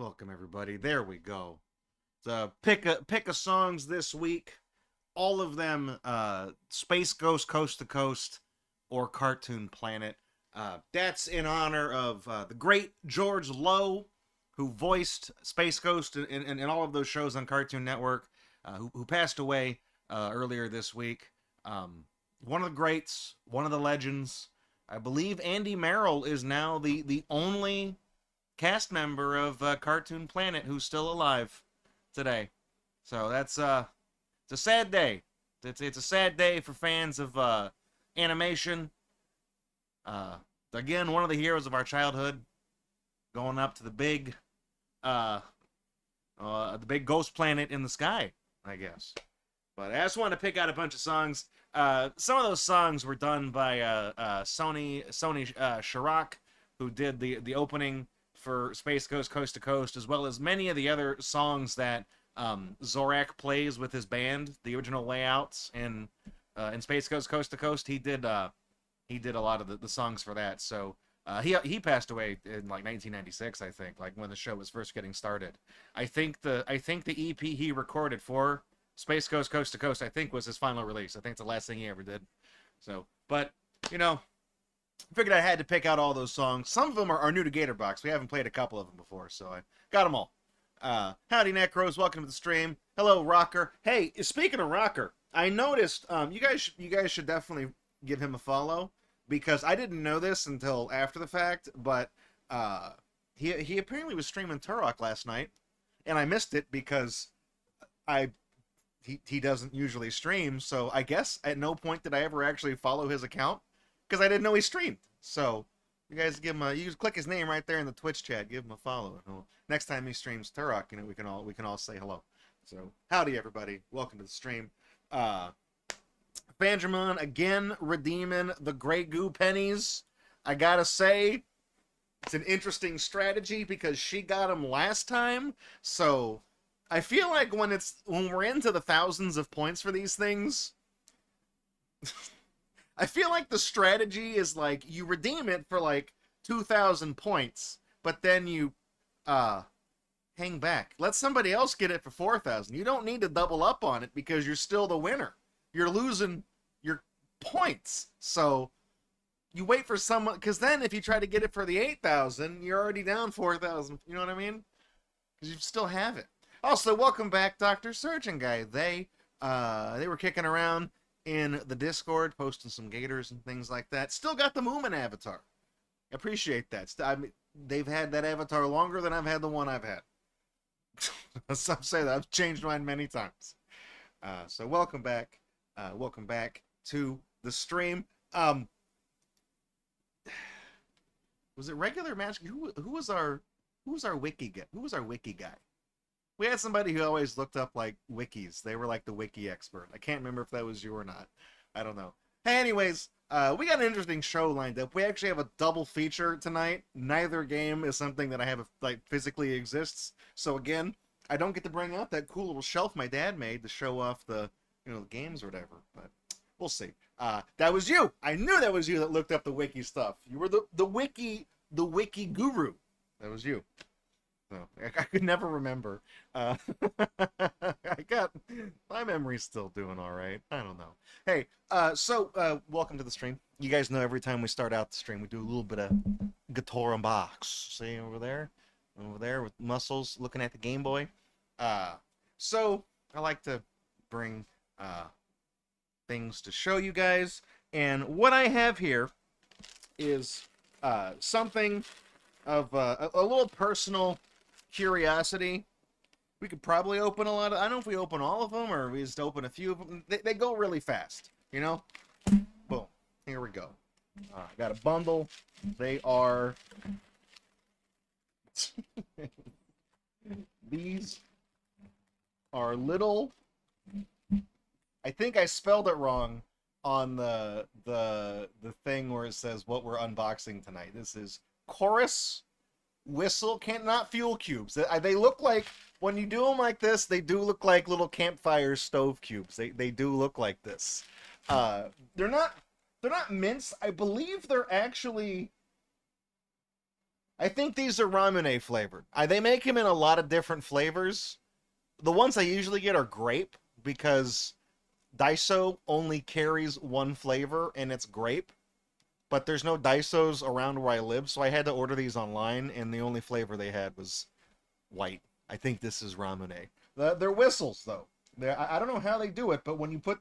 Welcome everybody. There we go. The pick a songs this week. All of them Space Ghost Coast to Coast or Cartoon Planet. That's in honor of the great George Lowe, who voiced Space Ghost in all of those shows on Cartoon Network, who passed away earlier this week. One of the greats, one of the legends. I believe Andy Merrill is now the only cast member of Cartoon Planet who's still alive today. So that's it's a sad day. It's a sad day for fans of animation. Again, one of the heroes of our childhood, going up to the big ghost planet in the sky, I guess. But I just wanted to pick out a bunch of songs. Some of those songs were done by Sony Chirac, who did the opening for Space Ghost Coast to Coast, as well as many of the other songs that Zorak plays with his band, the original layouts in Space Ghost Coast to Coast. He did a lot of the songs for that. So he passed away in like 1996, I think, like when the show was first getting started. I think the EP he recorded for Space Ghost Coast to Coast, I think, was his final release. I think it's the last thing he ever did. So, but figured I had to pick out all those songs. Some of them are new to Gatorbox. We haven't played a couple of them before, so I got them all. Howdy, Necros. Welcome to the stream. Hello, Rocker. Hey, speaking of Rocker, I noticed you guys should definitely give him a follow, because I didn't know this until after the fact, but he apparently was streaming Turok last night, and I missed it because he doesn't usually stream, so I guess at no point did I ever actually follow his account, because I didn't know he streamed. So you guys give him you just click his name right there in the Twitch chat, give him a follow. Next time he streams Turok, we can all say hello. So howdy everybody, welcome to the stream. Benjamin again redeeming the Grey Goo pennies. I gotta say, it's an interesting strategy because she got them last time, so I feel like when we're into the thousands of points for these things, I feel like the strategy is like you redeem it for like 2,000 points, but then you hang back. Let somebody else get it for 4,000. You don't need to double up on it because you're still the winner. You're losing your points. So you wait for someone, because then if you try to get it for the 8,000, you're already down 4,000. You know what I mean? Because you still have it. Also, welcome back, Dr. Surgeon Guy. They were kicking around in the Discord, posting some gators and things like that. Still got the Moomin avatar. Appreciate that. They've had that avatar longer than I've had the one I've had. Some say that I've changed mine many times. So welcome back. Welcome back to the stream. Was it regular magic? Who was our wiki guy? Who was our wiki guy? We had somebody who always looked up like wikis. They were like the wiki expert. I can't remember if that was you or not. I don't know. Hey, anyways, we got an interesting show lined up. We actually have a double feature tonight. Neither game is something that I have physically exists. So again, I don't get to bring out that cool little shelf my dad made to show off the the games or whatever. But we'll see. That was you. I knew that was you that looked up the wiki stuff. You were the wiki guru. That was you. So I could never remember. I got my memory's still doing all right. I don't know. Hey, so welcome to the stream. You guys know every time we start out the stream, we do a little bit of GatorUNbox. See over there with Muscles looking at the Game Boy. So I like to bring things to show you guys, and what I have here is something of a little personal curiosity. We could probably open a lot of, I don't know if we open all of them or we just open a few of them. They go really fast, Boom. Here we go. I got a bundle. They are these are little, I think I spelled it wrong on the thing where it says what we're unboxing tonight. This is Coris not fuel cubes. They look like, when you do them like this, they do look like little campfire stove cubes. They do look like this. They're not mints. I believe they're actually I think these are Ramune flavored. They make them in a lot of different flavors. The ones I usually get are grape because Daiso only carries one flavor and it's grape. But there's no Daisos around where I live, so I had to order these online, and the only flavor they had was white. I think this is Ramune. They're whistles though. I don't know how they do it, but when you put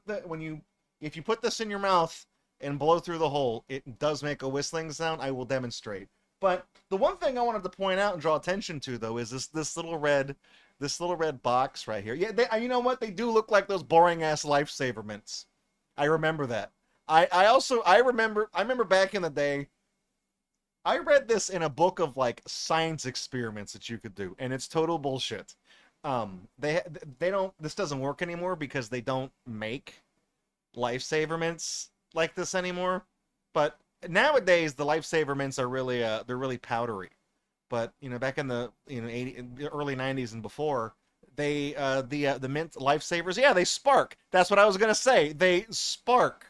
if you put this in your mouth and blow through the hole, it does make a whistling sound. I will demonstrate. But the one thing I wanted to point out and draw attention to though is this little red box right here. Yeah, you know what? They do look like those boring ass lifesaver mints. I remember that. I remember back in the day, I read this in a book of like science experiments that you could do, and it's total bullshit. They don't. This doesn't work anymore because they don't make lifesaver mints like this anymore. But nowadays, the lifesaver mints are really they're really powdery. But you know, back in the early '90s and before, the mint lifesavers, yeah, they spark. That's what I was gonna say. They spark.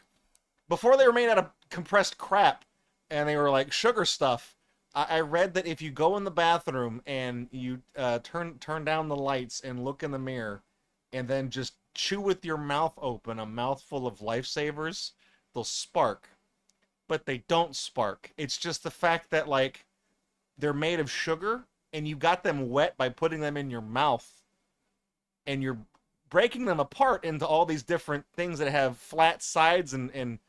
Before they were made out of compressed crap and they were like sugar stuff, I read that if you go in the bathroom and you turn down the lights and look in the mirror and then just chew with your mouth open a mouthful of lifesavers, they'll spark. But they don't spark. It's just the fact that like they're made of sugar and you got them wet by putting them in your mouth and you're breaking them apart into all these different things that have flat sides and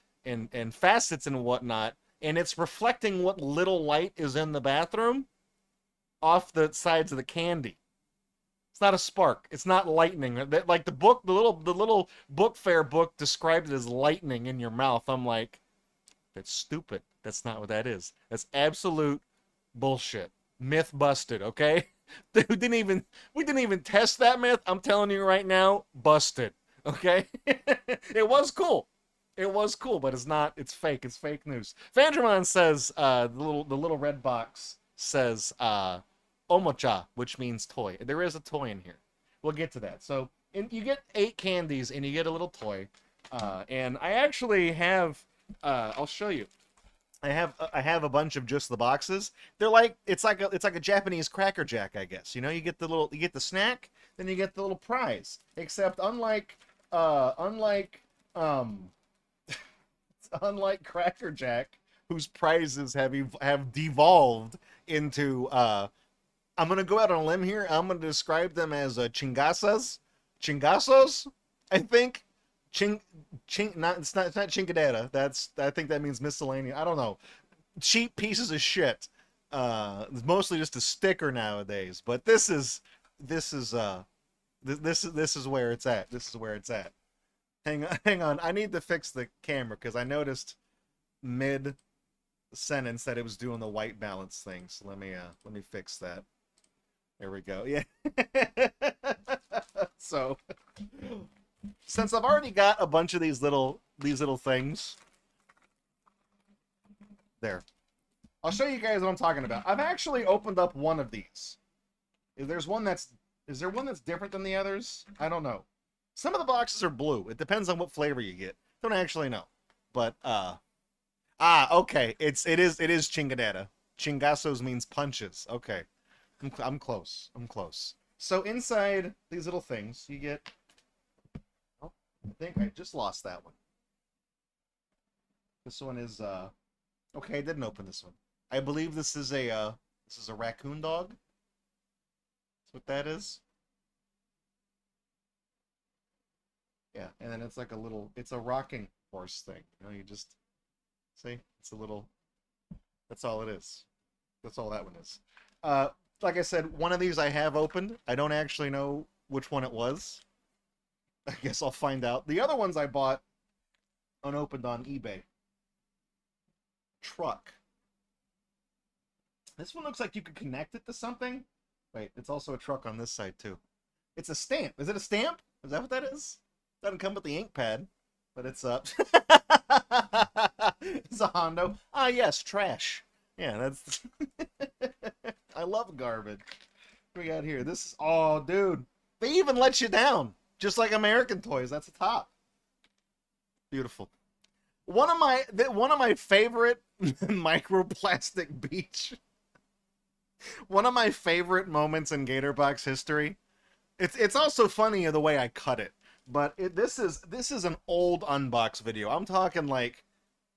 facets and whatnot, and it's reflecting what little light is in the bathroom off the sides of the candy. It's not a spark. It's not lightning. Like the little book fair book described it as lightning in your mouth. I'm like, that's stupid. That's not what that is. That's absolute bullshit. Myth busted. Okay, we didn't even test that myth. I'm telling you right now, busted. Okay, it was cool. It was cool, but it's not. It's fake. It's fake news. Vandramon says the little red box says omocha, which means toy. There is a toy in here. We'll get to that. So you get 8 candies and you get a little toy. And I actually have. I'll show you. I have a bunch of just the boxes. They're like it's like a Japanese Cracker Jack, I guess. You know, you get the snack, then you get the little prize. Except unlike Cracker Jack, whose prizes have devolved into I'm gonna go out on a limb here. I'm gonna describe them as chingasos, I think. It's not chingadera. I think that means miscellaneous. I don't know. Cheap pieces of shit. It's mostly just a sticker nowadays. But this is where it's at. This is where it's at. Hang on. I need to fix the camera because I noticed mid sentence that it was doing the white balance thing. So let me fix that. There we go. Yeah. So since I've already got a bunch of these little things, there. I'll show you guys what I'm talking about. I've actually opened up one of these. Is there one that's different than the others? I don't know. Some of the boxes are blue. It depends on what flavor you get. Don't actually know. But okay. It is chingadera. Chingasos means punches. Okay. I'm close. So inside these little things, you get I think I just lost that one. This one is okay, I didn't open this one. I believe this is a raccoon dog. That's what that is. Yeah, and then it's like it's a rocking horse thing. You know, you just see, that's all it is. That's all that one is. Like I said, one of these I have opened. I don't actually know which one it was. I guess I'll find out. The other ones I bought unopened on eBay. Truck. This one looks like you could connect it to something. Wait, it's also a truck on this side too. It's a stamp. Is it a stamp? Is that what that is? Doesn't come with the ink pad, but it's up. It's a Hondo. Ah, yes, trash. Yeah, that's. I love garbage. What we got here? This is. Oh, dude. They even let you down. Just like American Toys. That's the top. Beautiful. One of my favorite microplastic beach. One of my favorite moments in GatorBox history. It's also funny the way I cut it, but this is an old unbox video. I'm talking like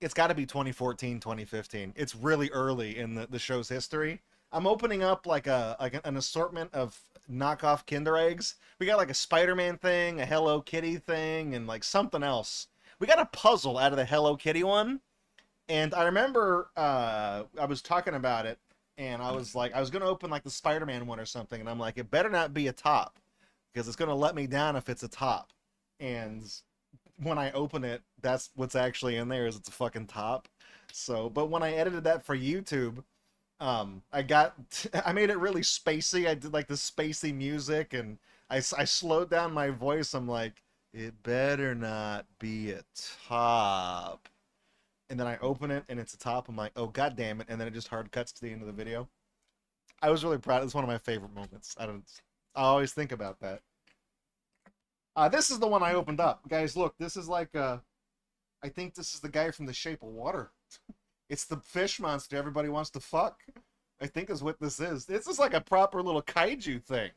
it's got to be 2014, 2015. It's really early in the show's history. I'm opening up like an assortment of knockoff Kinder eggs. We got like a Spider-Man thing, a Hello Kitty thing, and like something else. We got a puzzle out of the Hello Kitty one, and I remember I was talking about it, and I was like, I was gonna open like the Spider-Man one or something, and I'm like, it better not be a top, because it's gonna let me down if it's a top. And when I open it, that's what's actually in there, is it's a fucking top. So, but when I edited that for YouTube, I made it really spacey. I did like the spacey music, and I slowed down my voice. I'm like, it better not be a top. And then I open it, and it's a top. I'm like, oh, god damn it. And then it just hard cuts to the end of the video. I was really proud. It's one of my favorite moments. I always think about that. This is the one I opened up. Guys, look, this is like, I think this is the guy from The Shape of Water. It's the fish monster everybody wants to fuck. I think is what this is. This is like a proper little kaiju thing.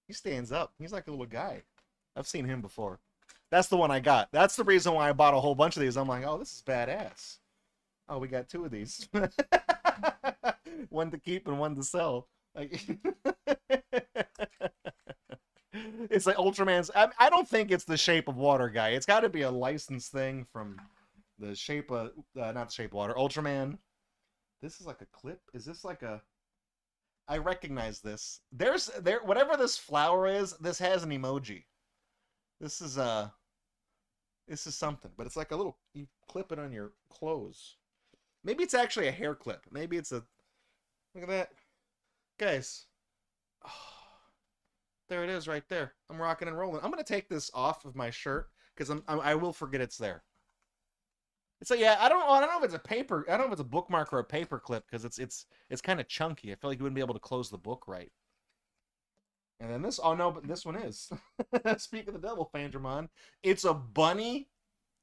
He stands up. He's like a little guy. I've seen him before. That's the one I got. That's the reason why I bought a whole bunch of these. I'm like, oh, this is badass. Oh, we got two of these. One to keep and one to sell. Like, it's like Ultraman's. I don't think it's the Shape of Water guy. It's got to be a licensed thing from the Shape of, not the Shape of Water, Ultraman. This is like a clip. Is this like a? I recognize this. Whatever this flower is. This has an emoji. This is something, but it's like a little. You clip it on your clothes. Maybe it's actually a hair clip. Maybe it's a. Look at that, guys. Oh, there it is, right there. I'm rocking and rolling. I'm gonna take this off of my shirt because I will forget it's there. So yeah, I don't know if it's a paper. I don't know if it's a bookmark or a paper clip because it's kind of chunky. I feel like you wouldn't be able to close the book right. And then this. Oh no, but this one is. Speak of the devil, Fandramon. It's a bunny.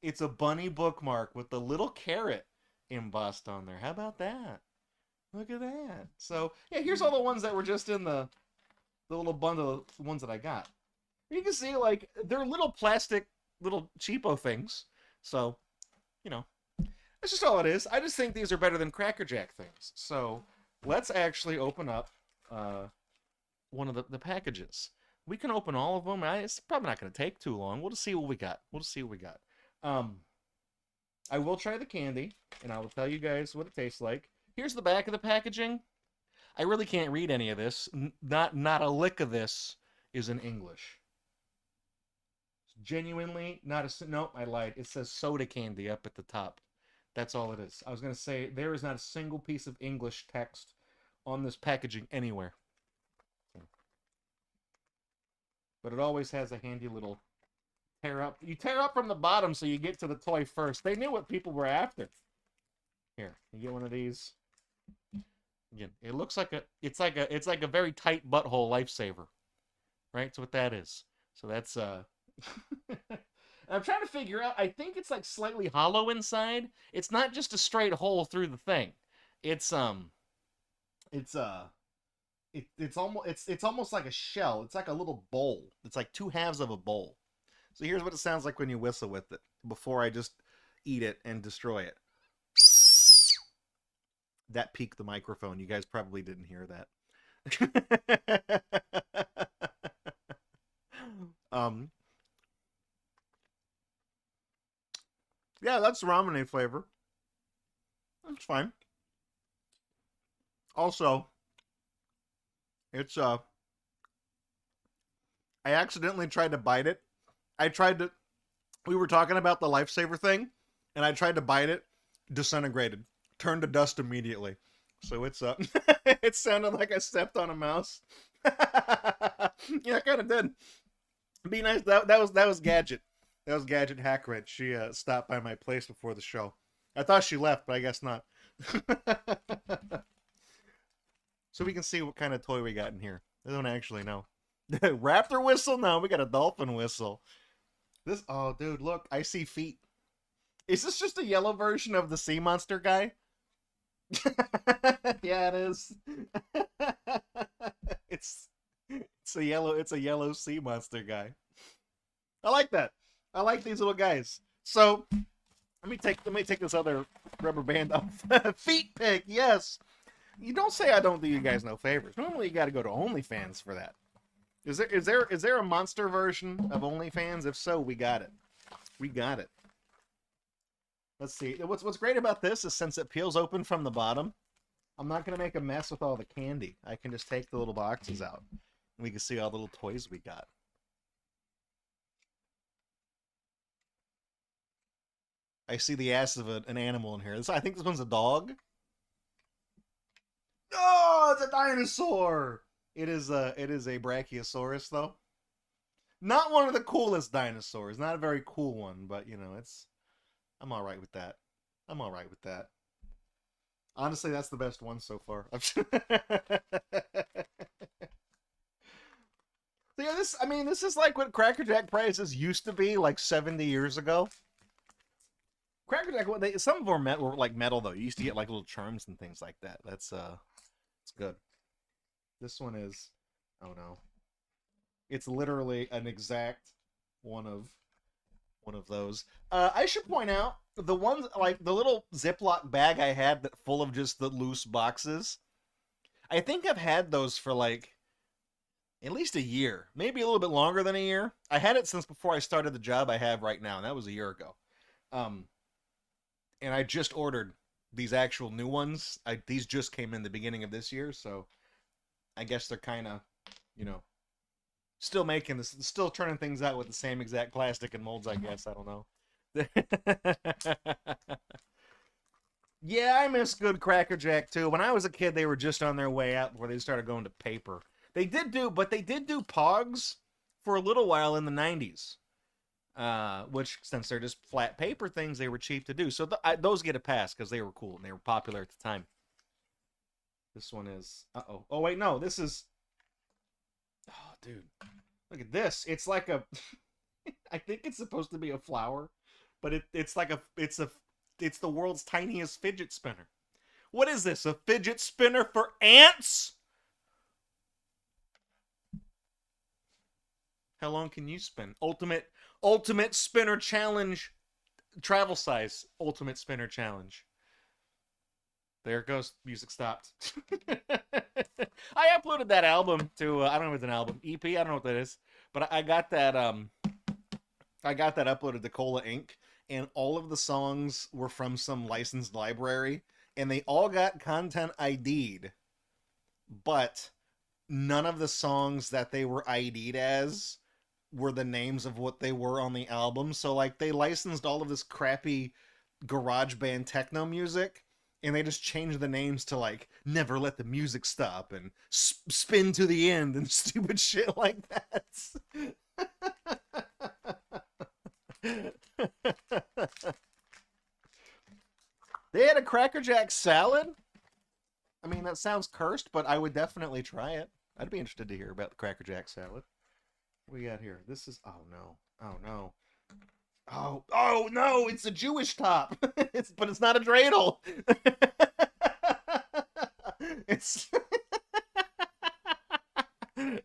It's a bunny bookmark with the little carrot embossed on there. How about that? Look at that. So yeah, here's all the ones that were just in the little bundle of ones that I got. You can see like they're little plastic, little cheapo things. So, you know, that's just all it is. I just think these are better than Cracker Jack things. So let's actually open up one of the packages. We can open all of them. It's probably not going to take too long. We'll just see what we got. I will try the candy, and I will tell you guys what it tastes like. Here's the back of the packaging. I really can't read any of this. Not a lick of this is in English. Genuinely not a... Nope, I lied. It says soda candy up at the top. That's all it is. I was going to say there is not a single piece of English text on this packaging anywhere. But it always has a handy little tear up. You tear up from the bottom so you get to the toy first. They knew what people were after. Here, you get one of these. Again, it looks like it's like a very tight butthole lifesaver, right? So what that is. So that's I'm trying to figure out. I think it's like slightly hollow inside. It's not just a straight hole through the thing. It's almost like a shell. It's like a little bowl. It's like two halves of a bowl. So here's what it sounds like when you whistle with it. Before I just eat it and destroy it. That peaked the microphone. You guys probably didn't hear that. Yeah, that's ramen flavor. That's fine. Also, it's I accidentally tried to bite it. We were talking about the lifesaver thing, and I tried to bite it, disintegrated. Turned to dust immediately. So it's it sounded like I stepped on a mouse. Yeah, I kind of did. Be nice. That was Gadget. That was Gadget Hackred. She stopped by my place before the show. I thought she left, but I guess not. So we can see what kind of toy we got in here. I don't actually know. Raptor whistle? No, we got a dolphin whistle. This. Oh, dude, look! I see feet. Is this just a yellow version of the sea monster guy? Yeah, it is. it's it's a yellow sea monster guy. I like that. I like these little guys. So let me take this other rubber band off. Feet pick, yes. You don't say I don't do you guys no favors. Normally you got to go to OnlyFans for that. Is there a monster version of OnlyFans? If so, we got it. We got it. Let's see. What's great about this is since it peels open from the bottom, I'm not gonna make a mess with all the candy. I can just take the little boxes out. And we can see all the little toys we got. I see the ass of an animal in here. I think this one's a dog. Oh, it's a dinosaur. It is a brachiosaurus though. Not one of the coolest dinosaurs. Not a very cool one, but you know, I'm all right with that. I'm all right with that. Honestly, that's the best one so far. So yeah, this is like what Cracker Jack prices used to be like 70 years ago. Cracker Jack, some of them were like metal though. You used to get like little charms and things like that. It's good. This one is, oh no, it's literally an exact one of those. I should point out the ones like the little Ziploc bag I had that full of just the loose boxes. I think I've had those for like at least a year, maybe a little bit longer than a year. I had it since before I started the job I have right now, and that was a year ago. Um, and I just ordered these actual new ones. These just came in the beginning of this year, so I guess they're kind of, you know, still making this, still turning things out with the same exact plastic and molds. I guess I don't know. Yeah, I miss good Cracker Jack too. When I was a kid, they were just on their way out before they started going to paper. They did do Pogs for a little while in the '90s. Which since they're just flat paper things, they were cheap to do. So those get a pass because they were cool and they were popular at the time. This one is. Uh-oh. Oh wait, no. This is. Oh, dude, look at this. It's like a. I think it's supposed to be a flower, but it's like it's the world's tiniest fidget spinner. What is this? A fidget spinner for ants? How long can you spin? Ultimate spinner challenge, travel size ultimate spinner challenge. There it goes. Music stopped. I uploaded that album to I don't know if it's an album EP. I don't know what that is, but I got that uploaded to Cola Inc. And all of the songs were from some licensed library, and they all got content ID'd, but none of the songs that they were ID'd as were the names of what they were on the album. So like they licensed all of this crappy garage band techno music, and they just changed the names to like Never Let the Music Stop and Spin to the End and stupid shit like that. They had a Cracker Jack salad. I mean, that sounds cursed, but I would definitely try it. I'd be interested to hear about the Cracker Jack salad. What we got here? This is, oh no. Oh no. Oh no, it's a Jewish top. But it's not a dreidel. It's I'm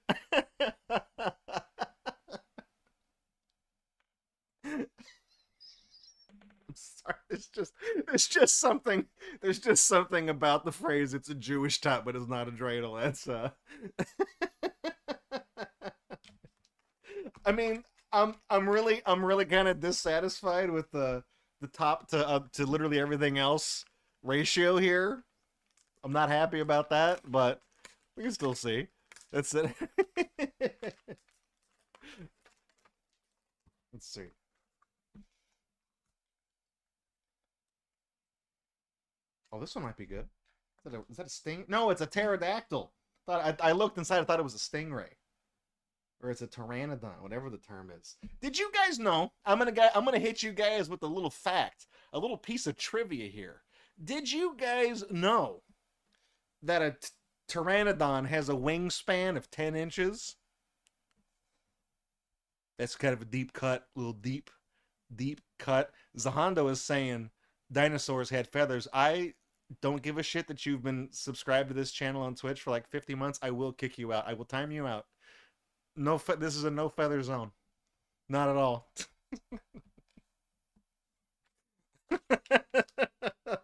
sorry. There's just something about the phrase it's a Jewish top but it's not a dreidel. That's I mean, I'm really kind of dissatisfied with the top to literally everything else ratio here. I'm not happy about that, but we can still see. That's it. Let's see. Oh, this one might be good. Is that a sting? No, it's a pterodactyl. I looked inside. I thought it was a stingray, or it's a pteranodon, whatever the term is. Did you guys know? I'm gonna hit you guys with a little fact, a little piece of trivia here. Did you guys know that a pteranodon has a wingspan of 10 inches? That's kind of a deep cut, little deep cut. Zahando is saying dinosaurs had feathers. I don't give a shit that you've been subscribed to this channel on Twitch for like 50 months. I will kick you out. I will time you out. This is a no feather zone. Not at all.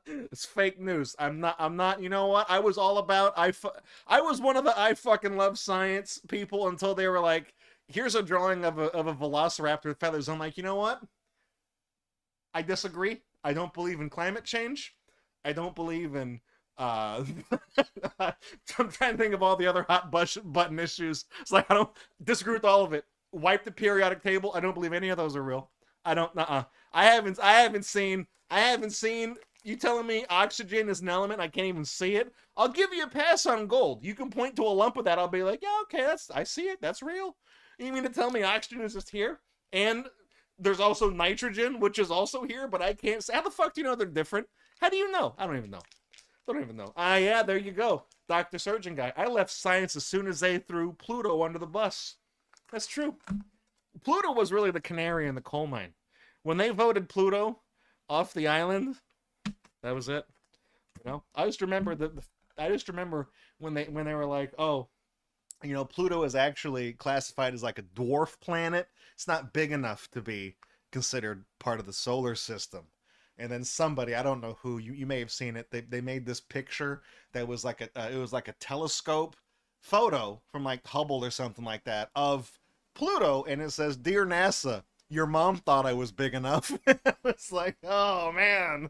It's fake news. I'm not, you know what? I was all about, I was one of the I fucking love science people until they were like, here's a drawing of a velociraptor with feathers. I'm like, you know what? I disagree. I don't believe in climate change. I don't believe in, I'm trying to think of all the other hot button issues. It's like, I don't disagree with all of it. Wipe the periodic table. I don't believe any of those are real. I don't, I haven't seen, you telling me oxygen is an element, I can't even see it? I'll give you a pass on gold. You can point to a lump of that, I'll be like, yeah, okay, I see it, that's real. You mean to tell me oxygen is just here? And there's also nitrogen, which is also here, but I can't say. How the fuck do you know they're different? How do you know? I don't even know. Yeah, there you go. Dr. Surgeon guy. I left science as soon as they threw Pluto under the bus. That's true. Pluto was really the canary in the coal mine. When they voted Pluto off the island, that was it. You know, I just remember when they were like, oh, you know, Pluto is actually classified as like a dwarf planet. It's not big enough to be considered part of the solar system. And then somebody, I don't know who, you may have seen it, they made this picture that was like it was like a telescope photo from like Hubble or something like that of Pluto, and it says, "Dear NASA, your mom thought I was big enough." It's like, oh man.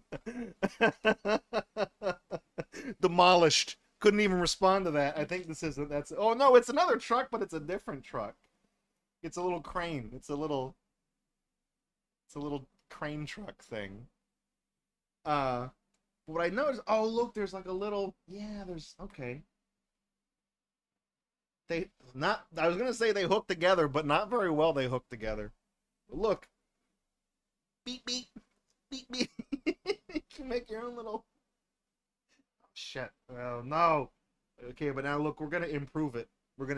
Demolished. Couldn't even respond to that. I think that's, oh no, it's another truck, but it's a different truck. It's a little crane. It's a little crane truck thing. What I noticed, oh look, there's like a little, yeah, there's, okay. I was gonna say they hook together, but not very well they hook together. Look. Beep, beep. Beep, beep. You can make your own little... Oh, shit. Oh, no. Okay, but now look, we're gonna improve it. We're not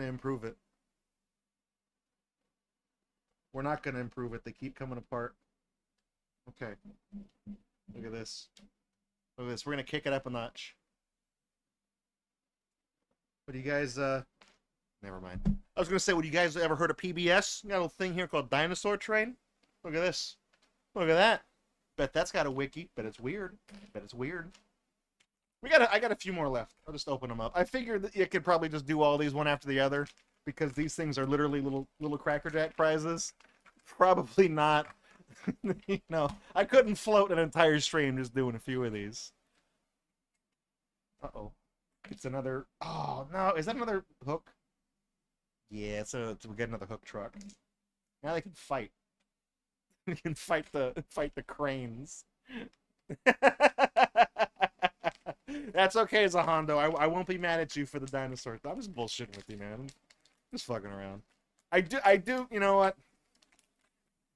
gonna improve it. They keep coming apart. Okay. Look at this. Look at this. We're gonna kick it up a notch. What do you guys, never mind. I was gonna say, would you guys ever heard of PBS? We got a little thing here called Dinosaur Train. Look at this. Look at that. Bet that's got a wiki. Bet it's weird. I got a few more left. I'll just open them up. I figured that you could probably just do all these one after the other, because these things are literally little Cracker Jack prizes. Probably not. You know, I couldn't float an entire stream just doing a few of these. Uh-oh. It's another... Oh, no. Is that another hook? Yeah, so we get another hook truck. Now they can fight. They can fight the cranes. That's okay, Zahondo. I won't be mad at you for the dinosaurs. I'm just bullshitting with you, man. I'm just fucking around. I do, you know what?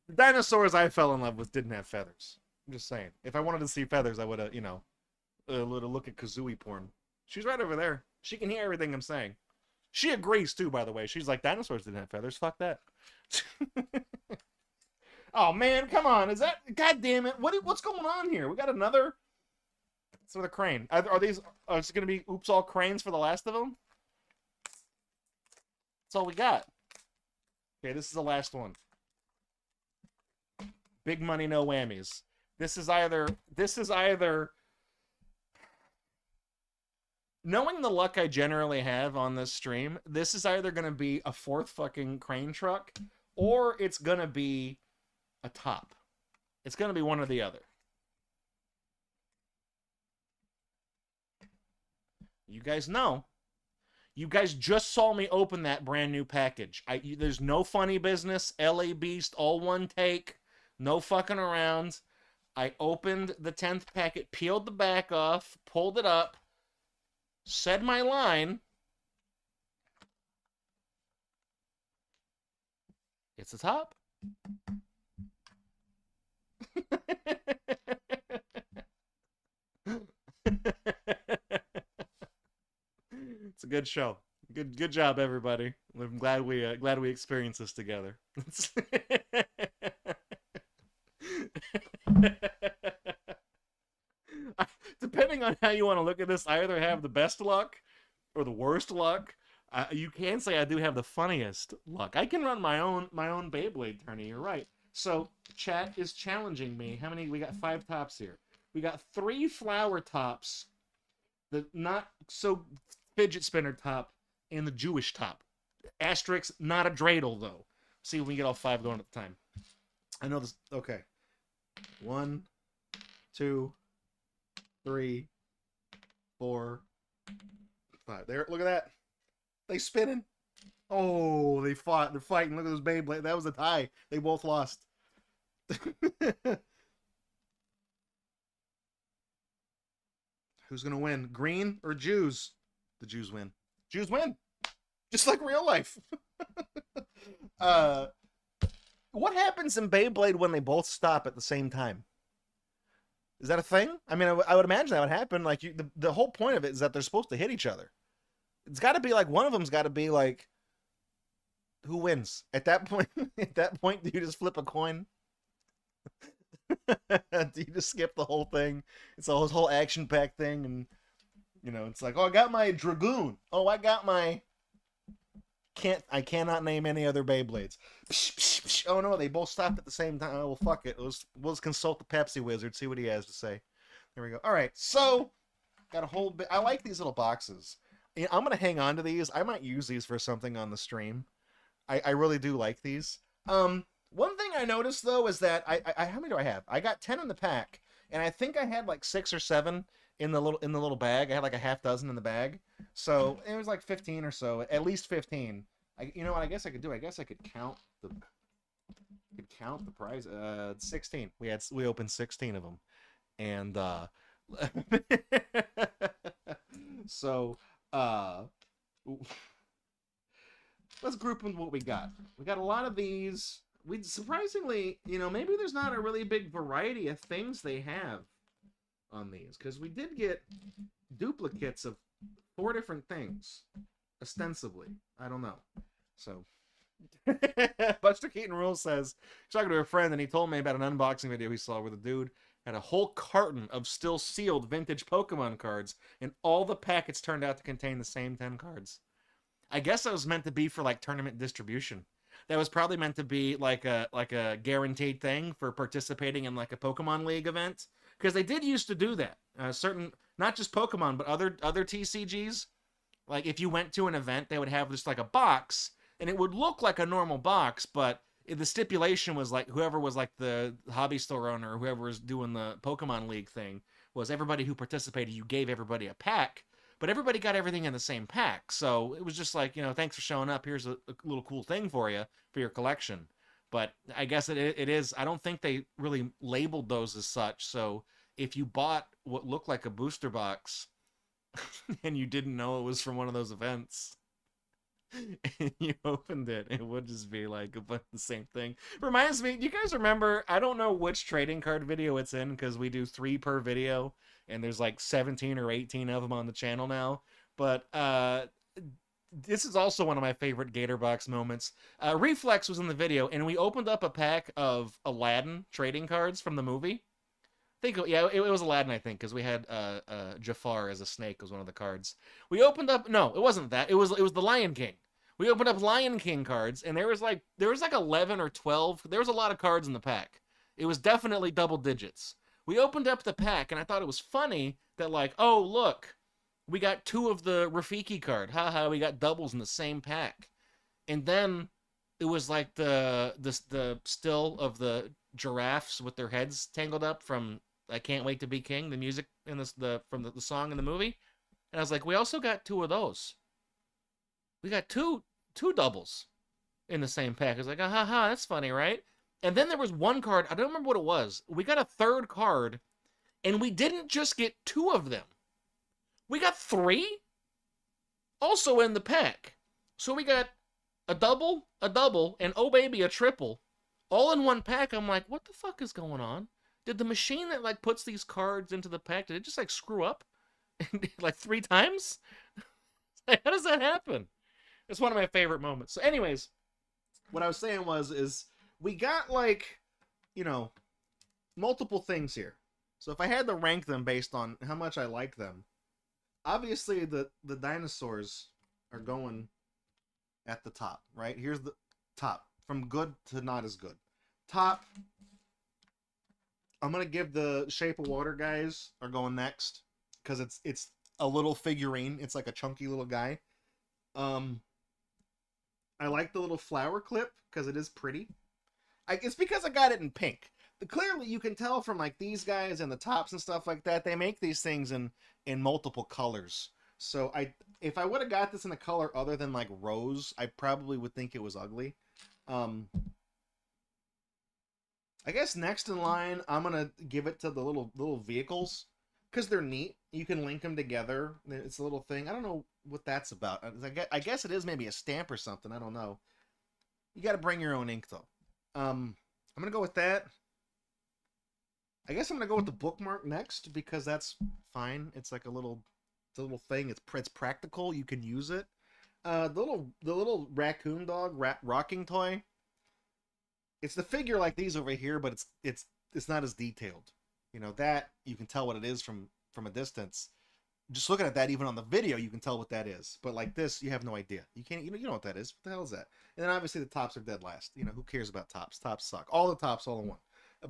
The dinosaurs I fell in love with didn't have feathers. I'm just saying. If I wanted to see feathers, I would have, you know, look at Kazooie porn. She's right over there. She can hear everything I'm saying. She agrees, too, by the way. She's like, dinosaurs didn't have feathers. Fuck that. Oh, man, come on. Is that... God damn it. What's going on here? We got another... It's with a crane. Are these... Oh, it's going to be oops all cranes for the last of them? That's all we got. Okay, this is the last one. Big money, no whammies. This is either... Knowing the luck I generally have on this stream, this is either going to be a fourth fucking crane truck, or it's going to be a top. It's going to be one or the other. You guys know. You guys just saw me open that brand new package. There's no funny business. LA Beast, all one take. No fucking around. I opened the 10th packet, peeled the back off, pulled it up, said my line. It's the top. It's a good show. Good job, everybody. I'm glad we experienced this together. Depending depending on how you want to look at this, I either have the best luck or the worst luck. You can say I do have the funniest luck. I can run my own Beyblade tourney. You're right. So chat is challenging me. How many? We got 5 tops here. We got 3 flower tops, the not so fidget spinner top, and the Jewish top. Asterisk, not a dreidel though. See if we can get all 5 going at the time. I know this. Okay. 1, 2, 3, 4, 5. There. Look at that. They spinning. Oh, they fought. They're fighting. Look at those Beyblade. That was a tie. They both lost. Who's gonna win? Green or Jews? The Jews win. Jews win. Just like real life. What happens in Beyblade when they both stop at the same time? Is that a thing? I mean, I would imagine that would happen. Like, the whole point of it is that they're supposed to hit each other. It's got to be like one of them's got to be like, who wins at that point? At that point, do you just flip a coin? Do you just skip the whole thing? It's a whole action-packed thing, and you know, it's like, oh, I got my Dragoon. Oh, I got my. I cannot name any other Beyblades. Oh no, they both stopped at the same time. Oh well, fuck it. We'll consult the Pepsi wizard, see what he has to say. There we go. All right, so got a whole bit. I like these little boxes. I'm gonna hang on to these. I might use these for something on the stream. I really do like these. One thing I noticed though is that I how many do I have? I got 10 in the pack, and I think I had like 6 or 7 in the little bag. I had like a half dozen in the bag, so it was like 15 or so, at least 15. You know what? I guess I could do. I guess I could count the prize. 16. We opened 16 of them, and so let's group them what we got. We got a lot of these. We surprisingly, you know, maybe there's not a really big variety of things they have on these, because we did get duplicates of 4 different things, ostensibly. I don't know. So Buster Keaton Rules says he's talking to a friend, and he told me about an unboxing video he saw where the dude had a whole carton of still sealed vintage Pokemon cards, and all the packets turned out to contain the same 10 cards. I guess that was meant to be for like tournament distribution. That was probably meant to be like a guaranteed thing for participating in like a Pokemon League event, because they did used to do that. Certain, not just Pokemon, but other TCGs. Like if you went to an event, they would have just like a box, and it would look like a normal box, but the stipulation was like whoever was like the hobby store owner, or whoever was doing the Pokemon League thing, was everybody who participated, you gave everybody a pack. But everybody got everything in the same pack. So it was just like, you know, thanks for showing up. Here's a little cool thing for you, for your collection. But I guess it is, I don't think they really labeled those as such. So if you bought what looked like a booster box and you didn't know it was from one of those events, and you opened it, it would just be like the same thing. Reminds me, do you guys remember, I don't know which trading card video it's in, because we do 3 per video, and there's like 17 or 18 of them on the channel now. But this is also one of my favorite GatorBox moments. Reflex was in the video, and we opened up a pack of Aladdin trading cards from the movie. It was Aladdin, I think, because we had Jafar as a snake was one of the cards. We opened up, no, it wasn't that. It was the Lion King. We opened up Lion King cards, and there was like 11 or 12. There was a lot of cards in the pack. It was definitely double digits. We opened up the pack, and I thought it was funny that, like, oh, look, we got 2 of the Rafiki card. Haha, we got doubles in the same pack. And then it was like the still of the giraffes with their heads tangled up from I Can't Wait to Be King, the music in from the song in the movie. And I was like, we also got 2 of those. We got two doubles in the same pack. I was like, ha, that's funny, right? And then there was one card, I don't remember what it was. We got a 3rd card, and we didn't just get 2 of them. We got 3 also in the pack. So we got a double, and oh baby, a triple, all in one pack. I'm like, what the fuck is going on? Did the machine that like puts these cards into the pack, did it just like screw up like 3 times? How does that happen? It's one of my favorite moments. So anyways, what I was saying is we got like, you know, multiple things here. So if I had to rank them based on how much I like them, obviously the dinosaurs are going at the top, right? Here's the top, from good to not as good. Top, I'm gonna give the Shape of Water guys are going next because it's a little figurine. It's like a chunky little guy. Um, I like the little flower clip because it is pretty. It's because I got it in pink. Clearly, you can tell from like these guys and the tops and stuff like that. They make these things in multiple colors. So if I would have got this in a color other than like rose, I probably would think it was ugly. I guess next in line, I'm gonna give it to the little vehicles because they're neat. You can link them together. It's a little thing. I don't know what that's about. I guess it is maybe a stamp or something. I don't know. You got to bring your own ink though. I'm gonna go with that. I guess I'm gonna go with the bookmark next because that's fine. It's like it's a little thing. It's practical. You can use it. The little raccoon dog rocking toy. It's the figure like these over here, but it's not as detailed. You know that you can tell what it is from a distance. Just looking at that, even on the video, you can tell what that is. But like this, you have no idea. You can't. You know what that is. What the hell is that? And then obviously the tops are dead last. You know who cares about tops? Tops suck. All the tops all in one.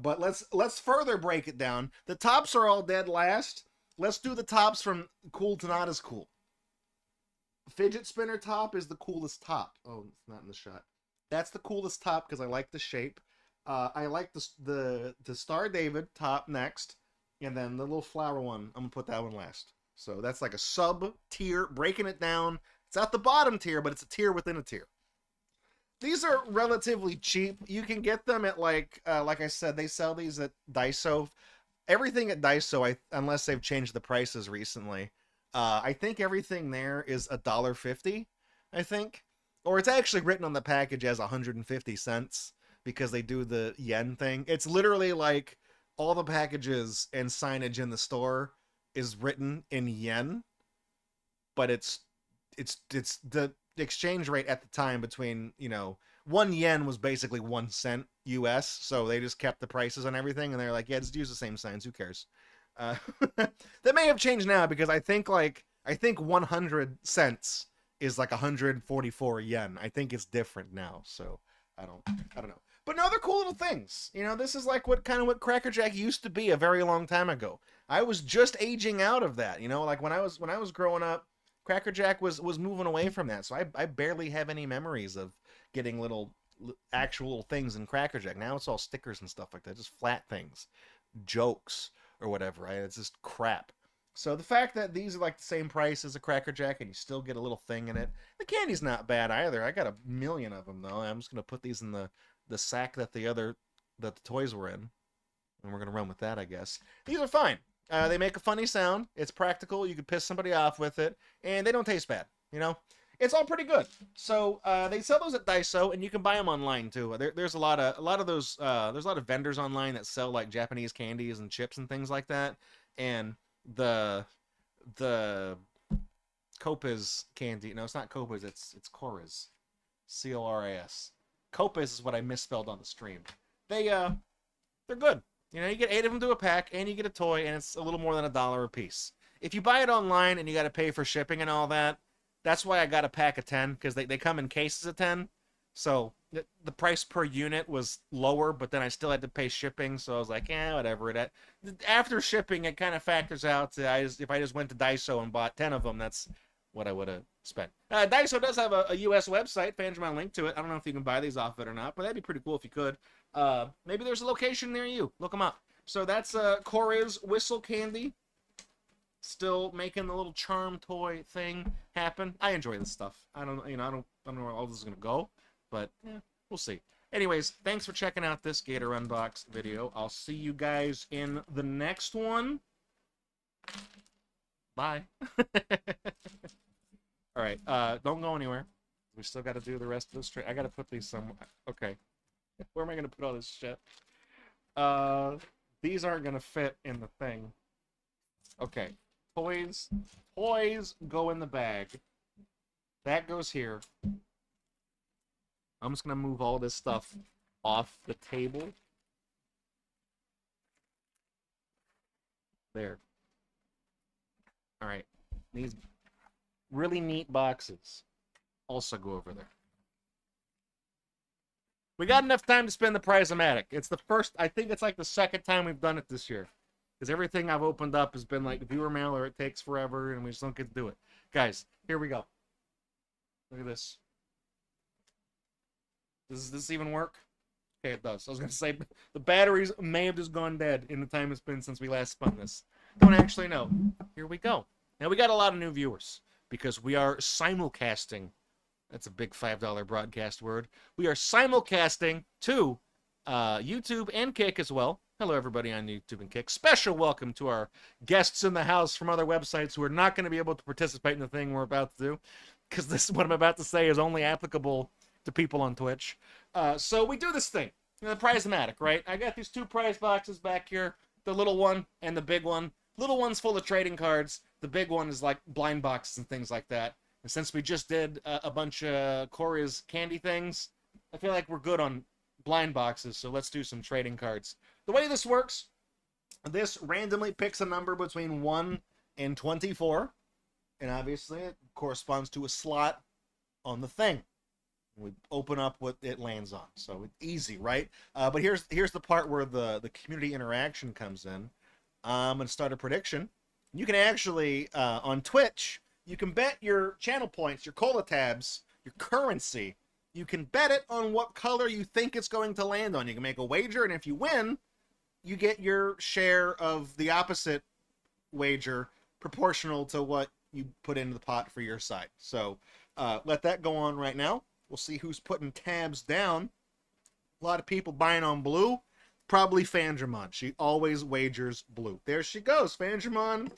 But let's further break it down. The tops are all dead last. Let's do the tops from cool to not as cool. Fidget spinner top is the coolest top. Oh, it's not in the shot. That's the coolest top because I like the shape. I like the Star David top next, and then the little flower one. I'm gonna put that one last. So that's like a sub tier, breaking it down. It's at the bottom tier, but it's a tier within a tier. These are relatively cheap. You can get them at like I said, they sell these at Daiso. Everything at Daiso, unless they've changed the prices recently, I think everything there is $1.50. I think, or it's actually written on the package as 150 cents because they do the yen thing. It's literally like all the packages and signage in the store is written in yen, but it's the exchange rate at the time between, 1 yen was basically 1 cent US, so they just kept the prices on everything, and they're like, yeah, just use the same signs, who cares? That may have changed now because I think 100 cents is like 144 yen. I think it's different now, so I don't know. But no, they're cool little things. This is like what Cracker Jack used to be a very long time ago. I was just aging out of that. Like when I was growing up, Cracker Jack was moving away from that. So I barely have any memories of getting little actual things in Cracker Jack. Now it's all stickers and stuff like that, just flat things, jokes or whatever. Right? It's just crap. So the fact that these are like the same price as a Cracker Jack and you still get a little thing in it, the candy's not bad either. I got a million of them though. I'm just gonna put these in the sack that the toys were in, and we're gonna run with that, I guess. These are fine. They make a funny sound. It's practical. You could piss somebody off with it, and they don't taste bad. It's all pretty good. So they sell those at Daiso, and you can buy them online too. There's a lot of those. There's a lot of vendors online that sell like Japanese candies and chips and things like that. And the Copas candy. No, it's not Copas. It's Coris. Coris. Copas is what I misspelled on the stream. They're good. You get 8 of them to a pack, and you get a toy, and it's a little more than $1 a piece. If you buy it online and you got to pay for shipping and all that, that's why I got a pack of 10, because they come in cases of 10. So the price per unit was lower, but then I still had to pay shipping, so I was like, whatever. After shipping, it kind of factors out. If I just went to Daiso and bought 10 of them, that's what I would have spent. Daiso does have a U.S. website. Fans might link to it. I don't know if you can buy these off it or not, but that'd be pretty cool if you could. Maybe there's a location near you. Look them up. So that's Coris Whistle Candy. Still making the little charm toy thing happen. I enjoy this stuff. I don't know where all this is gonna go, but we'll see. Anyways, thanks for checking out this GatorUNbox video. I'll see you guys in the next one. Bye. All right, don't go anywhere. We still got to do the rest of this trade. I got to put these somewhere. Okay. Where am I going to put all this shit? These aren't going to fit in the thing. Okay. Toys go in the bag. That goes here. I'm just going to move all this stuff off the table. There. All right. These really neat boxes also go over there. We got enough time to spin the Prize-O-Matic. It's the first, I think it's like the second time we've done it this year. Because everything I've opened up has been like viewer mail or it takes forever and we just don't get to do it. Guys, here we go. Look at this. Does this even work? Okay, it does. I was going to say, the batteries may have just gone dead in the time it's been since we last spun this. Don't actually know. Here we go. Now, we got a lot of new viewers because we are simulcasting. That's a big $5 broadcast word. We are simulcasting to YouTube and Kick as well. Hello, everybody on YouTube and Kick. Special welcome to our guests in the house from other websites who are not going to be able to participate in the thing we're about to do, because this, what I'm about to say, is only applicable to people on Twitch. So we do this thing, the Prize-O-Matic, right? I got these two prize boxes back here, the little one and the big one. Little one's full of trading cards. The big one is like blind boxes and things like that. And since we just did a bunch of Coris candy things, I feel like we're good on blind boxes, so let's do some trading cards. The way this works, this randomly picks a number between 1 and 24, and obviously it corresponds to a slot on the thing. We open up what it lands on, so it's easy, right? But here's the part where the community interaction comes in. I'm going to start a prediction. You can actually, on Twitch, you can bet your channel points, your cola tabs, your currency. You can bet it on what color you think it's going to land on. You can make a wager, and if you win, you get your share of the opposite wager proportional to what you put into the pot for your side. So let that go on right now. We'll see who's putting tabs down. A lot of people buying on blue. Probably Fandramon. She always wagers blue. There she goes, Fandramon.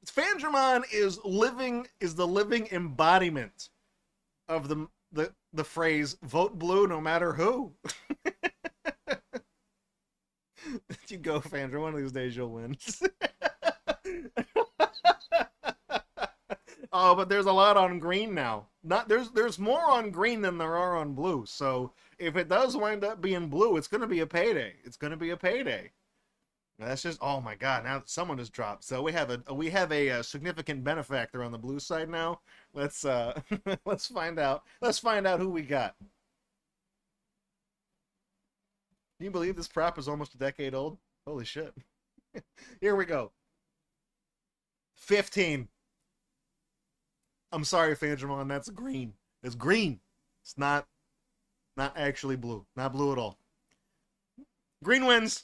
Fandramon is the living embodiment of the phrase "vote blue no matter who." You go, Fandra. One of these days you'll win. Oh, but there's a lot on green now. There's more on green than there are on blue. So if it does wind up being blue, it's going to be a payday. It's going to be a payday. That's just, oh my God! Now someone has dropped. So we have a significant benefactor on the blue side now. Let's let's find out. Let's find out who we got. Can you believe this prop is almost a decade old? Holy shit! Here we go. 15. I'm sorry, Fandramon. That's green. It's green. It's not actually blue. Not blue at all. Green wins.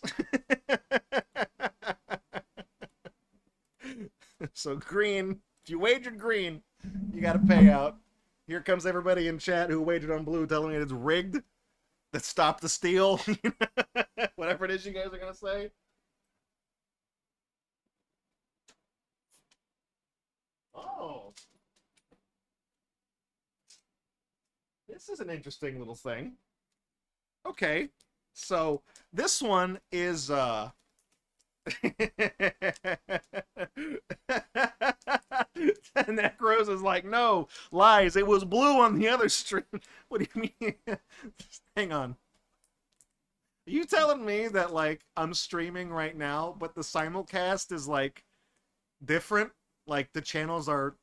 So green, if you wagered green, you got to pay out. Here comes everybody in chat who wagered on blue telling me it's rigged. That stopped the steal. Whatever it is you guys are going to say. Oh. This is an interesting little thing. Okay. So this one is Necros is like, no, lies. It was blue on the other stream. What do you mean? Hang on. Are you telling me that, like, I'm streaming right now, but the simulcast is, like, different? Like, the channels are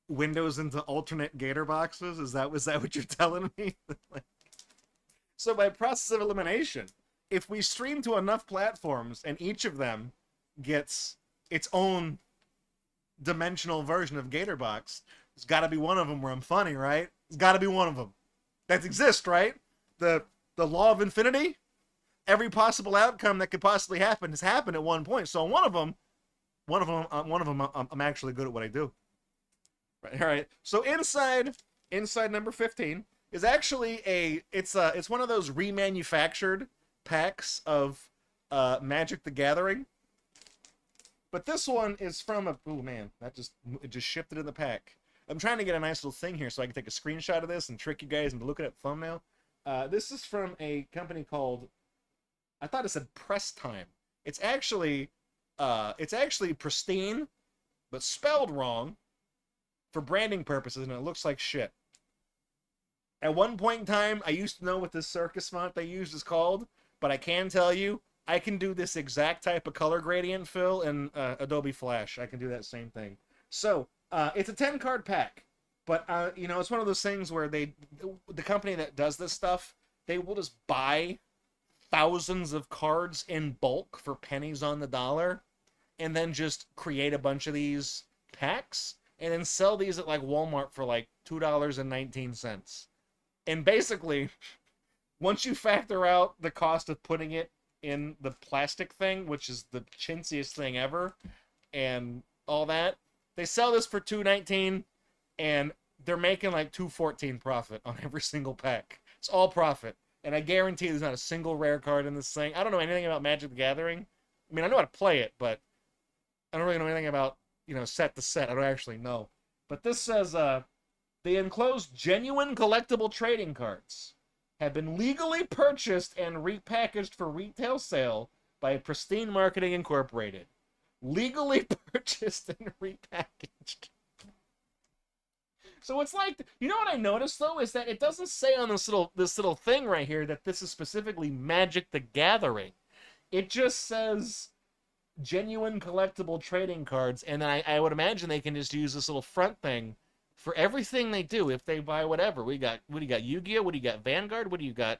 windows into alternate Gatorboxes? Is that what you're telling me? Like, so by process of elimination, if we stream to enough platforms and each of them gets its own dimensional version of GatorBox, there's got to be one of them where I'm funny, right? There's got to be one of them. That exists, right? The law of infinity? Every possible outcome that could possibly happen has happened at one point. So one of them, I'm actually good at what I do. Right. All right. So inside number 15 is actually it's one of those remanufactured packs of Magic the Gathering. But this one is from a, oh man, it just shifted in the pack. I'm trying to get a nice little thing here so I can take a screenshot of this and trick you guys into looking at the thumbnail. This is from a company called, I thought it said Press Time. It's actually pristine, but spelled wrong for branding purposes, and it looks like shit. At one point in time, I used to know what this circus font they used is called, but I can tell you, I can do this exact type of color gradient fill in Adobe Flash. I can do that same thing. So it's a 10-card pack, but you know, it's one of those things where the company that does this stuff, they will just buy thousands of cards in bulk for pennies on the dollar, and then just create a bunch of these packs and then sell these at like Walmart for like $2.19. And basically, once you factor out the cost of putting it in the plastic thing, which is the chintziest thing ever, and all that, they sell this for $2.19, and they're making like $2.14 profit on every single pack. It's all profit. And I guarantee there's not a single rare card in this thing. I don't know anything about Magic the Gathering. I mean, I know how to play it, but I don't really know anything about, you know, set to set. I don't actually know. But this says, the enclosed genuine collectible trading cards have been legally purchased and repackaged for retail sale by Pristine Marketing Incorporated. Legally purchased and repackaged. So it's like, you know what I noticed though, is that it doesn't say on this little thing right here that this is specifically Magic the Gathering. It just says genuine collectible trading cards, and then I would imagine they can just use this little front thing for everything they do if they buy whatever. What do you got? Yu-Gi-Oh? What do you got? Vanguard? What do you got?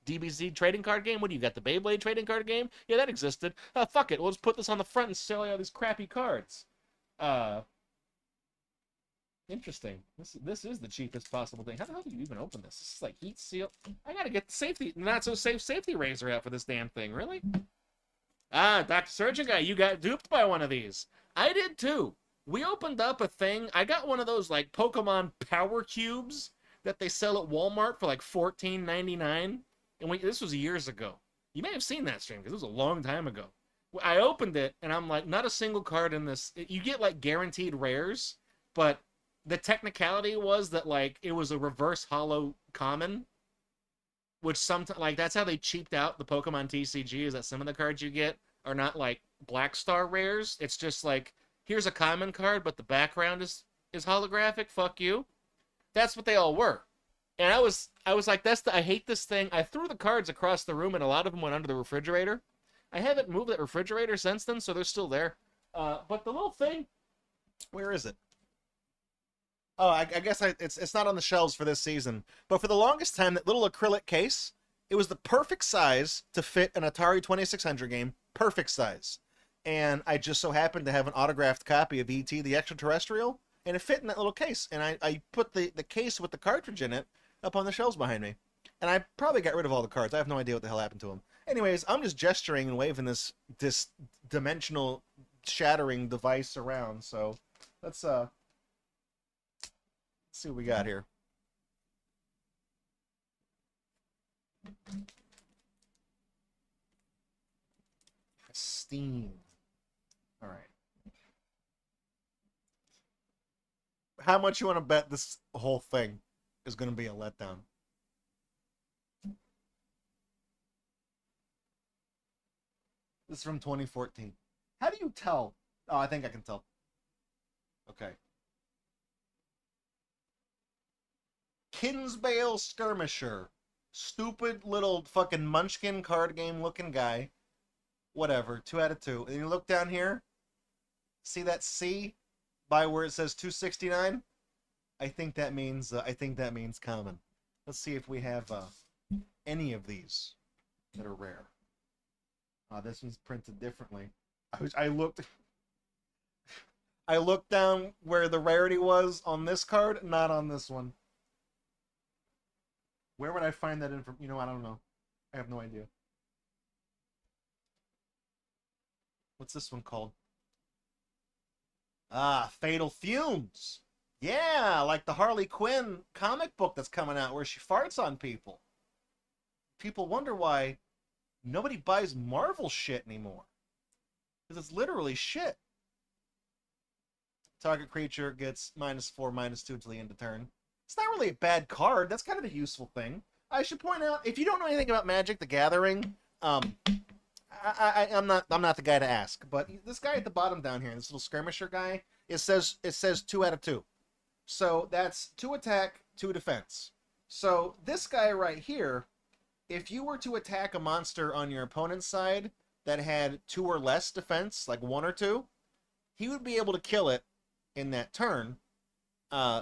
DBZ trading card game? What do you got? The Beyblade trading card game? Yeah, that existed. Fuck it. We'll just put this on the front and sell all these crappy cards. Interesting. This is the cheapest possible thing. How the hell do you even open this? This is like heat seal. I gotta get the safety, not so safe safety razor out for this damn thing. Really? Dr. Surgeon Guy, you got duped by one of these. I did too. We opened up a thing. I got one of those like Pokemon Power Cubes that they sell at Walmart for like $14.99. And this was years ago. You may have seen that stream because it was a long time ago. I opened it and I'm like, not a single card in this. You get like guaranteed rares, but the technicality was that like it was a reverse holo common, which sometimes like that's how they cheaped out the Pokemon TCG, is that some of the cards you get are not like Black Star rares. It's just like, here's a common card, but the background is holographic. Fuck you. That's what they all were. And I was like, I hate this thing. I threw the cards across the room and a lot of them went under the refrigerator. I haven't moved that refrigerator since then, so they're still there. But the little thing, where is it? Oh, I guess it's not on the shelves for this season. But for the longest time, that little acrylic case, it was the perfect size to fit an Atari 2600 game. Perfect size. And I just so happened to have an autographed copy of E.T. the Extraterrestrial, and it fit in that little case. And I put the case with the cartridge in it up on the shelves behind me. And I probably got rid of all the cards. I have no idea what the hell happened to them. Anyways, I'm just gesturing and waving this dimensional shattering device around. So let's see what we got here. Steam. All right. How much you want to bet this whole thing is going to be a letdown? This is from 2014. How do you tell? Oh, I think I can tell. Okay. Kinsbale Skirmisher. Stupid little fucking munchkin card game looking guy. Whatever. 2 out of 2. And you look down here. See that C by where it says 269? I think that means common. Let's see if we have any of these that are rare. This one's printed differently. I looked down where the rarity was on this card, not on this one. Where would I find that information? You know, I don't know. I have no idea. What's this one called? Fatal Fumes. Yeah, like the Harley Quinn comic book that's coming out where she farts on people. People wonder why nobody buys Marvel shit anymore. Because it's literally shit. Target creature gets -4, -2 until the end of turn. It's not really a bad card. That's kind of a useful thing. I should point out, if you don't know anything about Magic the Gathering, I'm not the guy to ask. But this guy at the bottom down here, this little skirmisher guy, it says 2 out of 2. So that's 2 attack, 2 defense. So this guy right here, if you were to attack a monster on your opponent's side, that had 2 or less defense, like 1 or 2, he would be able to kill it in that turn,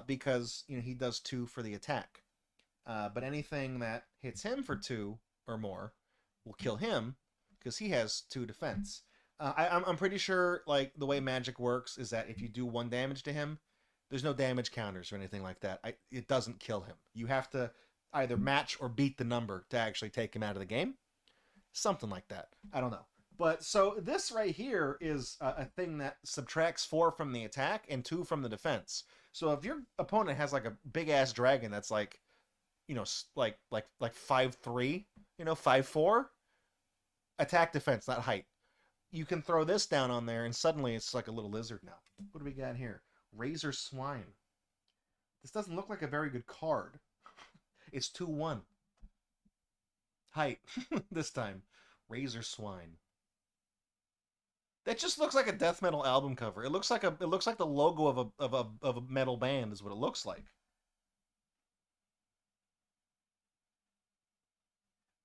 because he does 2 for the attack. But anything that hits him for 2 or more will kill him because he has 2 defense. I'm pretty sure like the way magic works is that if you do 1 damage to him, there's no damage counters or anything like that. It doesn't kill him. You have to either match or beat the number to actually take him out of the game. Something like that. I don't know. But so this right here is a thing that subtracts 4 from the attack and 2 from the defense. So if your opponent has like a big ass dragon that's like, like 5'3", 5'4", attack defense, not height. You can throw this down on there, and suddenly it's like a little lizard now. What do we got here? Razor Swine. This doesn't look like a very good card. It's 2/1. Height this time. Razor Swine. That just looks like a death metal album cover. It looks like the logo of a metal band is what it looks like.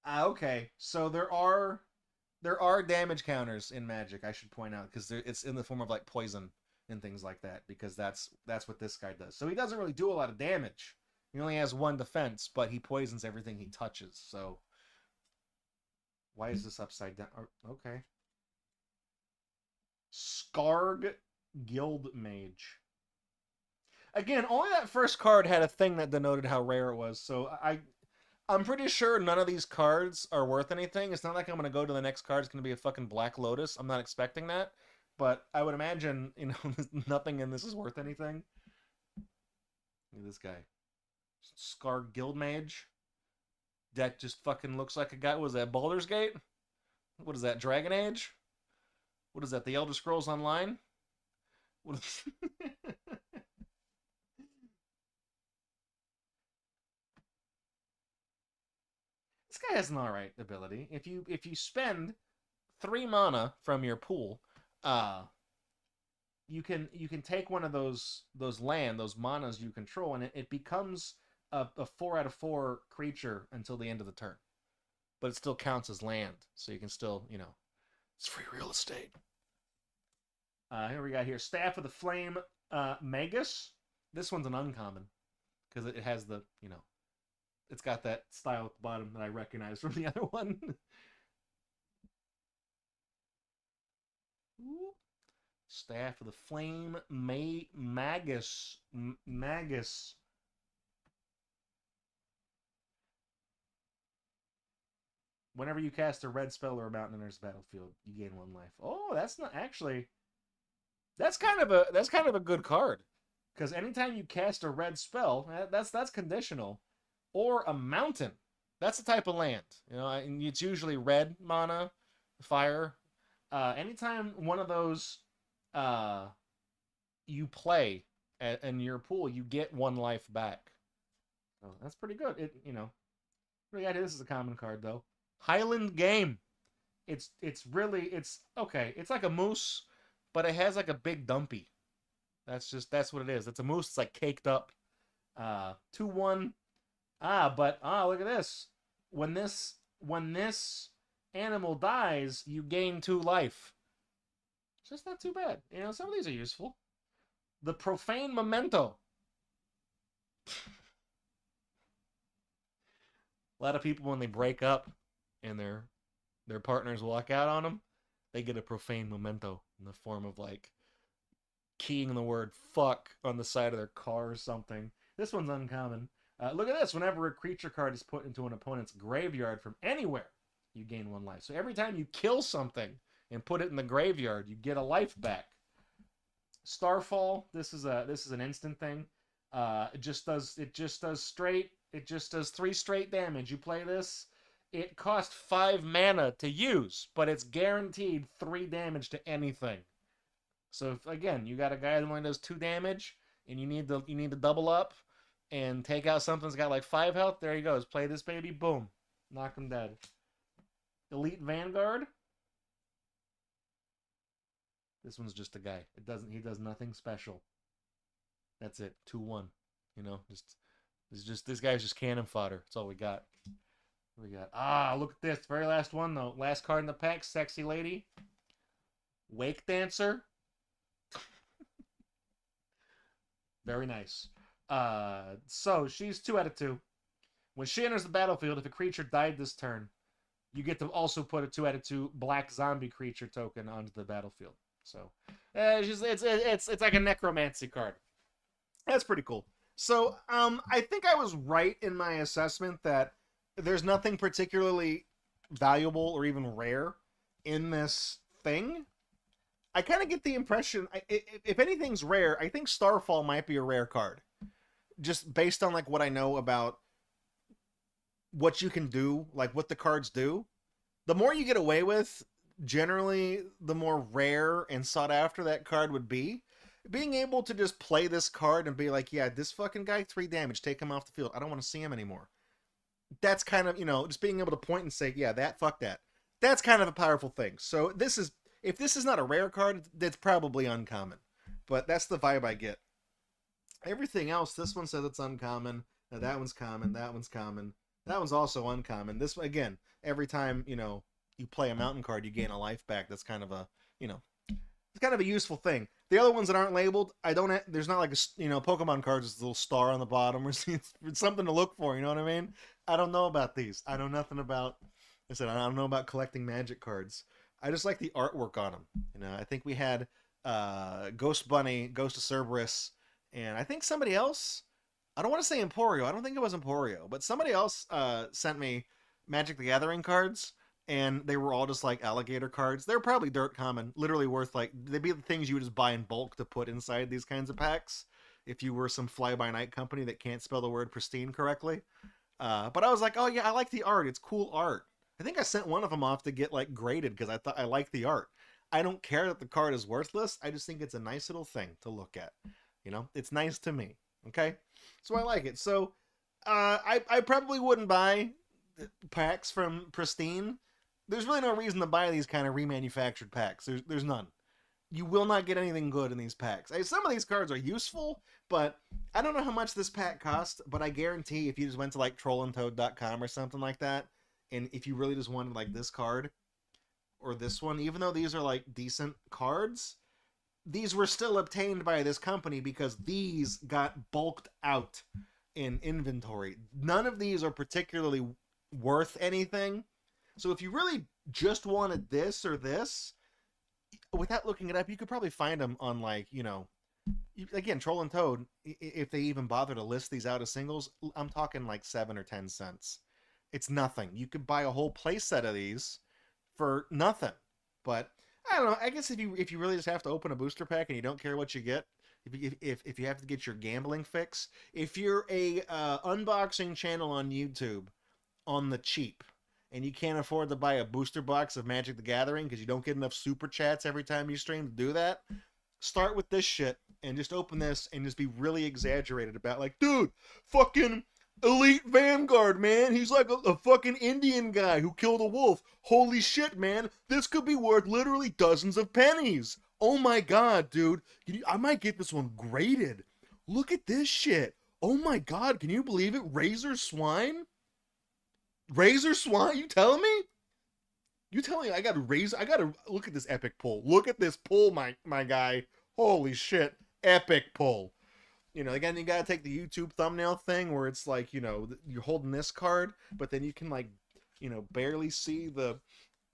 Okay, so there are damage counters in Magic. I should point out because it's in the form of like poison and things like that, because that's what this guy does. So he doesn't really do a lot of damage. He only has 1 defense, but he poisons everything he touches. So why is this upside down? Okay. Skarg Guild Mage. Again, only that first card had a thing that denoted how rare it was. So I'm pretty sure none of these cards are worth anything. It's not like I'm going to go to the next card. It's going to be a fucking Black Lotus. I'm not expecting that. But I would imagine, nothing in this is worth anything. Look at this guy. Scar Guild Mage. That just fucking looks like a guy. What is that, Baldur's Gate? What is that, Dragon Age? What is that, The Elder Scrolls Online? What is... This guy has an alright ability. If you spend 3 mana from your pool, you can take one of those manas you control, and it becomes a 4 out of 4 creature until the end of the turn. But it still counts as land, so you can still, it's free real estate. Here we got here Staff of the Flame, Magus. This one's an uncommon because it has the, it's got that style at the bottom that I recognize from the other one. Staff of the Flame, Magus. Magus. Whenever you cast a red spell or a mountain enters the battlefield, you gain 1 life. Oh, that's not actually. That's kind of a good card, because anytime you cast a red spell, that's conditional, or a mountain. That's the type of land. And it's usually red mana, fire. Anytime one of those you play in your pool, you get 1 life back. Oh, that's pretty good. This is a common card though. Highland Game. It's okay. It's like a moose, but it has like a big dumpy. That's what it is. It's a moose. It's like caked up. 2/1. But look at this. When this animal dies, you gain 2 life. It's just not too bad. Some of these are useful. The Profane Memento. A lot of people, when they break up and their partners walk out on them, they get a Profane Memento in the form of like keying the word fuck on the side of their car or something. This one's uncommon. Look at this. Whenever a creature card is put into an opponent's graveyard from anywhere, you gain 1 life. So every time you kill something and put it in the graveyard, you get a life back. Starfall. This is an instant thing. It just does 3 straight damage. You play this. It costs 5 mana to use, but it's guaranteed 3 damage to anything. So if, again, you got a guy that only does 2 damage, and you need to double up and take out something that's got like 5 health, there he goes. Play this baby, boom, knock him dead. Elite Vanguard. This one's just a guy. He does nothing special. That's it. 2/1. This guy's just cannon fodder. That's all we got. We got, ah, look at this. Very last one, though. Last card in the pack. Sexy lady. Wake dancer. Very nice. So she's 2 out of 2. When she enters the battlefield, if a creature died this turn, you get to also put a 2 out of 2 black zombie creature token onto the battlefield. So it's like a necromancy card. That's pretty cool. So I think I was right in my assessment that there's nothing particularly valuable or even rare in this thing. I kind of get the impression, if anything's rare, I think Starfall might be a rare card. Just based on like what I know about what you can do, like what the cards do. The more you get away with, generally, the more rare and sought after that card would be. Being able to just play this card and be like, yeah, this fucking guy, 3 damage, take him off the field. I don't want to see him anymore. That's kind of, you know, just being able to point and say, yeah, that, fuck that. That's kind of a powerful thing. So this is, if this is not a rare card, it's probably uncommon. But that's the vibe I get. Everything else, this one says it's uncommon. Now that one's common. That one's common. That one's also uncommon. This, again, every time, you know, you play a mountain card, you gain a life back. That's kind of a, you know, it's kind of a useful thing. The other ones that aren't labeled, there's not like a, you know, Pokemon cards with a little star on the bottom or it's something to look for, you know what I mean? I don't know about these. I know nothing about, I said, I don't know about collecting magic cards. I just like the artwork on them. You know, I think we had Ghost Bunny, Ghost of Cerberus, and I think somebody else, I don't want to say Emporio. I don't think it was Emporio, but somebody else sent me Magic the Gathering cards, and they were all just like alligator cards. They're probably dirt common, literally worth like, they'd be the things you would just buy in bulk to put inside these kinds of packs if you were some fly-by-night company that can't spell the word pristine correctly. But I was like, oh yeah, I like the art. It's cool art. I think I sent one of them off to get like graded because I thought I liked the art. I don't care that the card is worthless. I just think it's a nice little thing to look at. You know, it's nice to me. Okay, so I like it. So I probably wouldn't buy packs from Pristine. There's really no reason to buy these kind of remanufactured packs. There's none. You will not get anything good in these packs. Some of these cards are useful, but I don't know how much this pack cost, but I guarantee if you just went to like trollandtoad.com or something like that, and if you really just wanted like this card or this one, even though these are like decent cards, these were still obtained by this company because these got bulked out in inventory. None of these are particularly worth anything. So if you really just wanted this or this, without looking it up, you could probably find them on like, you know, again, Troll and Toad, if they even bother to list these out as singles, I'm talking like 7 or 10 cents. It's nothing. You could buy a whole play set of these for nothing. But I don't know. I guess if you really just have to open a booster pack and you don't care what you get, if you have to get your gambling fix, if you're a unboxing channel on YouTube on the cheap and you can't afford to buy a booster box of Magic the Gathering because you don't get enough super chats every time you stream to do that, start with this shit and just open this and just be really exaggerated about like, dude, fucking Elite Vanguard, man. He's like a fucking Indian guy who killed a wolf. Holy shit, man. This could be worth literally dozens of pennies. Oh my god, dude. I might get this one graded. Look at this shit. Oh my god, can you believe it? Razor Swine? Razor Swine? You telling me? You telling me I gotta look at this epic pull. Look at this pull, my guy. Holy shit. Epic pull. You know, again, you gotta take the YouTube thumbnail thing where it's like, you know, you're holding this card, but then you can like, you know, barely see the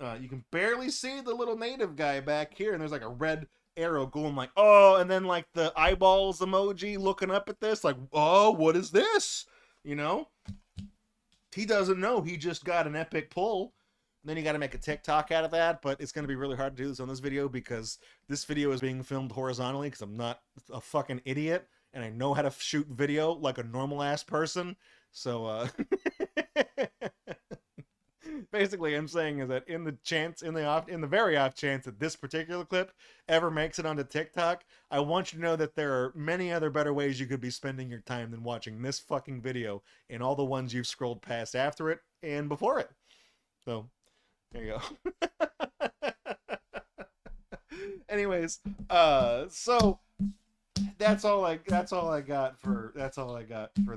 little native guy back here, and there's like a red arrow going like, oh, and then like the eyeballs emoji looking up at this, like, oh, what is this? You know? He doesn't know he just got an epic pull. And then you gotta make a TikTok out of that, but it's gonna be really hard to do this on this video because this video is being filmed horizontally because I'm not a fucking idiot. And I know how to shoot video like a normal ass person. So basically I'm saying is that in the very off chance that this particular clip ever makes it onto TikTok, I want you to know that there are many other better ways you could be spending your time than watching this fucking video and all the ones you've scrolled past after it and before it. So there you go. Anyways, so that's all I got for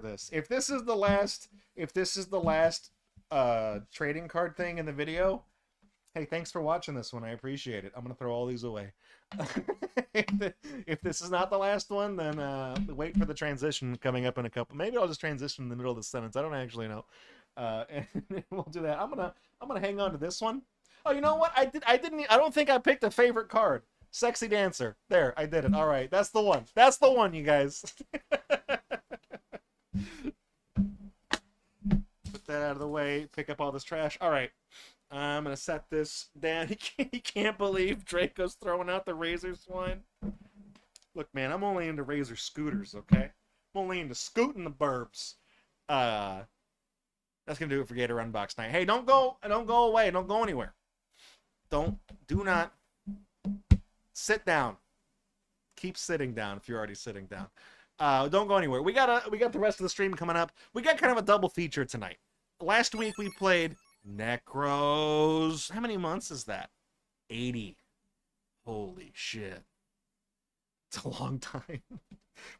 this. If this is the last trading card thing in the video. Hey, thanks for watching this one. I appreciate it. I'm gonna throw all these away. If this is not the last one, then wait for the transition coming up in a couple. Maybe I'll just transition in the middle of the sentence. I don't actually know. And we'll do that. I'm gonna hang on to this one. Oh, you know what? I don't think I picked a favorite card. Sexy Dancer. There, I did it. All right, that's the one. That's the one, you guys. Put that out of the way. Pick up all this trash. All right. I'm gonna set this down. He can't believe Draco's throwing out the Razor Swine. Look, man, I'm only into Razor scooters, okay? I'm only into scooting the burbs. That's gonna do it for GatorUNbox night. Hey, don't go away. Don't go anywhere. Do not sit down. Keep sitting down if you're already sitting down. Don't go anywhere. We got the rest of the stream coming up. We got kind of a double feature tonight. Last week we played Necros. How many months is that? 80. Holy shit. It's a long time.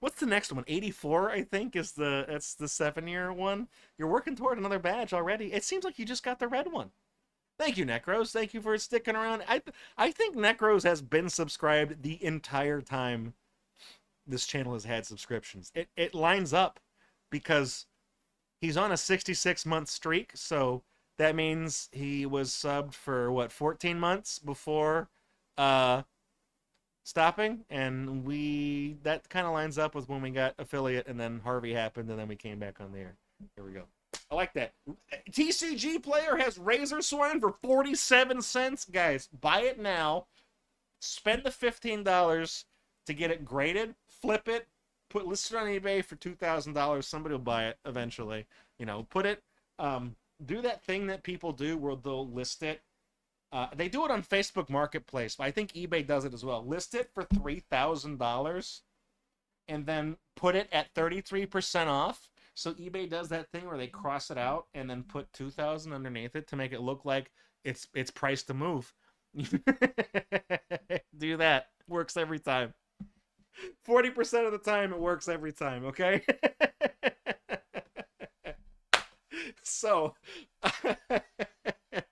What's the next one? 84, I think, that's the 7-year one. You're working toward another badge already. It seems like you just got the red one. Thank you, Necros. Thank you for sticking around. I think Necros has been subscribed the entire time this channel has had subscriptions. It lines up because he's on a 66-month streak, so that means he was subbed for, what, 14 months before stopping? And that kind of lines up with when we got affiliate, and then Harvey happened, and then we came back on the air. Here we go. I like that. TCG player has Razor Swine for 47 cents. Guys, buy it now. Spend the $15 to get it graded. Flip it. List it on eBay for $2,000. Somebody will buy it eventually. You know, put it... do that thing that people do where they'll list it. They do it on Facebook Marketplace, but I think eBay does it as well. List it for $3,000 and then put it at 33% off. So eBay does that thing where they cross it out and then put $2,000 underneath it to make it look like it's priced to move. Do that. Works every time. 40% of the time it works every time, okay? So,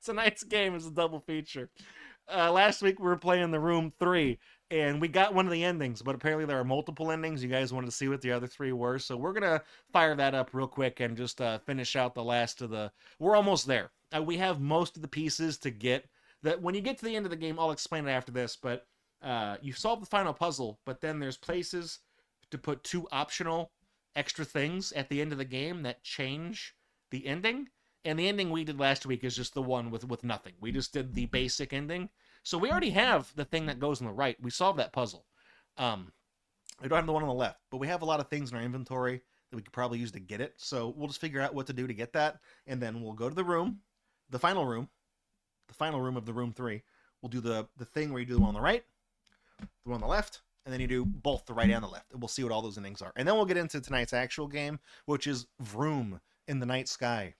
tonight's game is a double feature. Last week we were playing the Room 3, and we got one of the endings, but apparently there are multiple endings. You guys wanted to see what the other 3 were, so we're going to fire that up real quick and just finish out the last of the... We're almost there. We have most of the pieces to get... When you get to the end of the game, I'll explain it after this, but you solve the final puzzle, but then there's places to put 2 optional extra things at the end of the game that change the ending, and the ending we did last week is just the one with nothing. We just did the basic ending, so we already have the thing that goes on the right. We solved that puzzle. We don't have the one on the left, but we have a lot of things in our inventory that we could probably use to get it, so we'll just figure out what to do to get that, and then we'll go to the room, the final room of the Room 3. We'll do the thing where you do the one on the right, the one on the left, and then you do both the right and the left, and we'll see what all those endings are. And then we'll get into tonight's actual game, which is Vroom in the Night Sky.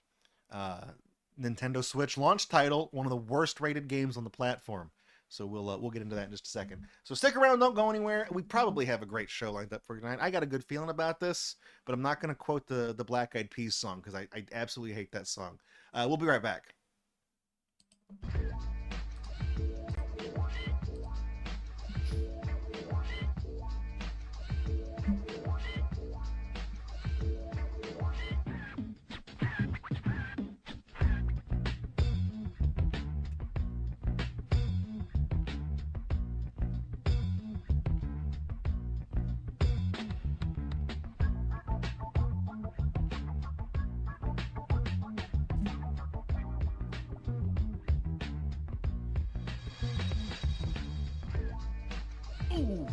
Nintendo Switch launch title, one of the worst rated games on the platform. So we'll get into that in just a second. So stick around, don't go anywhere. We probably have a great show lined up for tonight. I got a good feeling about this, but I'm not going to quote the Black Eyed Peas song because I absolutely hate that song. We'll be right back. Ooh.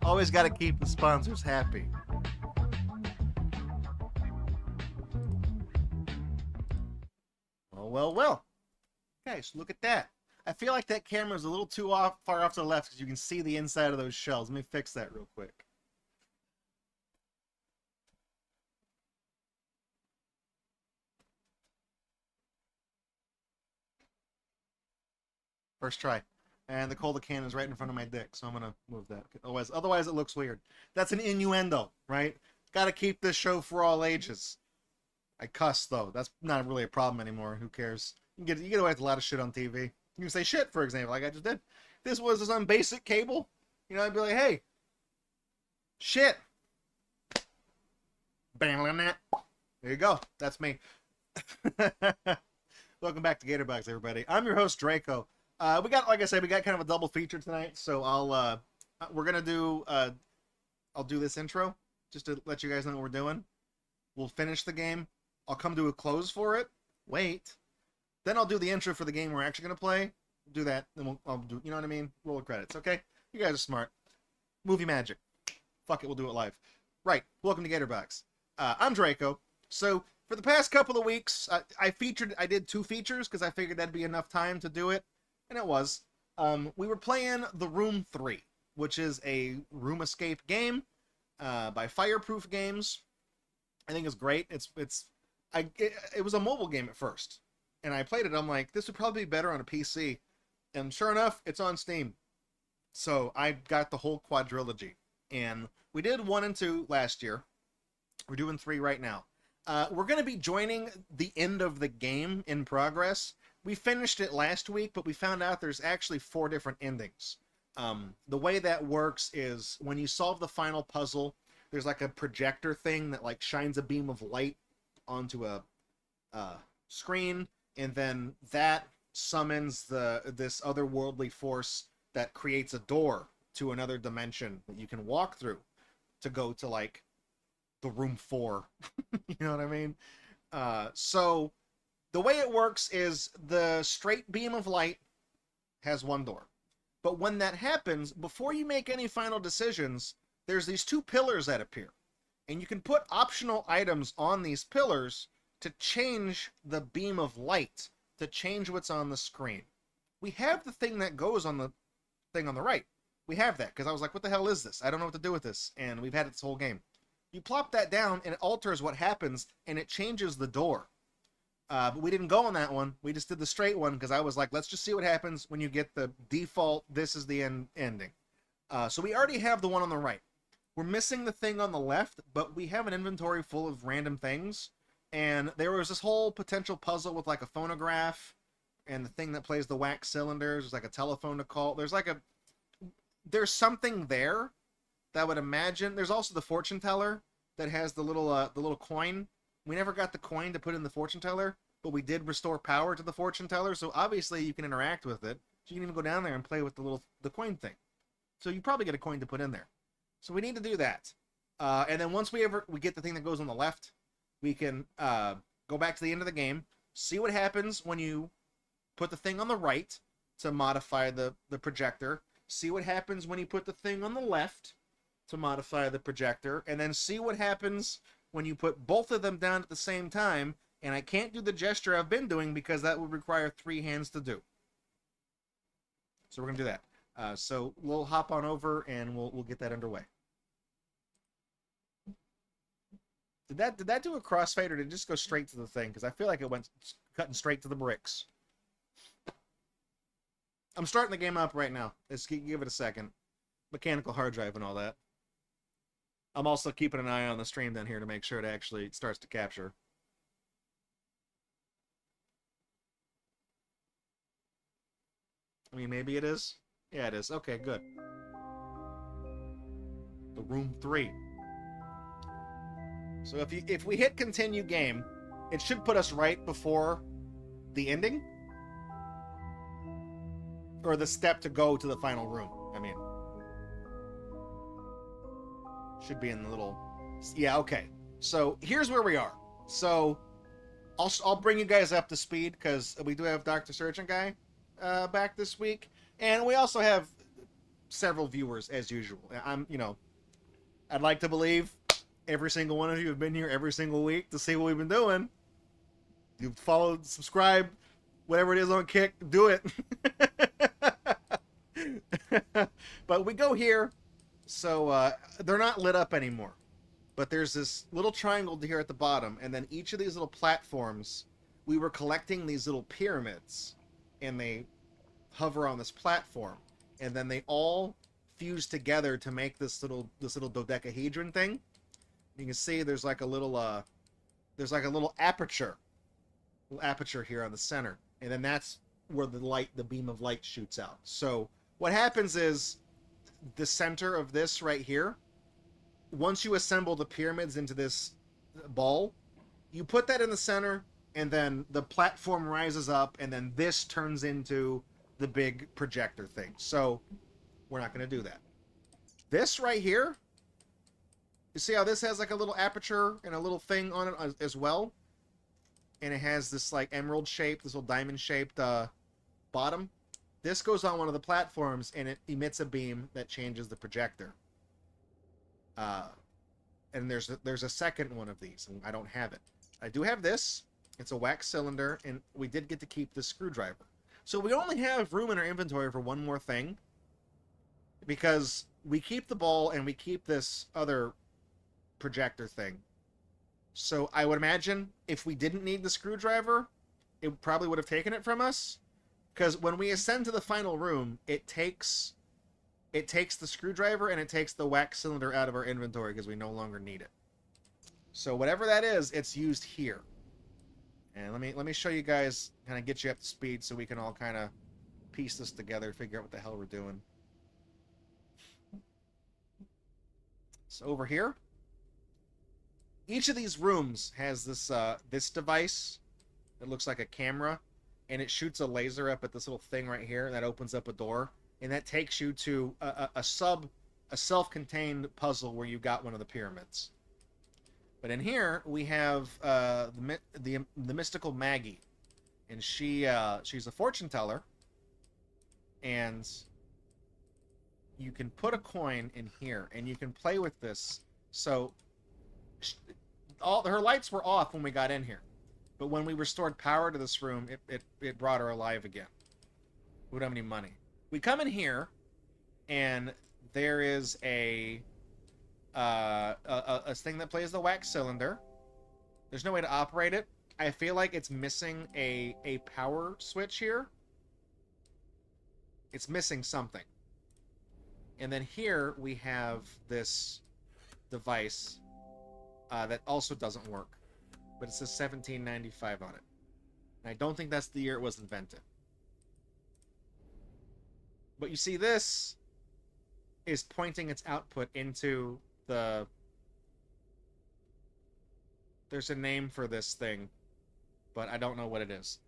Always got to keep the sponsors happy. Well. Guys, look at that. I feel like that camera is a little too far off to the left because you can see the inside of those shells. Let me fix that real quick. First try. And the cola can is right in front of my dick, so I'm gonna move that. Otherwise it looks weird. That's an innuendo, right? Gotta keep this show for all ages. I cuss though. That's not really a problem anymore. Who cares? You get away with a lot of shit on TV. You can say shit, for example, like I just did. This was on basic cable. You know, I'd be like, hey, shit. Bam, there you go. That's me. Welcome back to GatorBox, everybody. I'm your host, Draco. We got, like I said, we got kind of a double feature tonight, so we're gonna do, I'll do this intro just to let you guys know what we're doing. We'll finish the game. I'll come to a close for it. Wait. Then I'll do the intro for the game we're actually gonna play. Do that, then I'll do, you know what I mean? Roll the credits, okay? You guys are smart. Movie magic. Fuck it, we'll do it live. Right. Welcome to GatorBox. I'm Draco. So for the past couple of weeks, I did 2 features because I figured that'd be enough time to do it. And it was. We were playing the Vroom 3, which is a room escape game by Fireproof Games. I think it's great. It was a mobile game at first, and I played it. I'm like, this would probably be better on a PC, and sure enough, it's on Steam. So I got the whole quadrilogy, and we did 1 and 2 last year. We're doing 3 right now. We're going to be joining the end of the game in progress. We finished it last week, but we found out there's actually 4 different endings. The way that works is when you solve the final puzzle, there's like a projector thing that like shines a beam of light onto a screen, and then that summons this otherworldly force that creates a door to another dimension that you can walk through to go to like the room 4. You know what I mean? So the way it works is the straight beam of light has 1 door. But when that happens, before you make any final decisions, there's these 2 pillars that appear. And you can put optional items on these pillars to change the beam of light, to change what's on the screen. We have the thing that goes on the thing on the right. We have that, because I was like, what the hell is this? I don't know what to do with this. And we've had it this whole game. You plop that down, and it alters what happens, and it changes the door. But we didn't go on that one. We just did the straight one because I was like, let's just see what happens when you get the default, this is the ending. So we already have the one on the right. We're missing the thing on the left, but we have an inventory full of random things. And there was this whole potential puzzle with like a phonograph and the thing that plays the wax cylinders. There's like a telephone to call. There's something there that I would imagine. There's also the fortune teller that has the little coin. We never got the coin to put in the fortune teller, but we did restore power to the fortune teller, so obviously you can interact with it. So you can even go down there and play with the coin thing. So you probably get a coin to put in there. So we need to do that. And then once we get the thing that goes on the left, we can go back to the end of the game, see what happens when you put the thing on the right to modify the projector, see what happens when you put the thing on the left to modify the projector, and then see what happens when you put both of them down at the same time. And I can't do the gesture I've been doing because that would require 3 hands to do. So we're going to do that. So we'll hop on over and we'll get that underway. Did that do a crossfade, or did it just go straight to the thing? Because I feel like it went cutting straight to the bricks. I'm starting the game up right now. Let's give it a second. Mechanical hard drive and all that. I'm also keeping an eye on the stream down here to make sure it actually starts to capture. I mean, maybe it is. Yeah, it is. Okay, good. The room 3. So if we hit continue game, it should put us right before the ending, or the step to go to the final room. I mean, should be in the little, yeah, okay. So here's where we are. So I'll bring you guys up to speed because we do have Dr. Surgeon Guy back this week, and we also have several viewers as usual. I'd like to believe every single one of you have been here every single week to see what we've been doing. You've followed, subscribed, whatever it is on Kick, do it. But we go here, so they're not lit up anymore. But there's this little triangle here at the bottom, and then each of these little platforms, we were collecting these little pyramids, and they hover on this platform, and then they all fuse together to make this little dodecahedron thing. You can see there's like a little aperture here on the center, and then that's where the beam of light shoots out. So what happens is the center of this right here, once you assemble the pyramids into this ball, you put that in the center, and then the platform rises up, and then this turns into the big projector thing. So we're not going to do that. This right here, you see how this has like a little aperture and a little thing on it as well? And it has this like emerald shape, this little diamond shaped bottom. This goes on one of the platforms, and it emits a beam that changes the projector. And there's a second one of these, and I don't have it. I do have this. It's a wax cylinder, and we did get to keep the screwdriver. So we only have room in our inventory for one more thing, because we keep the ball and we keep this other projector thing. So I would imagine if we didn't need the screwdriver, it probably would have taken it from us. Because when we ascend to the final room, it takes the screwdriver and it takes the wax cylinder out of our inventory because we no longer need it. So whatever that is, it's used here. And let me show you guys, kind of get you up to speed so we can all kind of piece this together, figure out what the hell we're doing. So over here, each of these rooms has this this device that looks like a camera, and it shoots a laser up at this little thing right here, and that opens up a door, and that takes you to a self-contained puzzle where you got one of the pyramids. But in here we have the mystical Maggie, and she's a fortune teller, and you can put a coin in here, and you can play with this. So her lights were off when we got in here, but when we restored power to this room, it brought her alive again. We don't have any money. We come in here, and there is a thing that plays the wax cylinder. There's no way to operate it. I feel like it's missing a power switch here. It's missing something. And then here we have this device that also doesn't work, but it says 1795 on it. And I don't think that's the year it was invented. But you see, this is pointing its output into the... There's a name for this thing, but I don't know what it is.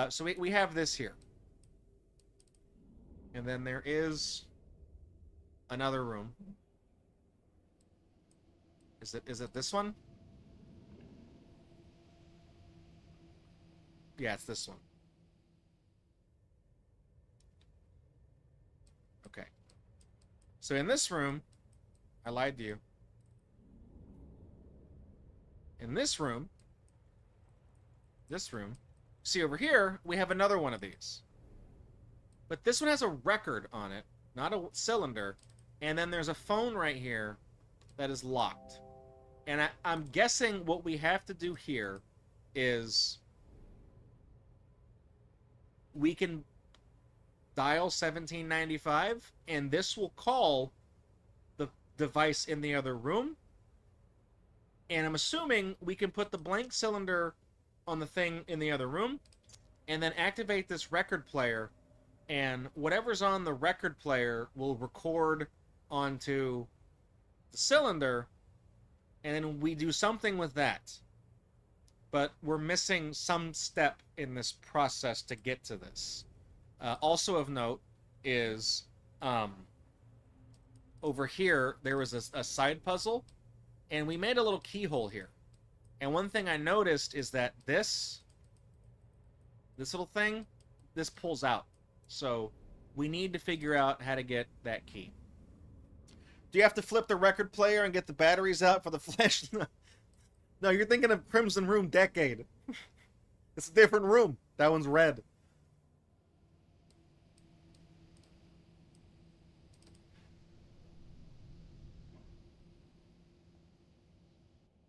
So we have this here. And then there is another room. Is it this one? Yeah, it's this one. Okay. So in this room, I lied to you. In this room, see over here, we have another one of these. But this one has a record on it, not a cylinder, and then there's a phone right here that is locked. And I'm guessing what we have to do here is we can dial 1795, and this will call the device in the other room. And I'm assuming we can put the blank cylinder on the thing in the other room, and then activate this record player, and whatever's on the record player will record onto the cylinder, and then we do something with that. But we're missing some step in this process to get to this. Also of note is over here there was a side puzzle, and we made a little keyhole here. And one thing I noticed is that this little thing, this pulls out. So we need to figure out how to get that key. Do you have to flip the record player and get the batteries out for the flash? No, you're thinking of Crimson Room Decade. It's a different room. That one's red.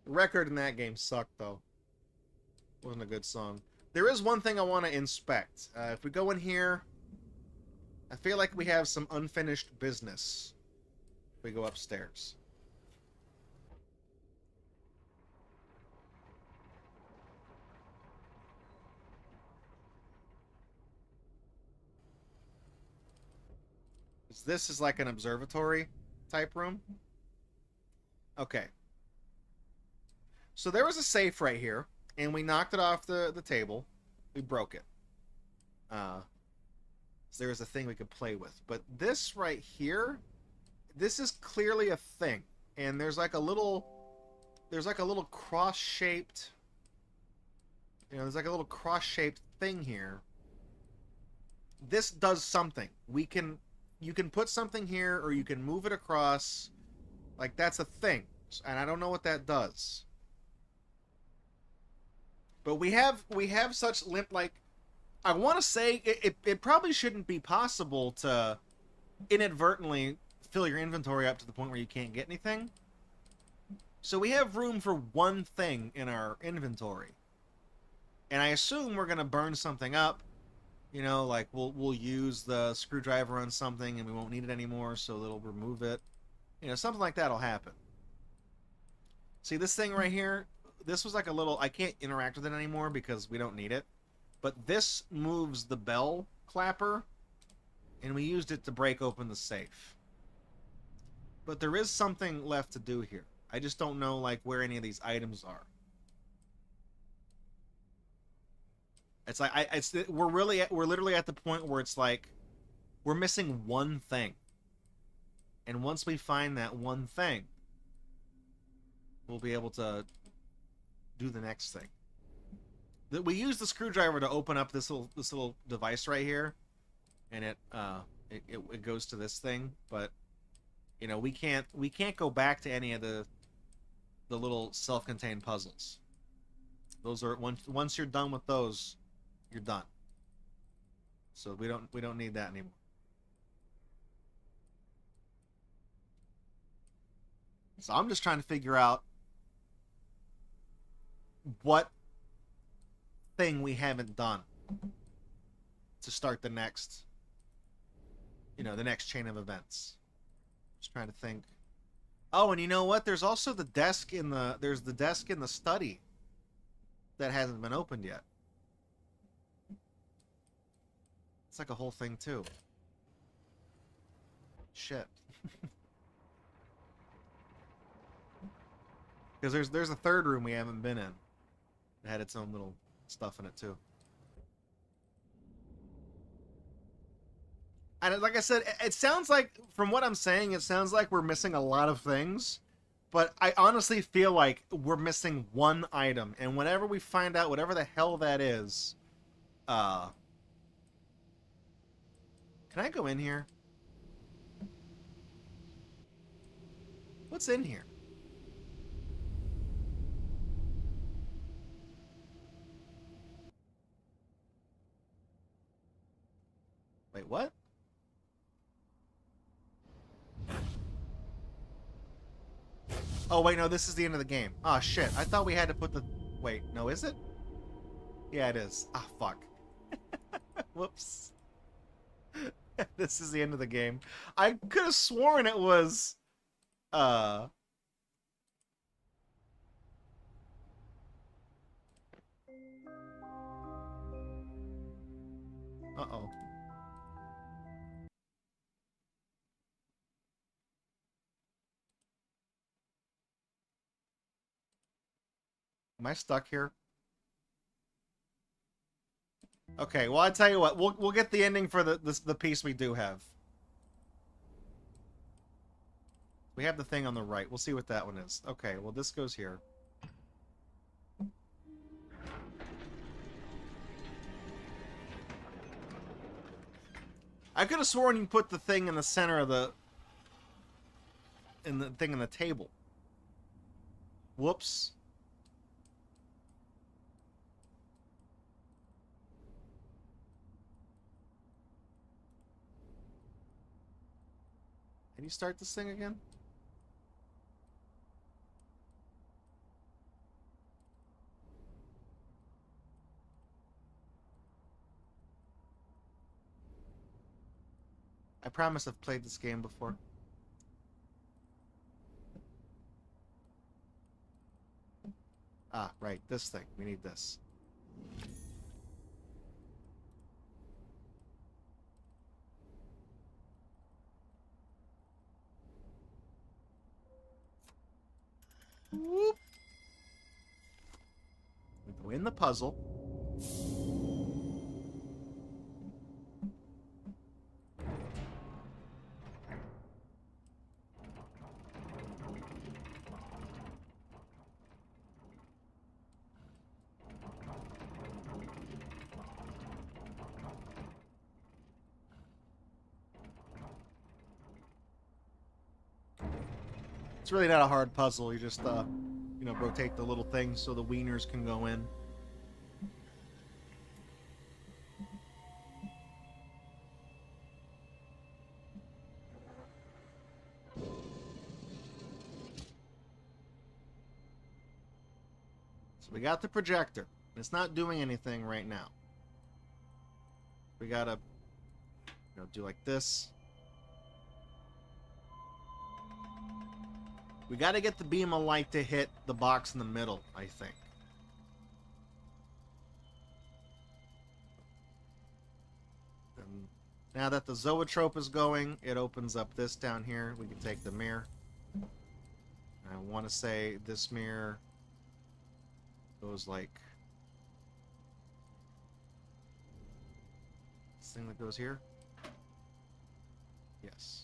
The record in that game sucked, though. Wasn't a good song. There is one thing I want to inspect. If we go in here, I feel like we have some unfinished business if we go upstairs. This is like an observatory type room. Okay. So there was a safe right here, and we knocked it off the table. We broke it. So there was a thing we could play with. But this right here, this is clearly a thing. And there's like a little cross-shaped, there's like a little cross-shaped thing here. This does something. You can put something here, or you can move it across. Like, that's a thing. And I don't know what that does. But we have such limp, like, I want to say it probably shouldn't be possible to inadvertently fill your inventory up to the point where you can't get anything. So we have room for one thing in our inventory. And I assume we're going to burn something up. Like we'll use the screwdriver on something and we won't need it anymore, so it'll remove it. Something like that'll happen. See this thing right here? This was like a little... I can't interact with it anymore because we don't need it. But this moves the bell clapper, and we used it to break open the safe. But there is something left to do here. I just don't know, like, where any of these items are. It's like we're literally at the point where it's like we're missing one thing. And once we find that one thing, we'll be able to do the next thing. We use the screwdriver to open up this little device right here, and it goes to this thing. But we can't go back to any of the little self-contained puzzles. Those are once you're done with those, you're done. So we don't need that anymore. So I'm just trying to figure out what thing we haven't done to start the next chain of events. Just trying to think. Oh, and you know what? There's also the desk in the study that hasn't been opened yet. It's like a whole thing too. Shit. Because there's a third room we haven't been in. It had its own little stuff in it too. And like I said, it sounds like, from what I'm saying, it sounds like we're missing a lot of things. But I honestly feel like we're missing one item. And whenever we find out whatever the hell that is... Can I go in here? What's in here? Wait, what? Oh, wait, no, this is the end of the game. Oh, shit. I thought we had to put the... Wait, no, is it? Yeah, it is. Ah, fuck. Whoops. This is the end of the game. I could have sworn it was... Uh-oh. Am I stuck here? Okay, well, I tell you what, we'll get the ending for the piece we do have. We have the thing on the right. We'll see what that one is. Okay, well, this goes here. I could have sworn you put the thing in the center of the thing in the table. Whoops. Can you start this thing again? I promise I've played this game before. Ah, right, this thing. We need this. Whoop. We go in the puzzle. It's really not a hard puzzle. You just, you know, rotate the little things so the wieners can go in. So we got the projector. It's not doing anything right now. We gotta, you know, do like this. We gotta get the beam of light to hit the box in the middle, I think. And now that the zoetrope is going, it opens up this down here. We can take the mirror. I want to say this mirror goes like this thing that goes here. Yes.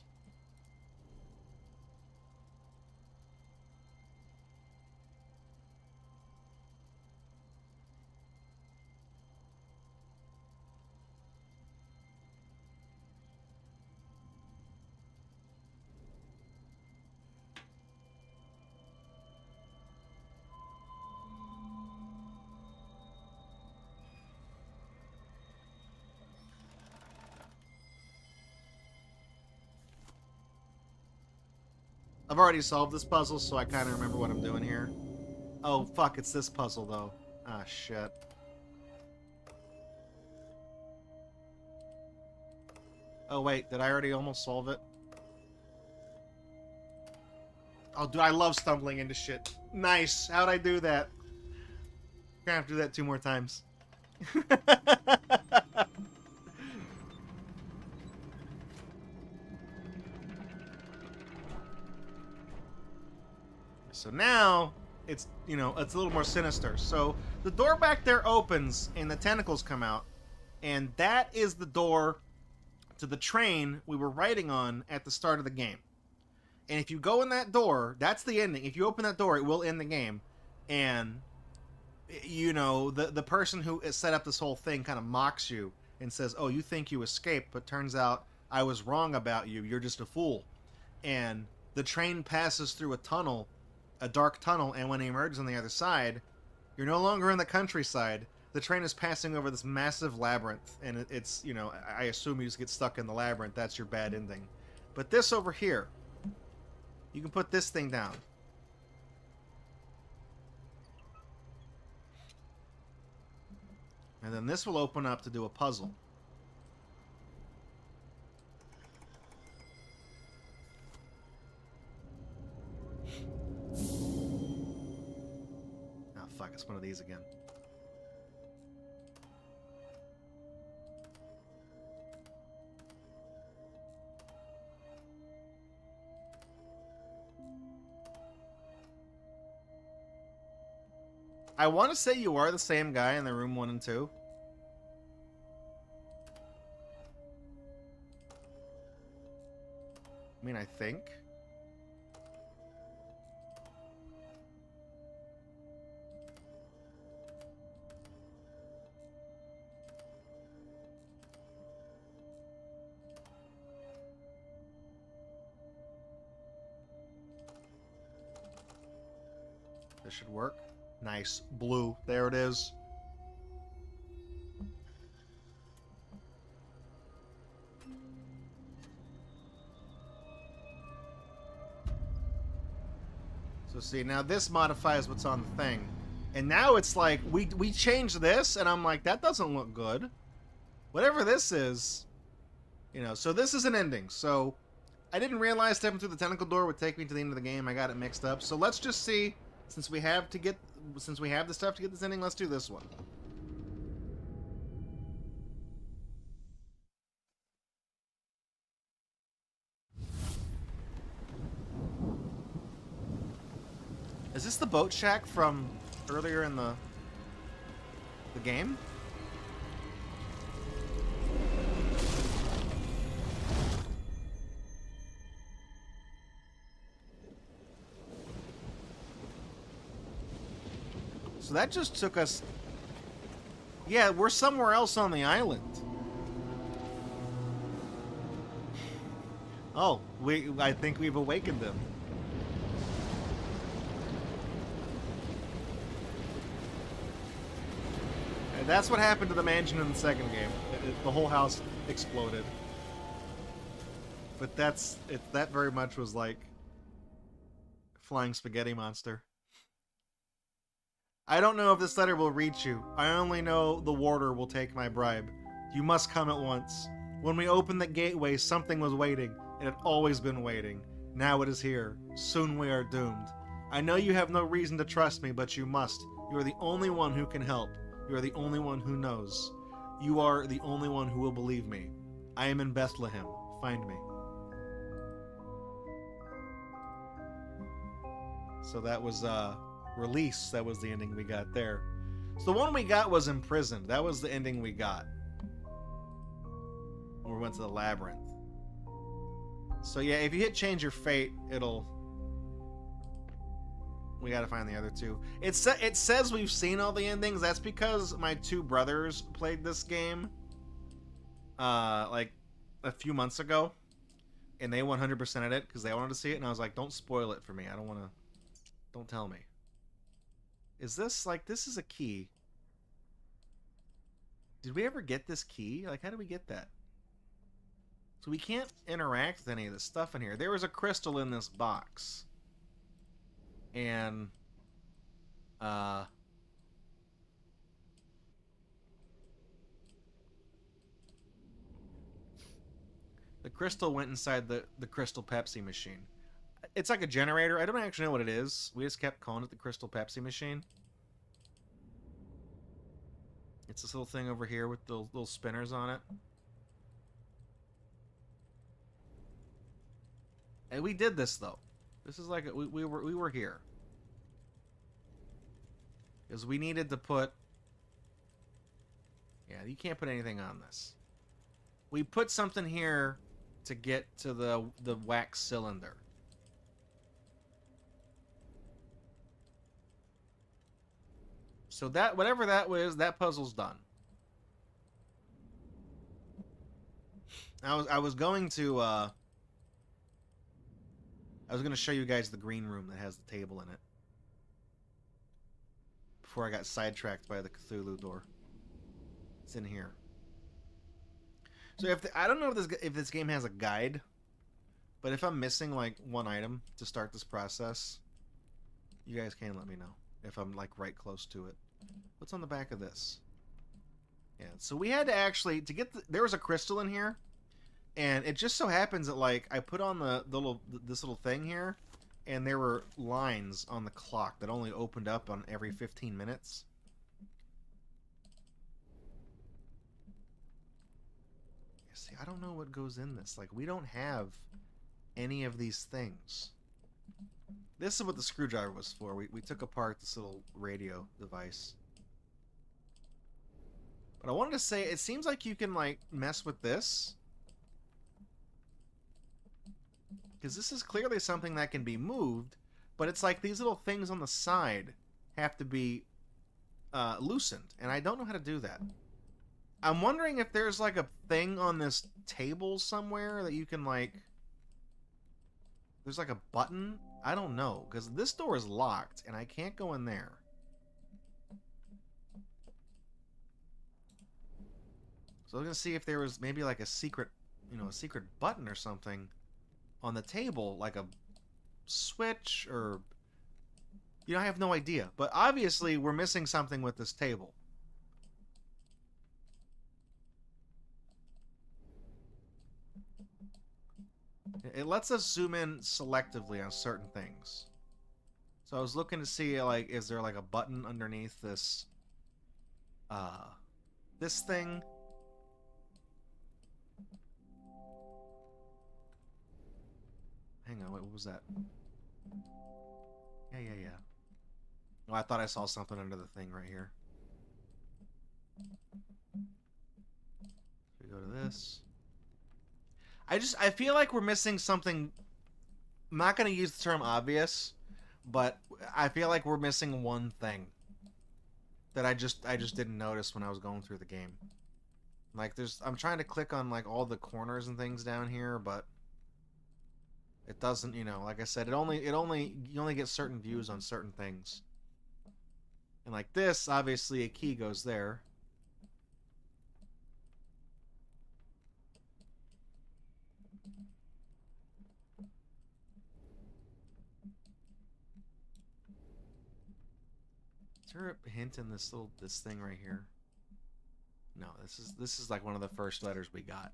I've already solved this puzzle, so I kind of remember what I'm doing here. Oh, fuck, it's this puzzle, though. Ah, shit. Oh, wait, did I already almost solve it? Oh, dude, I love stumbling into shit. Nice. How'd I do that? I'm gonna have to do that 2 more times. So now, it's, you know, it's a little more sinister. So the door back there opens and the tentacles come out. And that is the door to the train we were riding on at the start of the game. And if you go in that door, that's the ending. If you open that door, it will end the game. And, you know, the person who set up this whole thing kind of mocks you and says, oh, you think you escaped, but turns out I was wrong about you. You're just a fool. And the train passes through a tunnel, a dark tunnel, and when he emerges on the other side, you're no longer in the countryside. The train is passing over this massive labyrinth, and it's, you know, I assume you just get stuck in the labyrinth. That's your bad ending. But this over here, you can put this thing down. And then this will open up to do a puzzle. Oh, fuck, it's one of these again. I want to say you are the same guy in the room 1 and 2. I mean, I think. This should work. Nice. Blue. There it is. So see, now this modifies what's on the thing. And now it's like, we changed this, and I'm like, that doesn't look good. Whatever this is, You know, so this is an ending. So I didn't realize stepping through the tentacle door would take me to the end of the game. I got it mixed up. So let's just see, since we have the stuff to get this ending, let's do this one. Is this the boat shack from earlier in the game? So that just took us... Yeah, we're somewhere else on the island. Oh, I think we've awakened them. And that's what happened to the mansion in the second game. The whole house exploded. But that very much was like flying spaghetti monster. I don't know if this letter will reach you. I only know the warder will take my bribe. You must come at once. When we opened the gateway, something was waiting. It had always been waiting. Now it is here. Soon we are doomed. I know you have no reason to trust me, but you must. You are the only one who can help. You are the only one who knows. You are the only one who will believe me. I am in Bethlehem. Find me. So that was, Release. That was the ending we got there. So the one we got was Imprisoned. That was the ending we got. We went to the labyrinth. So yeah, if you hit change your fate, it'll... We gotta find the other two. It says we've seen all the endings. That's because my two brothers played this game like a few months ago, and they 100%ed it because they wanted to see it, and I was like, don't spoil it for me. I don't want to... Don't tell me. Is this, like, this is a key. Did we ever get this key? Like, how did we get that? So we can't interact with any of this stuff in here. There was a crystal in this box. And, the crystal went inside the Crystal Pepsi machine. It's like a generator. I don't actually know what it is. We just kept calling it the Crystal Pepsi machine. It's this little thing over here with the little spinners on it. And we did this, though. This is like we were here. Because we needed to put... Yeah, you can't put anything on this. We put something here to get to the wax cylinder. So that, whatever that was, that puzzle's done. I was going to show you guys the green room that has the table in it. Before I got sidetracked by the Cthulhu door. It's in here. So I don't know if this game has a guide, but if I'm missing like one item to start this process, you guys can let me know if I'm like right close to it. What's on the back of this? Yeah, so we had to actually there was a crystal in here, and it just so happens that like I put on this little thing here, and there were lines on the clock that only opened up on every 15 minutes. See, I don't know what goes in this. Like, we don't have any of these things. This is what the screwdriver was for. We took apart this little radio device. But I wanted to say, it seems like you can, like, mess with this. Because this is clearly something that can be moved, but it's like these little things on the side have to be loosened. And I don't know how to do that. I'm wondering if there's like a thing on this table somewhere that you can like... There's like a button? I don't know, because this door is locked and I can't go in there. So I was going to see if there was maybe like a secret, a secret button or something on the table, like a switch or... I have no idea. But obviously we're missing something with this table. It lets us zoom in selectively on certain things. So I was looking to see, like, is there like a button underneath this this thing? Hang on, wait, what was that? Yeah. Oh, I thought I saw something under the thing right here. We go to this. I feel like we're missing something. I'm not going to use the term obvious, but I feel like we're missing one thing that I just didn't notice when I was going through the game. Like I'm trying to click on like all the corners and things down here, but it doesn't, you know, like I said, you only get certain views on certain things. And like this, obviously a key goes there. Is there a hint in this thing right here? No, this is like one of the first letters we got.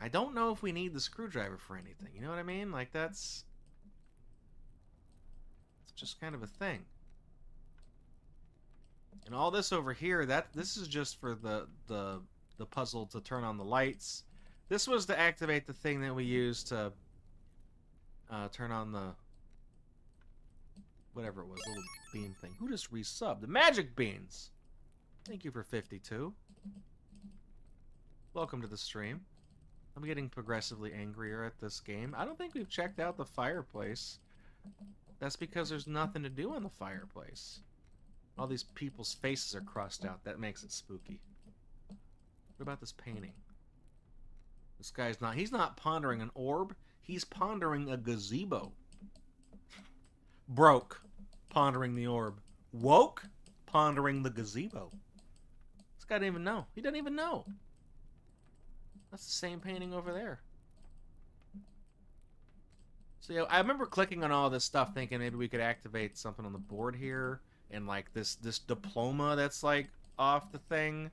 I don't know if we need the screwdriver for anything. You know what I mean? Like it's just kind of a thing. And all this over here, this is just for the puzzle to turn on the lights. This was to activate the thing that we used to turn on the whatever it was, little bean thing. Who just resubbed? The Magic Beans. Thank you for 52. Welcome to the stream. I'm getting progressively angrier at this game. I don't think we've checked out the fireplace. That's because there's nothing to do in the fireplace. All these people's faces are crossed out. That makes it spooky. What about this painting? This guy's he's not pondering an orb. He's pondering a gazebo. Broke, pondering the orb. Woke, pondering the gazebo. This guy didn't even know. He doesn't even know. That's the same painting over there. So yeah, I remember clicking on all this stuff thinking maybe we could activate something on the board here. And like this diploma that's like off the thing.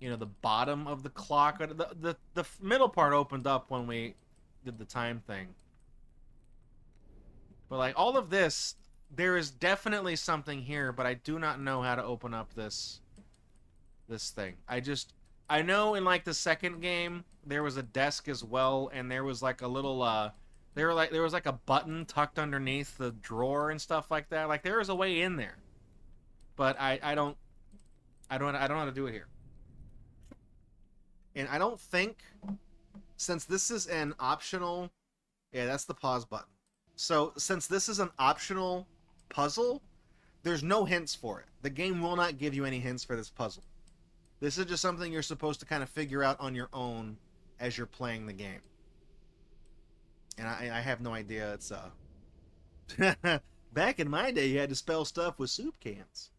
You know, the bottom of the clock. The middle part opened up when we did the time thing. But like all of this, there is definitely something here, but I do not know how to open up this thing. I know in like the second game there was a desk as well, and there was like a little there was like a button tucked underneath the drawer and stuff like that. Like there is a way in there, but I don't know how to do it here. And I don't think, since this is an optional, yeah, that's the pause button. So since this is an optional puzzle, there's no hints for it. The game will not give you any hints for this puzzle. This is just something you're supposed to kind of figure out on your own as you're playing the game. And I have no idea. It's back in my day, you had to spell stuff with soup cans.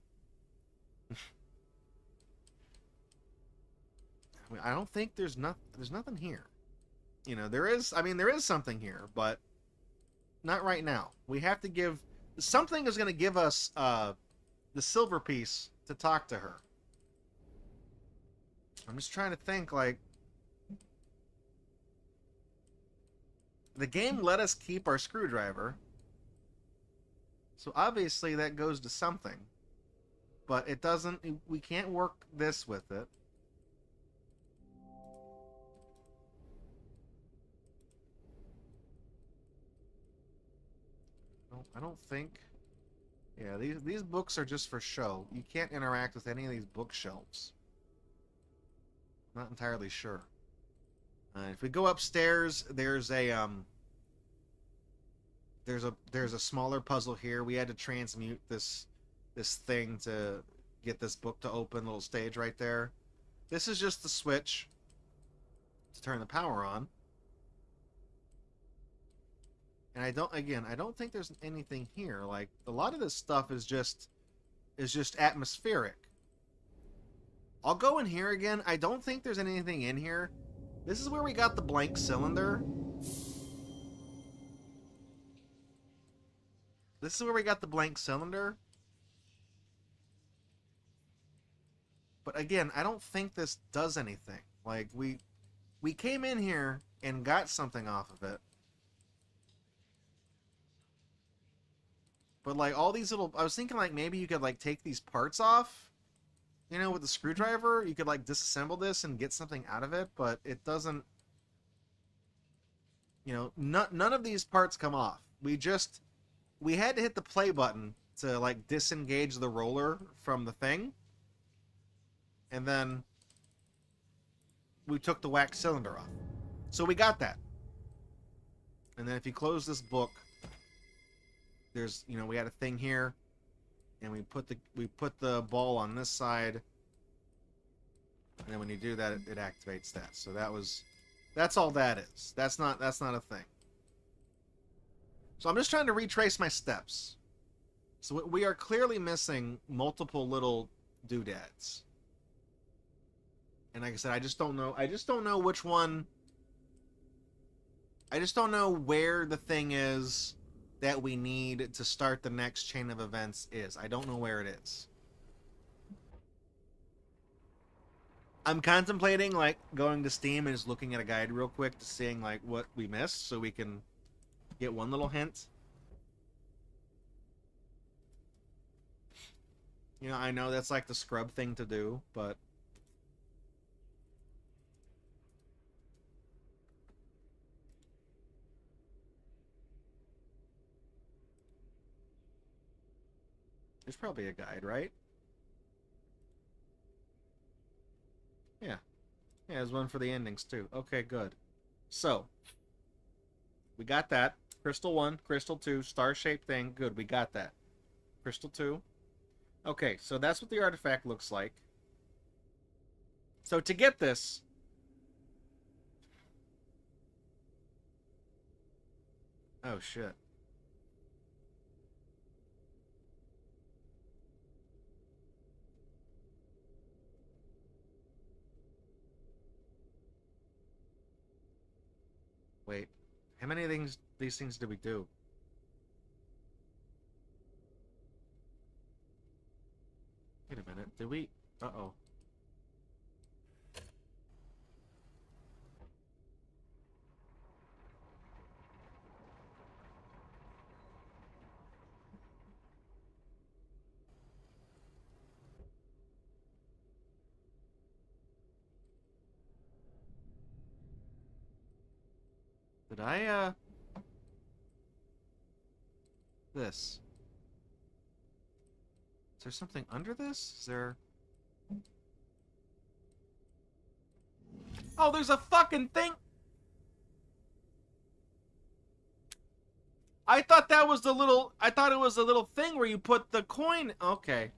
I mean, I don't think there's nothing here. You know, there is something here, but not right now. We have to give something is going to give us the silver piece to talk to her. I'm just trying to think, like, the game let us keep our screwdriver, so obviously that goes to something, but it doesn't. We can't work this with it. I don't think. Yeah, these books are just for show. You can't interact with any of these bookshelves. Not entirely sure. If we go upstairs, there's a smaller puzzle here. We had to transmute this thing to get this book to open. Little stage right there. This is just the switch to turn the power on. And I don't think there's anything here. Like a lot of this stuff is just atmospheric. I'll go in here again. I don't think there's anything in here. This is where we got the blank cylinder. This is where we got the blank cylinder. But again, I don't think this does anything. Like, we came in here and got something off of it. But, like, all these little... I was thinking, like, maybe you could, like, take these parts off. You know, with the screwdriver. You could, like, disassemble this and get something out of it. But it doesn't... You know, none of these parts come off. We had to hit the play button to, like, disengage the roller from the thing. And then we took the wax cylinder off. So we got that. And then if you close this book, there's, you know, we had a thing here, and we put the ball on this side, and then when you do that, it activates that. So that's all that is. That's not a thing. So I'm just trying to retrace my steps. So we are clearly missing multiple little doodads. And like I said, I just don't know which one. I just don't know where the thing is that we need to start the next chain of events is. I don't know where it is. I'm contemplating, like, going to Steam and just looking at a guide real quick to seeing, like, what we missed so we can get one little hint. You know, I know that's, like, the scrub thing to do, but... There's probably a guide, right? Yeah. Yeah, there's one for the endings, too. Okay, good. So, we got that. Crystal 1, Crystal 2, star-shaped thing. Good, we got that. Crystal 2. Okay, so that's what the artifact looks like. So to get this... Oh, shit. Wait, how many things these things did we do? Wait a minute, did we? Uh-oh. Did I, this? Is there something under this? Is there... Oh, there's a fucking thing! I thought that was the little... I thought it was the little thing where you put the coin... Okay.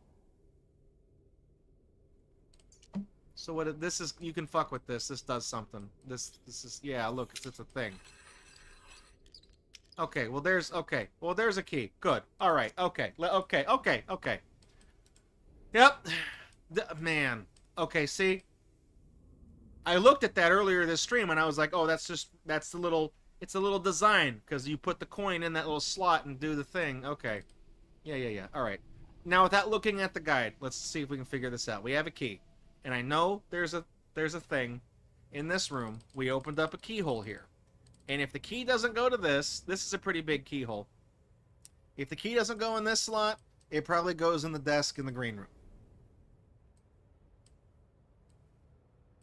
So what... This is... You can fuck with this. This does something. This is... Yeah, look. It's a thing. Okay, well, there's... Okay. Well, there's a key. Good. Alright. Okay. Okay. Yep. Man. Okay, see? I looked at that earlier this stream and I was like, oh, that's the little... It's a little design, because you put the coin in that little slot and do the thing. Okay. Yeah. Alright. Now, without looking at the guide, let's see if we can figure this out. We have a key. And I know there's a thing in this room. We opened up a keyhole here. And if the key doesn't go to this is a pretty big keyhole. If the key doesn't go in this slot, it probably goes in the desk in the green room.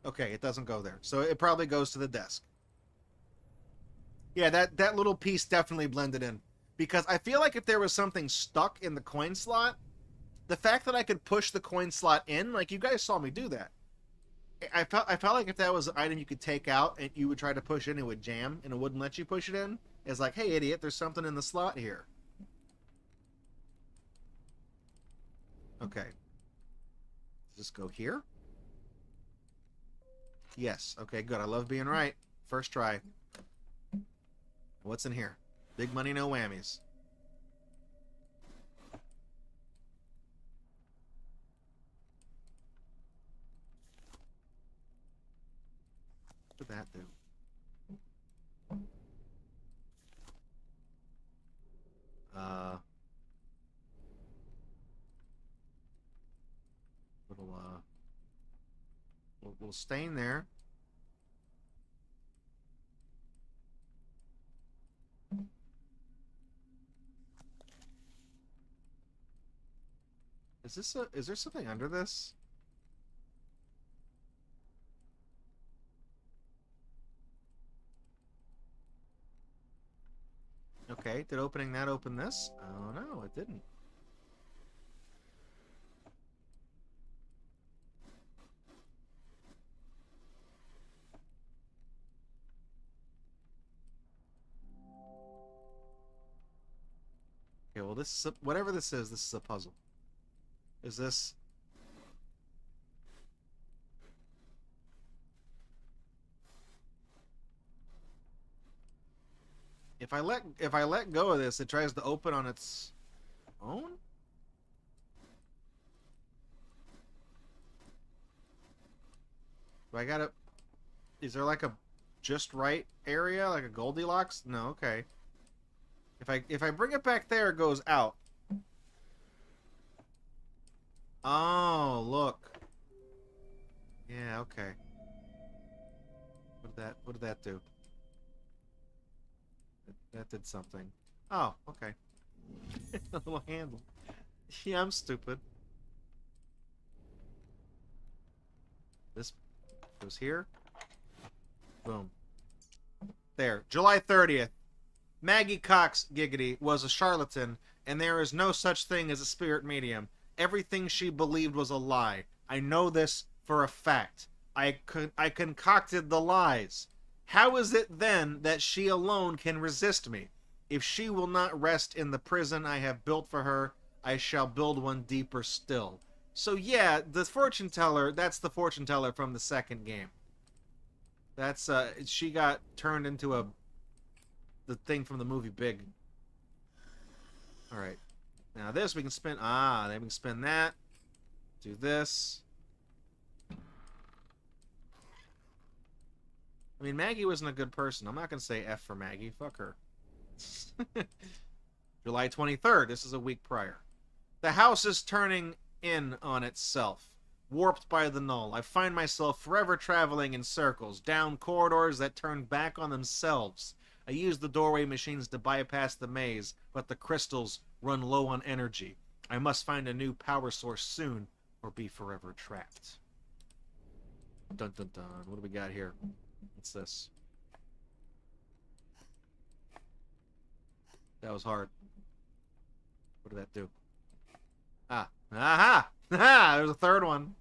Okay, it doesn't go there. So it probably goes to the desk. Yeah, that little piece definitely blended in. Because I feel like if there was something stuck in the coin slot, the fact that I could push the coin slot in, like you guys saw me do that. I felt like if that was an item you could take out and you would try to push in, it would jam and it wouldn't let you push it in. It's like, hey idiot, there's something in the slot here. Okay. Does this go here? Yes. Okay, good. I love being right. First try. What's in here? Big money, no whammies. What did that do? little stain there. Is there something under this? Okay, did opening that open this? Oh no, it didn't. Okay, well this is whatever this is a puzzle. Is this... If I let go of this, it tries to open on its own? Do I gotta... Is there like a just right area? Like a Goldilocks? No, okay. If I bring it back there, it goes out. Oh, look. Yeah, okay. What did that do? That did something. Oh, okay. A little handle. Yeah, I'm stupid. This goes here. Boom. There. July 30th. Maggie Cox, giggity, was a charlatan, and there is no such thing as a spirit medium. Everything she believed was a lie. I know this for a fact. I concocted the lies. How is it then that she alone can resist me? If she will not rest in the prison I have built for her, I shall build one deeper still. So yeah, the fortune teller, that's the fortune teller from the second game. That's, she got turned into the thing from the movie Big. Alright. Now this we can spin, then we can spin that. Do this. I mean, Maggie wasn't a good person. I'm not going to say F for Maggie. Fuck her. July 23rd. This is a week prior. The house is turning in on itself. Warped by the null. I find myself forever traveling in circles, down corridors that turn back on themselves. I use the doorway machines to bypass the maze, but the crystals run low on energy. I must find a new power source soon, or be forever trapped. Dun dun dun. What do we got here? What's this? That was hard. What did that do? Ah. Aha! Aha! There's a third one.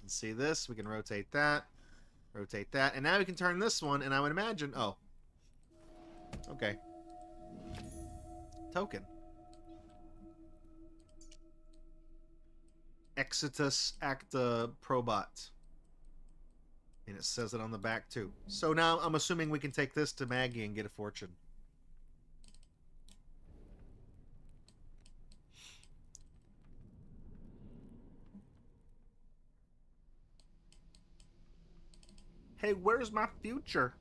See this? We can rotate that. Rotate that. And now we can turn this one, and I would imagine... Oh. Okay. Token. Exitus Acta Probat. And it says it on the back, too. So now I'm assuming we can take this to Maggie and get a fortune. Hey, where's my future?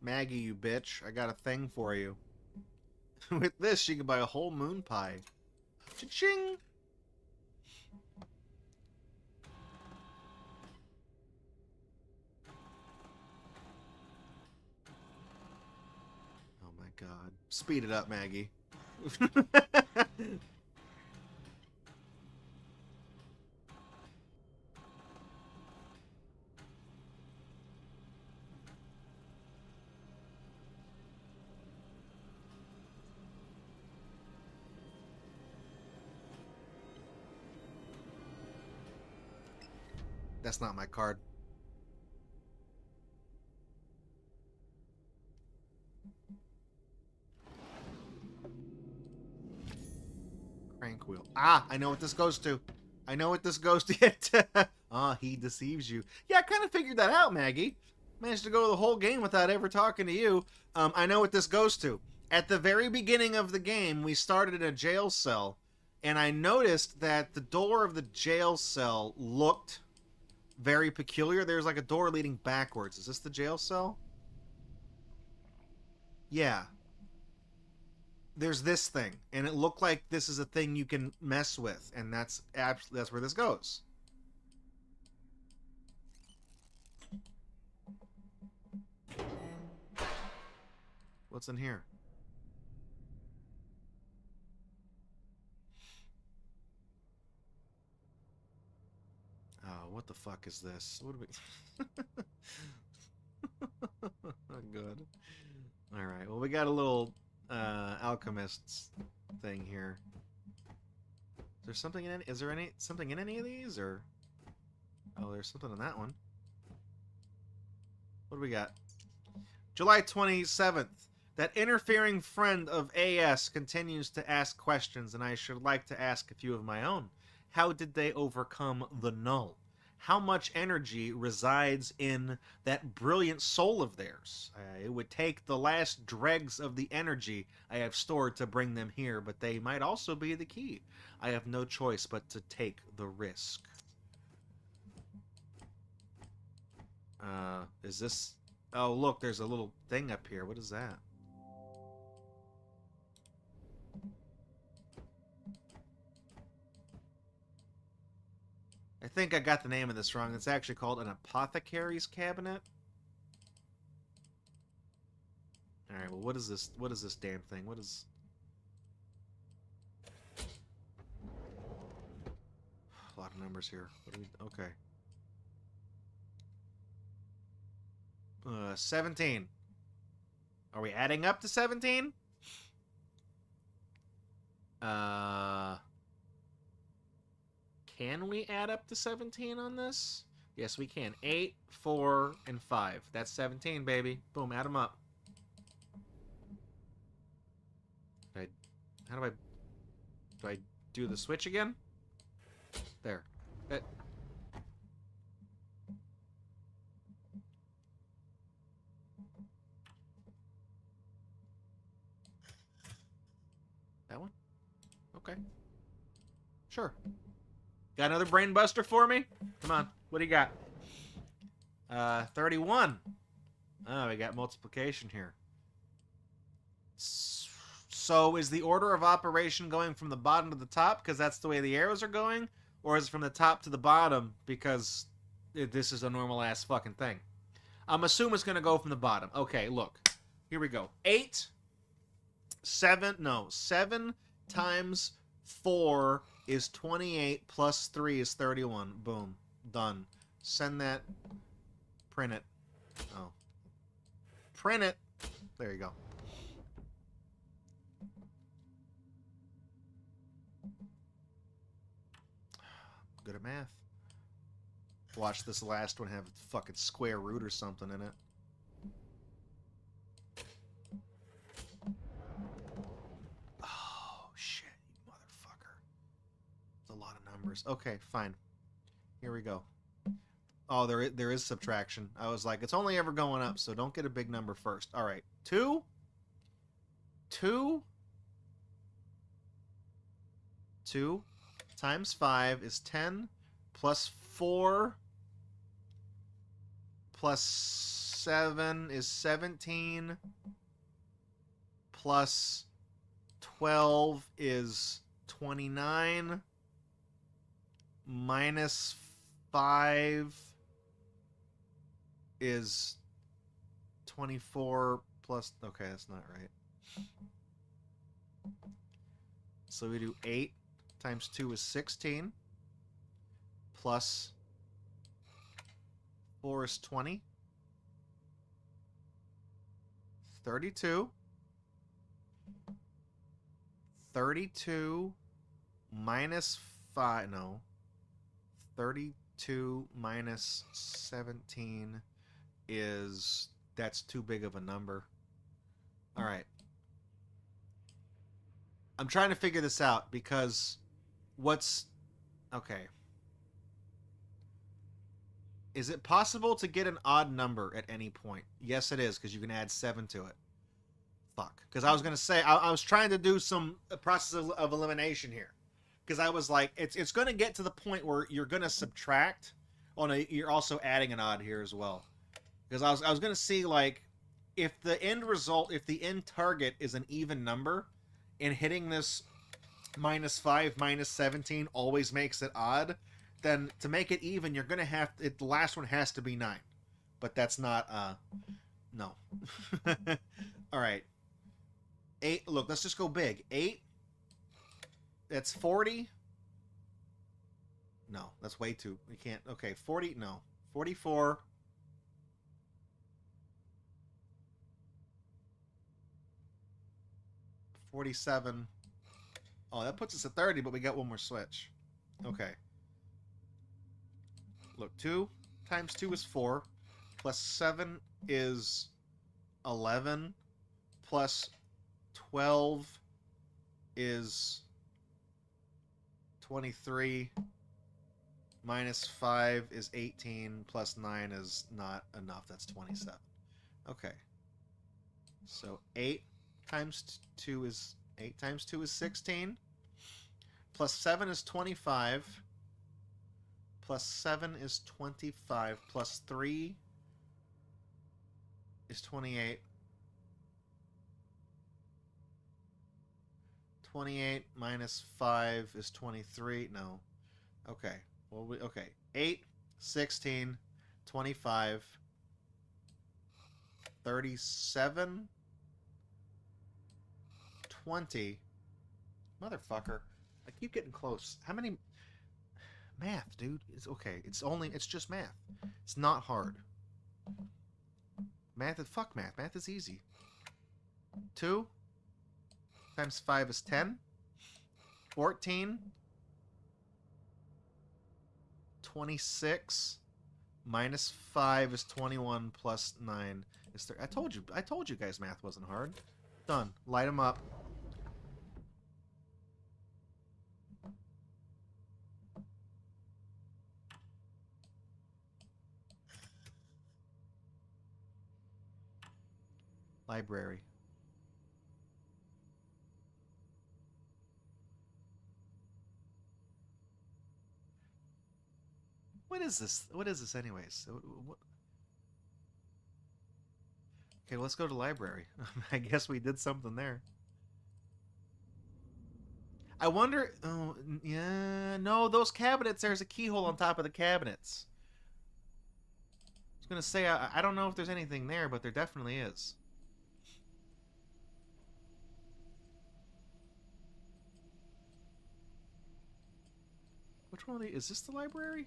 Maggie, you bitch. I got a thing for you. With this, you can buy a whole moon pie. Cha-ching! Oh my god. Speed it up, Maggie. That's not my card. Crank wheel. Ah, I know what this goes to. I know what this goes to. Ah, he deceives you. Yeah, I kind of figured that out, Maggie. Managed to go the whole game without ever talking to you. I know what this goes to. At the very beginning of the game, we started in a jail cell, and I noticed that the door of the jail cell looked very peculiar. There's like a door leading backwards. Is this the jail cell? Yeah. There's this thing, and it looked like this is a thing you can mess with, and that's where this goes. What's in here? Oh, what the fuck is this? What do we... Good. All right. Well, we got a little alchemist's thing here. Is there something in? Is there something in any of these, or? Oh, there's something in that one. What do we got? July 27th. That interfering friend of AS continues to ask questions, and I should like to ask a few of my own. How did they overcome the null? How much energy resides in that brilliant soul of theirs? It would take the last dregs of the energy I have stored to bring them here, but they might also be the key. I have no choice but to take the risk. Is this... Oh, look, there's a little thing up here. What is that? I think I got the name of this wrong. It's actually called an apothecary's cabinet. Alright, well, what is this? What is this damn thing? What is... A lot of numbers here. What do we... Okay. 17. Are we adding up to 17? Can we add up to 17 on this? Yes, we can. 8, 4, and 5. That's 17, baby. Boom, add them up. How do I do the switch again? There. That one? Okay. Sure. Got another brain buster for me? Come on. What do you got? 31. Oh, we got multiplication here. So is the order of operation going from the bottom to the top because that's the way the arrows are going? Or is it from the top to the bottom because this is a normal ass fucking thing? I'm assuming it's going to go from the bottom. Okay, look. Here we go. 7 times 4 is 28 plus 3 is 31. Boom. Done. Send that. Print it. Oh. Print it. There you go. Good at math. Watch this last one have a fucking square root or something in it. Oh, shit, you motherfucker. It's a lot of numbers. Okay, fine. Here we go. Oh, there is subtraction. I was like, it's only ever going up, so don't get a big number first. All right. 2 times 5 is 10 plus 4 plus 7 is 17 plus 12 is 29 minus 5 is 24 plus... Okay, that's not right. So we do 8 times 2 is 16 plus 4 is 20. 32. 32 minus 5... No. 32 minus 17 is... That's too big of a number. Alright. I'm trying to figure this out because what's... Okay. Is it possible to get an odd number at any point? Yes, it is, because you can add 7 to it. Fuck. Because I was going to say, I was trying to do some process of elimination here. Because I was like, it's going to get to the point where you're going to subtract. You're also adding an odd here as well. Because I was going to see, like, if the end result, if the end target is an even number, and hitting this -5, -17 always makes it odd, then to make it even, you're gonna have the last one has to be 9. But that's not no. All right. 8. Look, let's just go big. 8. That's 40. No, that's way too. We can't. Okay, 40. No, 44. 47. Oh, that puts us at 30, but we got one more switch. Okay. Look, 2 times 2 is 4, plus 7 is 11, plus 12 is 23, minus 5 is 18, plus 9 is not enough. That's 27. Okay. So 8 times 2 is 16. Plus 7 is 25. Plus 7 is 25. Plus 3 is 28. 28 minus 5 is 23. No. Okay. Well, okay. 8, 16, 25, 37, 20. Motherfucker. I keep getting close. How many... Math, dude. It's okay. It's just math. It's not hard. Fuck math. Math is easy. 2 times 5 is 10. 14. 26 minus 5 is 21 plus 9 is 30. I told you guys math wasn't hard. Done. Light them up. Library. What is this? What is this anyways? What? Okay, well, let's go to library. I guess we did something there. I wonder... Oh, yeah... No, those cabinets, there's a keyhole on top of the cabinets. I was going to say, I don't know if there's anything there, but there definitely is. Which one of these? Is this the library?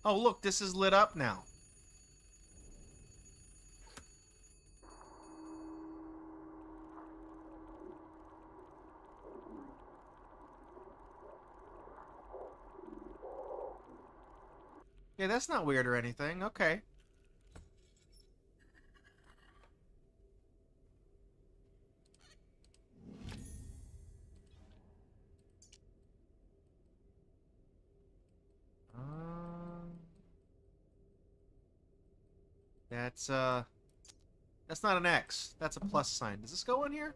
Oh, look, this is lit up now. Yeah, that's not weird or anything. Okay. That's not an X. That's a plus sign. Does this go in here?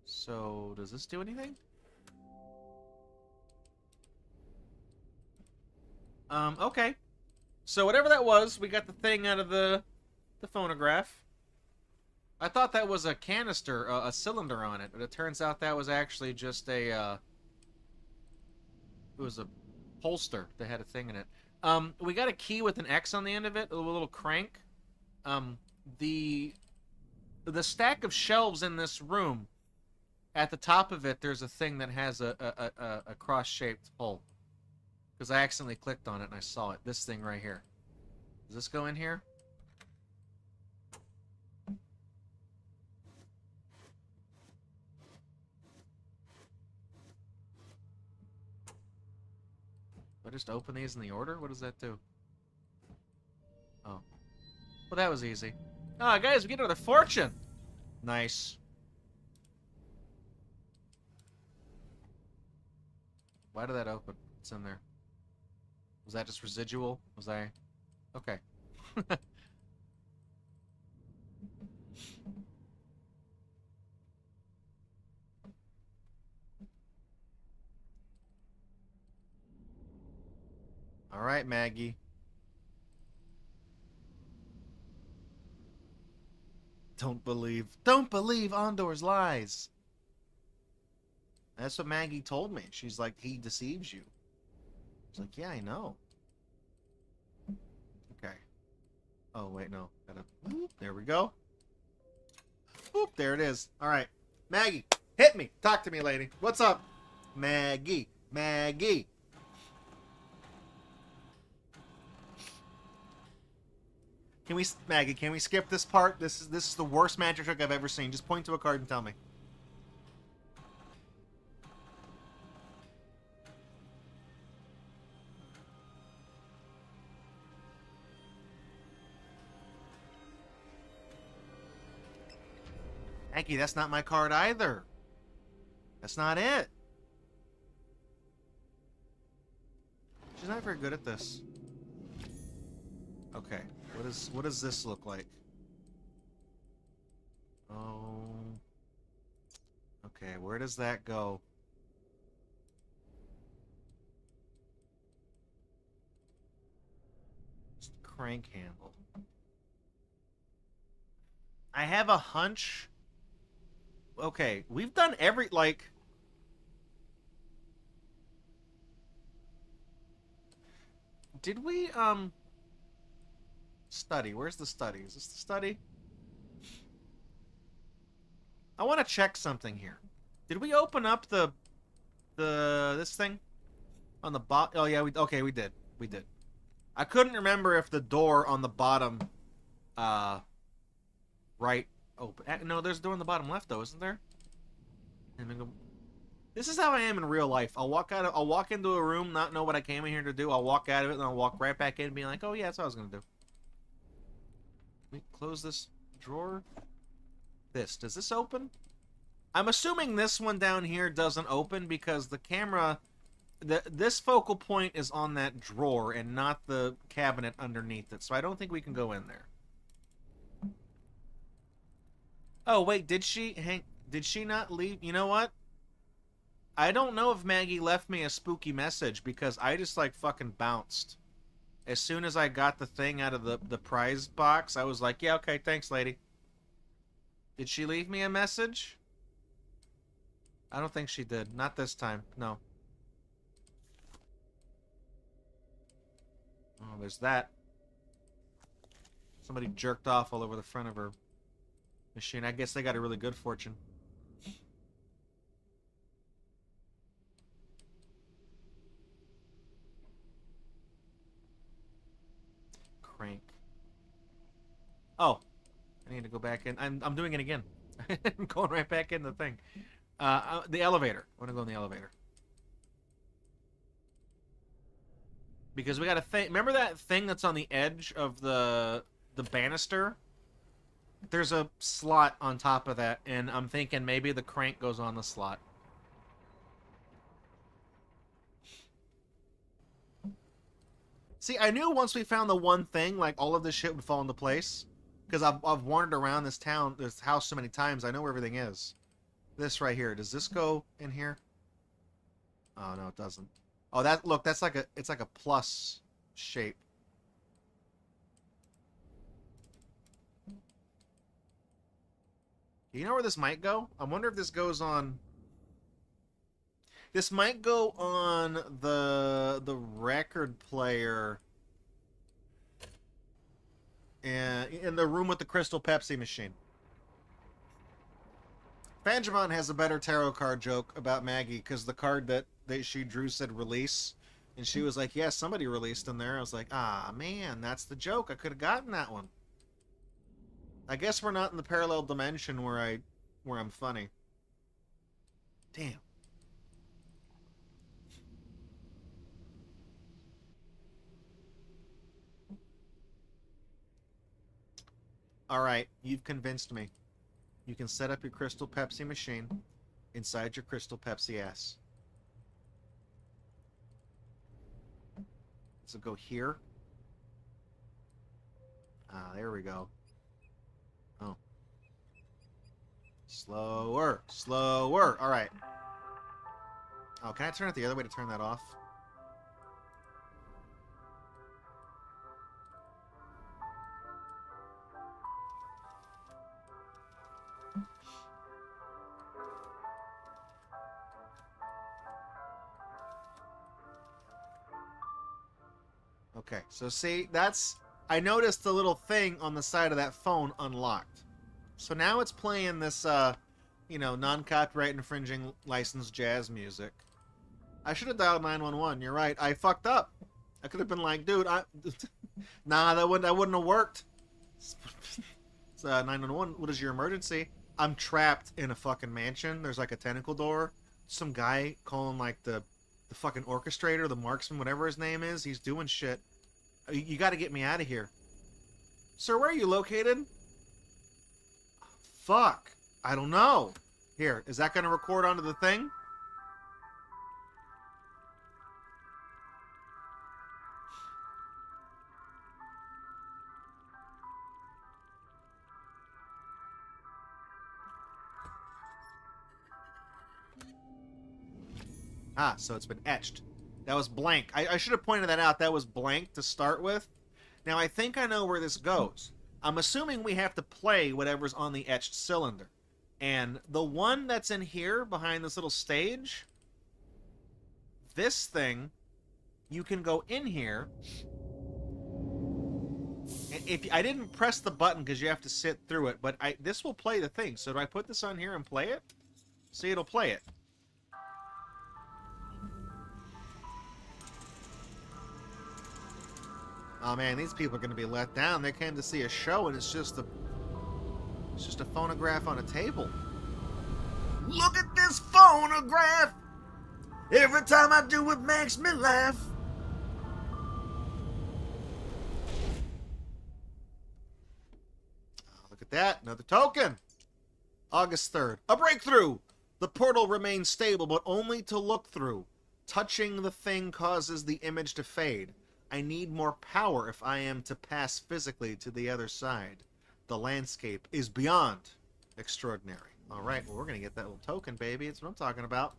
So, does this do anything? Okay. So whatever that was, we got the thing out of the phonograph. I thought that was a canister, a cylinder on it, but it turns out that was actually just a, it was a holster that had a thing in it. We got a key with an X on the end of it, a little crank. The stack of shelves in this room, at the top of it, there's a thing that has a cross-shaped hole. Because I accidentally clicked on it and I saw it. This thing right here. Does this go in here? Do I just open these in the order? What does that do? Oh. Well, that was easy. Ah, guys, we get another fortune! Nice. Why did that open? What's in there? Was that just residual? Was I... Okay. Alright, Maggie. Don't believe Ondor's lies. That's what Maggie told me. She's like, he deceives you. She's like, yeah, I know. Okay. Oh, wait, no. Gotta... There we go. Boop, there it is. Alright. Maggie, hit me. Talk to me, lady. What's up? Maggie. Maggie. Maggie, can we skip this part? This is the worst magic trick I've ever seen. Just point to a card and tell me. Maggie, that's not my card either. That's not it. She's not very good at this. Okay. What does this look like? Oh. Okay, where does that go? It's the crank handle. I have a hunch. Okay, we've done every, like... Did we, study? Where's the study? Is this the study? I want to check something here. Did we open up this thing? On the bottom? Oh, yeah, okay, we did. We did. I couldn't remember if the door on the bottom, right... Oh, no, there's a door on the bottom left, though, isn't there? This is how I am in real life. I'll walk into a room, not know what I came in here to do. I'll walk out of it, and I'll walk right back in, being like, oh, yeah, that's what I was going to do. Let me close this drawer. Does this open? I'm assuming this one down here doesn't open because the camera... This focal point is on that drawer and not the cabinet underneath it, so I don't think we can go in there. Oh, wait, did she not leave? You know what? I don't know if Maggie left me a spooky message because I just, like, fucking bounced. As soon as I got the thing out of the prize box, I was like, yeah, okay, thanks, lady. Did she leave me a message? I don't think she did. Not this time. No. Oh, there's that. Somebody jerked off all over the front of her machine. I guess they got a really good fortune. Crank. Oh, I need to go back in. I'm doing it again. I'm going right back in the thing. The elevator. I want to go in the elevator. Because we got a thing. Remember that thing that's on the edge of the banister? There's a slot on top of that, and I'm thinking maybe the crank goes on the slot. See, I knew once we found the one thing, like, all of this shit would fall into place. Because I've wandered around this house so many times, I know where everything is. This right here, does this go in here? Oh, no, it doesn't. Oh, look, that's like it's like a plus shape. You know where this might go? I wonder if this goes on... This might go on the record player in the room with the Crystal Pepsi machine. Fangemon has a better tarot card joke about Maggie because the card that she drew said release. And she was like, yeah, somebody released in there. I was like, ah, man, that's the joke. I could have gotten that one. I guess we're not in the parallel dimension where I'm funny. Damn. Alright, you've convinced me. You can set up your Crystal Pepsi machine inside your Crystal Pepsi ass. Does it go here? Ah, there we go. Oh. Slower. Slower. All right. Oh, can I turn it the other way to turn that off? Okay, so see, that's... I noticed the little thing on the side of that phone unlocked. So now it's playing this, you know, non-copyright infringing licensed jazz music. I should have dialed 911. You're right. I fucked up. I could have been like, dude, nah, that wouldn't have worked. It's 911. What is your emergency? I'm trapped in a fucking mansion. There's like a tentacle door. Some guy calling like the fucking orchestrator, the marksman, whatever his name is. He's doing shit. You got to get me out of here. Sir, where are you located? Fuck. I don't know. Here, is that going to record onto the thing? Ah, so it's been etched. That was blank. I should have pointed that out. That was blank to start with. Now, I think I know where this goes. I'm assuming we have to play whatever's on the etched cylinder. And the one that's in here, behind this little stage, this thing, you can go in here. If I didn't press the button because you have to sit through it, but this will play the thing. So do I put this on here and play it? See, it'll play it. Oh man, these people are going to be let down. They came to see a show and it's just a phonograph on a table. Look at this phonograph! Every time I do it makes me laugh. Oh, look at that, another token. August 3rd. A breakthrough! The portal remains stable, but only to look through. Touching the thing causes the image to fade. I need more power if I am to pass physically to the other side. The landscape is beyond extraordinary. Alright, well, we're going to get that little token, baby. That's what I'm talking about.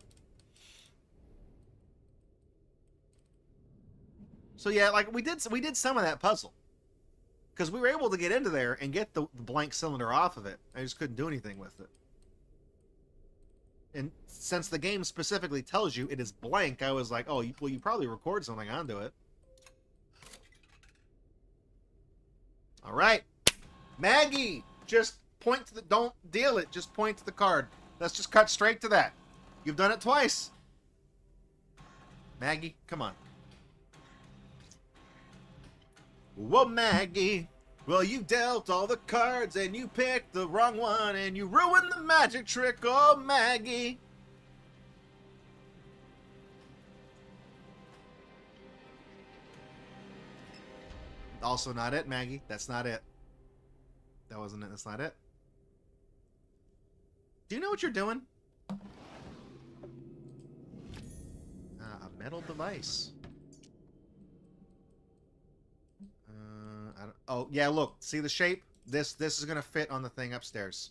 So yeah, like, we did some of that puzzle. Because we were able to get into there and get the blank cylinder off of it. I just couldn't do anything with it. And since the game specifically tells you it is blank, I was like, oh, well, you probably record something onto it. All right, Maggie, just point to the, don't deal it, just point to the card. Let's just cut straight to that. You've done it twice. Maggie, come on. Whoa, Maggie. Well, you dealt all the cards and you picked the wrong one and you ruined the magic trick. Oh, Maggie. Also not it, Maggie. That's not it. That wasn't it. That's not it. Do you know what you're doing? A metal device. I don't, oh, yeah, look. See the shape? This is going to fit on the thing upstairs.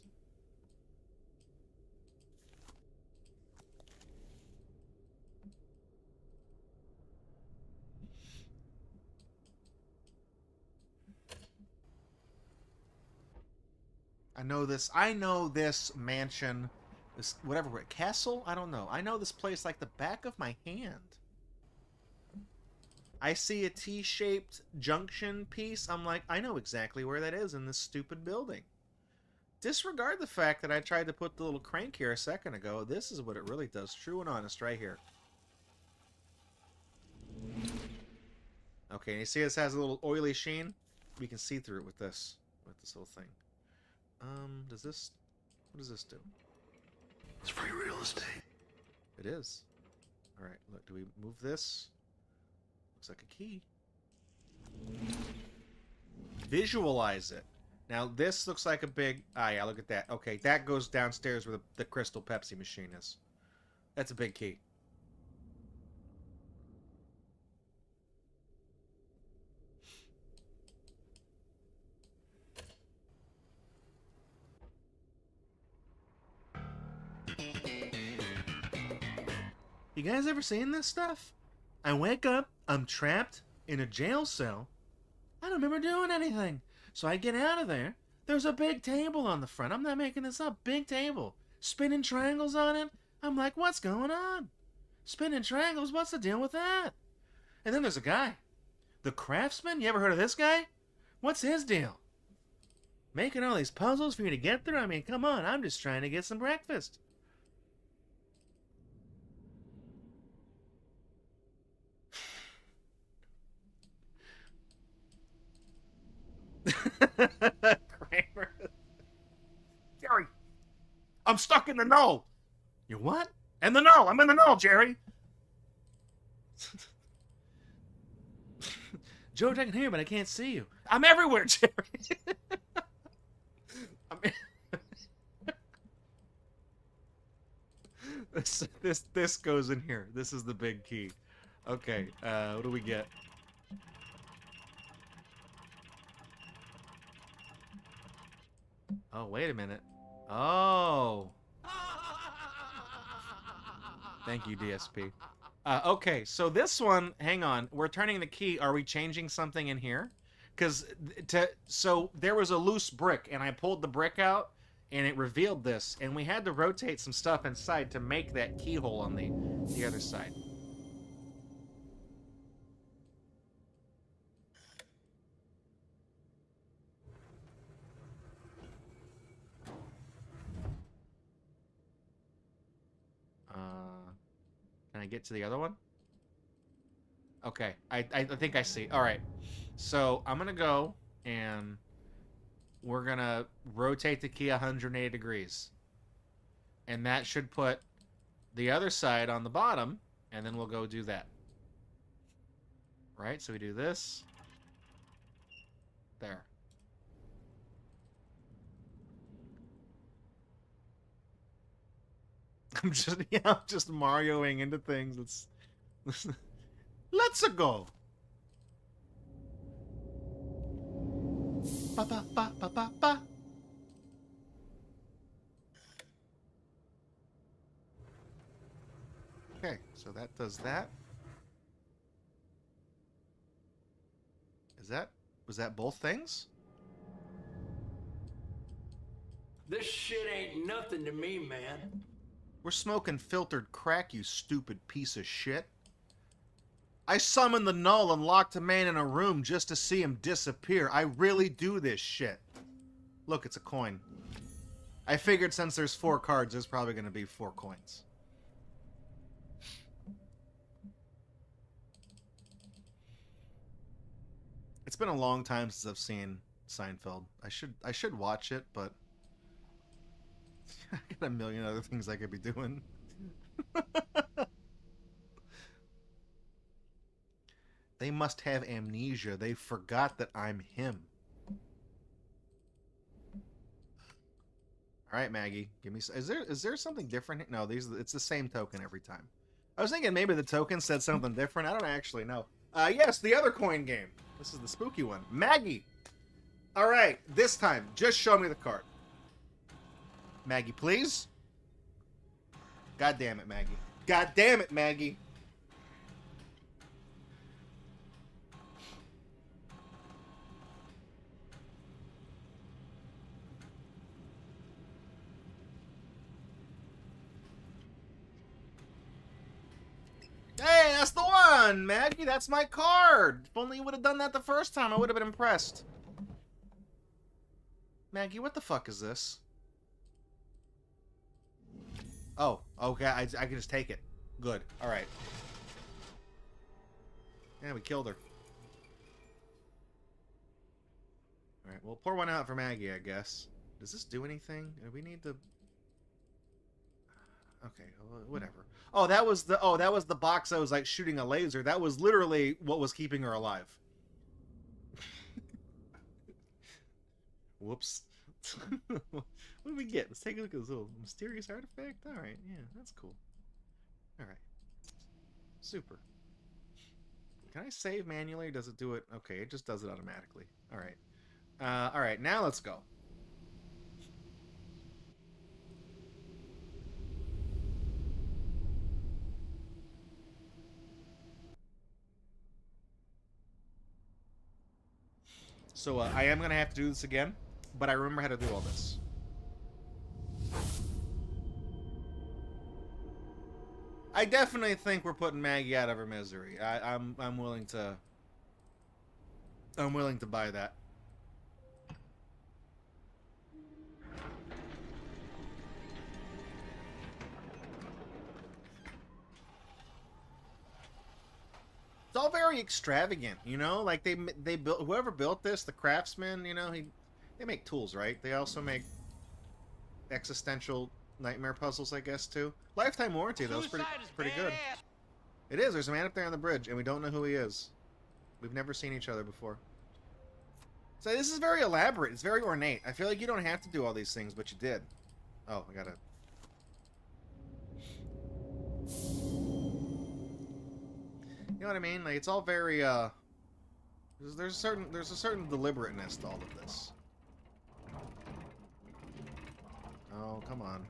I know this mansion, this whatever, castle? I don't know. I know this place like the back of my hand. I see a T-shaped junction piece. I'm like, I know exactly where that is in this stupid building. Disregard the fact that I tried to put the little crank here a second ago. This is what it really does. True and honest right here. Okay, and you see this has a little oily sheen? We can see through it with this little thing. What does this do? It's free real estate. It is. Alright, look, do we move this? Looks like a key. Visualize it. Now, this looks like a big... Ah, yeah, look at that. Okay, that goes downstairs where the Crystal Pepsi machine is. That's a big key. You guys ever seen this stuff? I wake up, I'm trapped in a jail cell. I don't remember doing anything. So I get out of there. There's a big table on the front. I'm not making this up. Big table. Spinning triangles on it. I'm like, what's going on? Spinning triangles? What's the deal with that? And then there's a guy. The craftsman? You ever heard of this guy? What's his deal? Making all these puzzles for you to get through? I mean, come on. I'm just trying to get some breakfast. Kramer. Jerry, I'm stuck in the null. You what? In the null. I'm in the null, Jerry. George, I can hear you, but I can't see you. I'm everywhere, Jerry. This goes in here. This is the big key. Okay, what do we get? Oh, wait a minute. Oh. Thank you, DSP. Okay, so this one, hang on. We're turning the key. Are we changing something in here? So there was a loose brick, and I pulled the brick out, and it revealed this, and we had to rotate some stuff inside to make that keyhole on the other side. Can I get to the other one? Okay, I think I see. All right, so I'm gonna go and we're gonna rotate the key 180 degrees, and that should put the other side on the bottom, and then we'll go do that. Right, so we do this. There. I'm just Marioing into things. Let's go. Ba ba ba ba ba ba. Okay, so that does that. Was that both things? This shit ain't nothing to me, man. We're smoking filtered crack, you stupid piece of shit. I summoned the null and locked a man in a room just to see him disappear. I really do this shit. Look, it's a coin. I figured since there's 4 cards, there's probably going to be 4 coins. It's been a long time since I've seen Seinfeld. I should watch it, but I got a million other things I could be doing. They must have amnesia. They forgot that I'm him. All right, Maggie, give me. Is there something different? No, it's the same token every time. I was thinking maybe the token said something different. I don't actually know. Yes, the other coin game. This is the spooky one. Maggie. All right, this time, just show me the card. Maggie, please. God damn it, Maggie. God damn it, Maggie. Hey, that's the one, Maggie. That's my card. If only you would have done that the first time, I would have been impressed. Maggie, what the fuck is this? Oh, okay. I can just take it. Good. All right. Yeah, we killed her. All right, we'll pour one out for Maggie, I guess. Does this do anything? We need to... Okay, whatever. Oh, that was the box I was like shooting a laser. That was literally what was keeping her alive. Whoops. What did we get? Let's take a look at this little mysterious artifact. All right, yeah, that's cool. All right, super. Can I save manually? Or does it do it? Okay, it just does it automatically. All right. All right, now let's go. So I am going to have to do this again, but I remember how to do all this. I definitely think we're putting Maggie out of her misery. I'm willing to buy that. It's all very extravagant, you know. Like they built, whoever built this, the craftsman, you know, they make tools, right? They also make existential nightmare puzzles, I guess, too. Lifetime warranty, though, is pretty good. It is. There's a man up there on the bridge, and we don't know who he is. We've never seen each other before. So this is very elaborate. It's very ornate. I feel like you don't have to do all these things, but you did. Oh, I gotta... You know what I mean? Like, it's all very, there's a certain deliberateness to all of this. Oh, come on.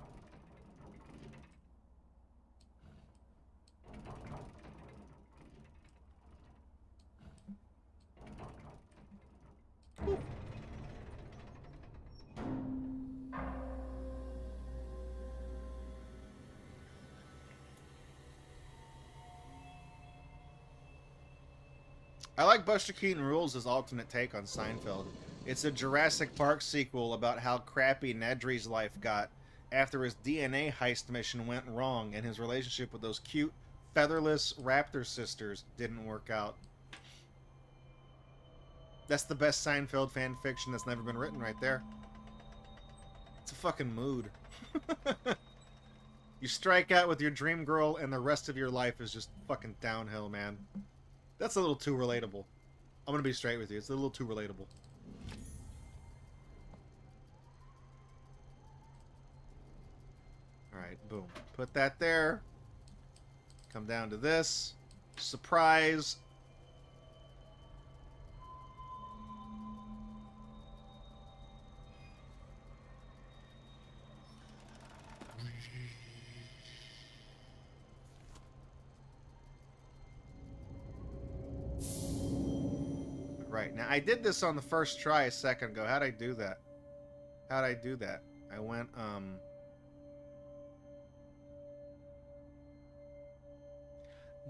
Ooh. I like Buster Keaton Rules' alternate take on Seinfeld. It's a Jurassic Park sequel about how crappy Nedry's life got after his DNA heist mission went wrong and his relationship with those cute, featherless raptor sisters didn't work out. That's the best Seinfeld fan fiction that's never been written right there. It's a fucking mood. You strike out with your dream girl and the rest of your life is just fucking downhill, man. That's a little too relatable. I'm gonna be straight with you. It's a little too relatable. Alright, boom. Put that there. Come down to this. Surprise. Right, now I did this on the first try a second ago. How'd I do that? How'd I do that? I went,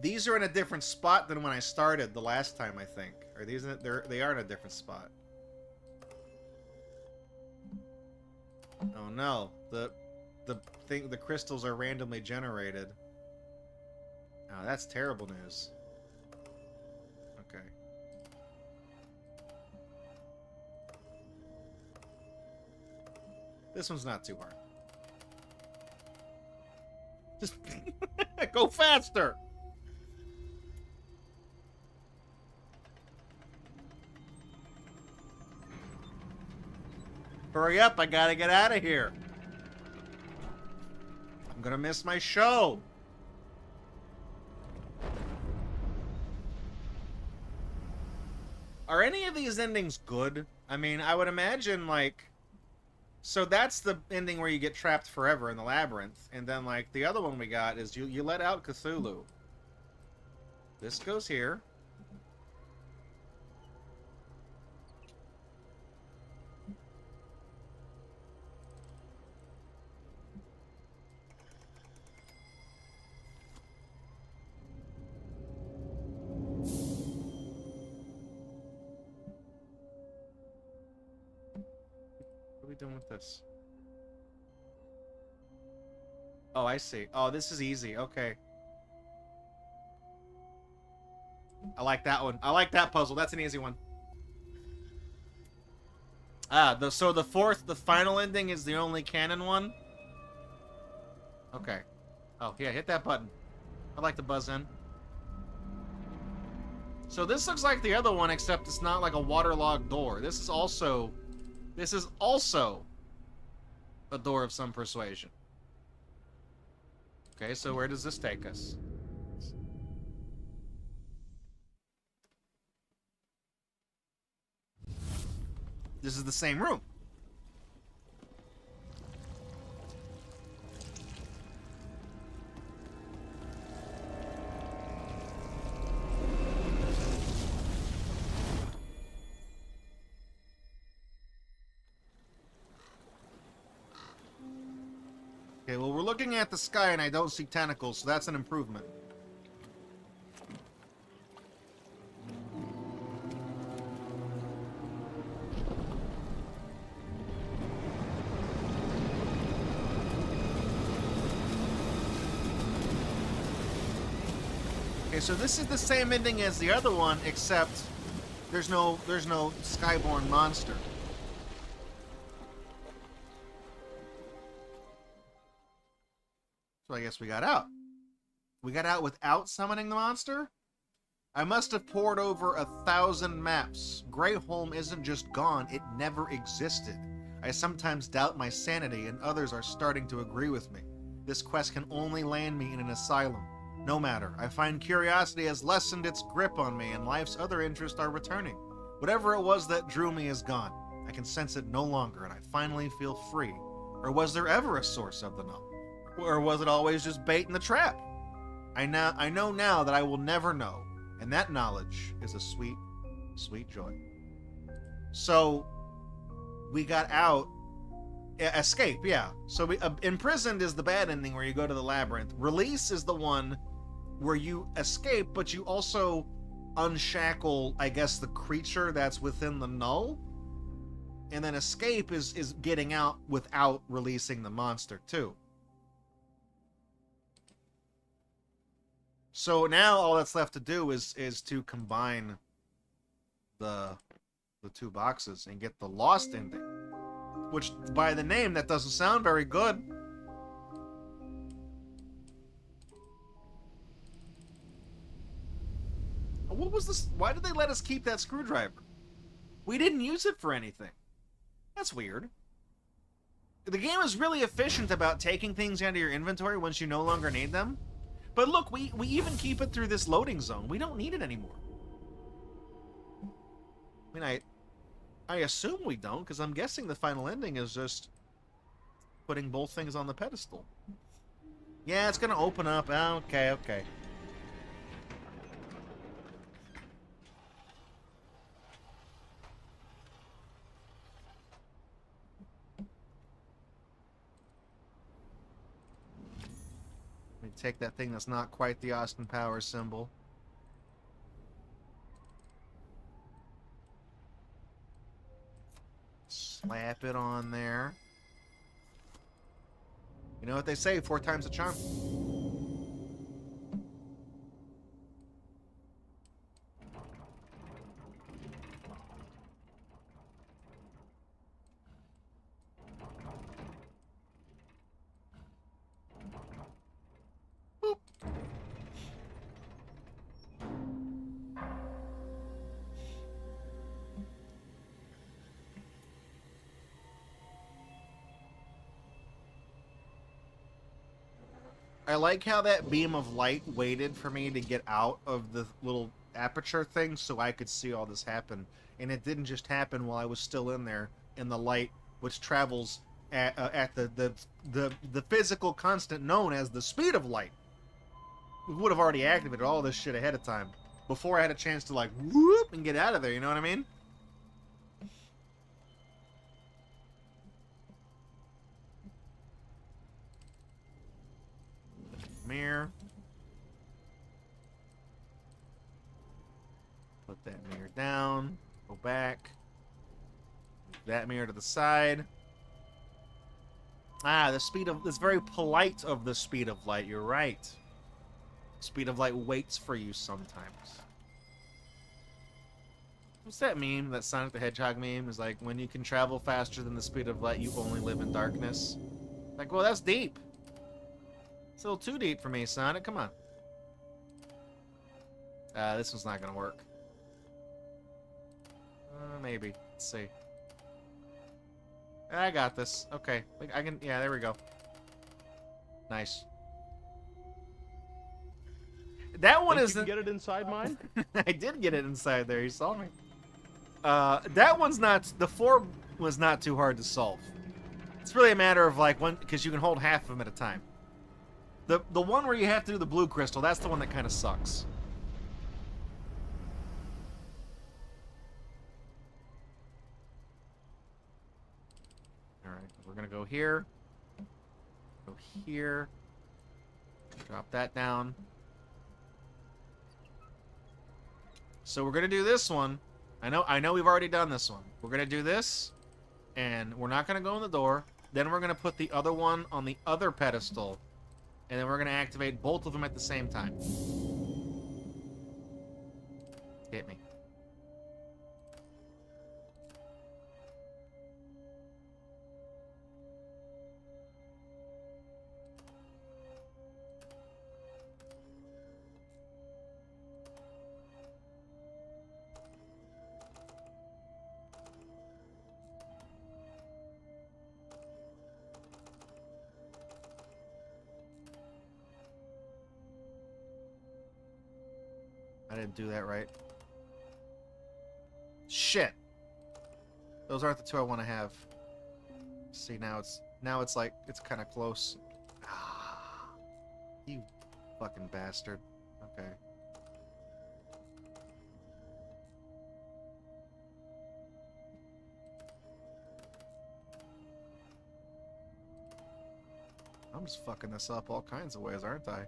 These are in a different spot than when I started the last time, I think. Are these in, they are in a different spot. Oh no, the crystals are randomly generated. Oh, that's terrible news. Okay. This one's not too hard. Just go faster. Hurry up, I gotta get out of here. I'm gonna miss my show. Are any of these endings good? I mean, I would imagine, like... So that's the ending where you get trapped forever in the labyrinth. And then, like, the other one we got is you let out Cthulhu. This goes here. Doing with this? Oh, I see. Oh, this is easy. Okay. I like that one. I like that puzzle. That's an easy one. Ah, so the final ending is the only canon one? Okay. Oh, yeah, hit that button. I'd like to buzz in. So this looks like the other one, except it's not like a waterlogged door. This is also a door of some persuasion. Okay, so where does this take us? This is the same room. Okay, well, we're looking at the sky and I don't see tentacles, so that's an improvement. Okay, so this is the same ending as the other one, except there's no skyborn monster. So I guess we got out. We got out without summoning the monster? I must have poured over 1,000 maps. Greyholm isn't just gone, it never existed. I sometimes doubt my sanity, and others are starting to agree with me. This quest can only land me in an asylum. No matter, I find curiosity has lessened its grip on me, and life's other interests are returning. Whatever it was that drew me is gone. I can sense it no longer, and I finally feel free. Or was there ever a source of the null? Or was it always just bait in the trap? I know now that I will never know, and that knowledge is a sweet, sweet joy. So, we got out. Escape, yeah. So, imprisoned is the bad ending where you go to the labyrinth. Release is the one where you escape, but you also unshackle, I guess, the creature that's within the null. And then escape is getting out without releasing the monster, too. So now all that's left to do is to combine the two boxes and get the lost ending. Which, by the name, that doesn't sound very good. What was this? Why did they let us keep that screwdriver? We didn't use it for anything. That's weird. The game is really efficient about taking things out of your inventory once you no longer need them. But look, we even keep it through this loading zone. We don't need it anymore. I mean, I assume we don't, because I'm guessing the final ending is just putting both things on the pedestal. Yeah, it's going to open up. Okay, okay. Take that thing that's not quite the Austin Powers symbol. Slap it on there. You know what they say, 4 times the charm. Boop. I like how that beam of light waited for me to get out of the little aperture thing so I could see all this happen. And it didn't just happen while I was still in there in the light, which travels at the physical constant known as the speed of light. We would have already activated all this shit ahead of time before I had a chance to, like, whoop and get out of there, you know what I mean? Mirror. Put that mirror down. Go back. Move that mirror to the side. Ah, the speed of... It's very polite of the speed of light. You're right. Speed of light waits for you sometimes. What's that meme? That Sonic the Hedgehog meme is like, when you can travel faster than the speed of light, you only live in darkness. Like, well, that's deep. It's a little too deep for me, Sonic. Come on. This one's not gonna work. Maybe. Let's see. I got this. Okay. I can... Yeah, there we go. Nice. That one is... You can get it inside mine? I did get it inside there. You saw me. That one's not... The 4 was not too hard to solve. It's really a matter of, like, one... Because you can hold half of them at a time. The one where you have to do the blue crystal, that's the one that kind of sucks. Alright, we're gonna go here. Go here. Drop that down. So we're gonna do this one. I know we've already done this one. We're gonna do this, and we're not gonna go in the door. Then we're gonna put the other one on the other pedestal, and then we're gonna activate both of them at the same time. Hit me. I didn't do that right. Shit. Those aren't the two I want to have. See, now it's like it's kind of close. Ah, you fucking bastard. Okay. I'm just fucking this up all kinds of ways, aren't I?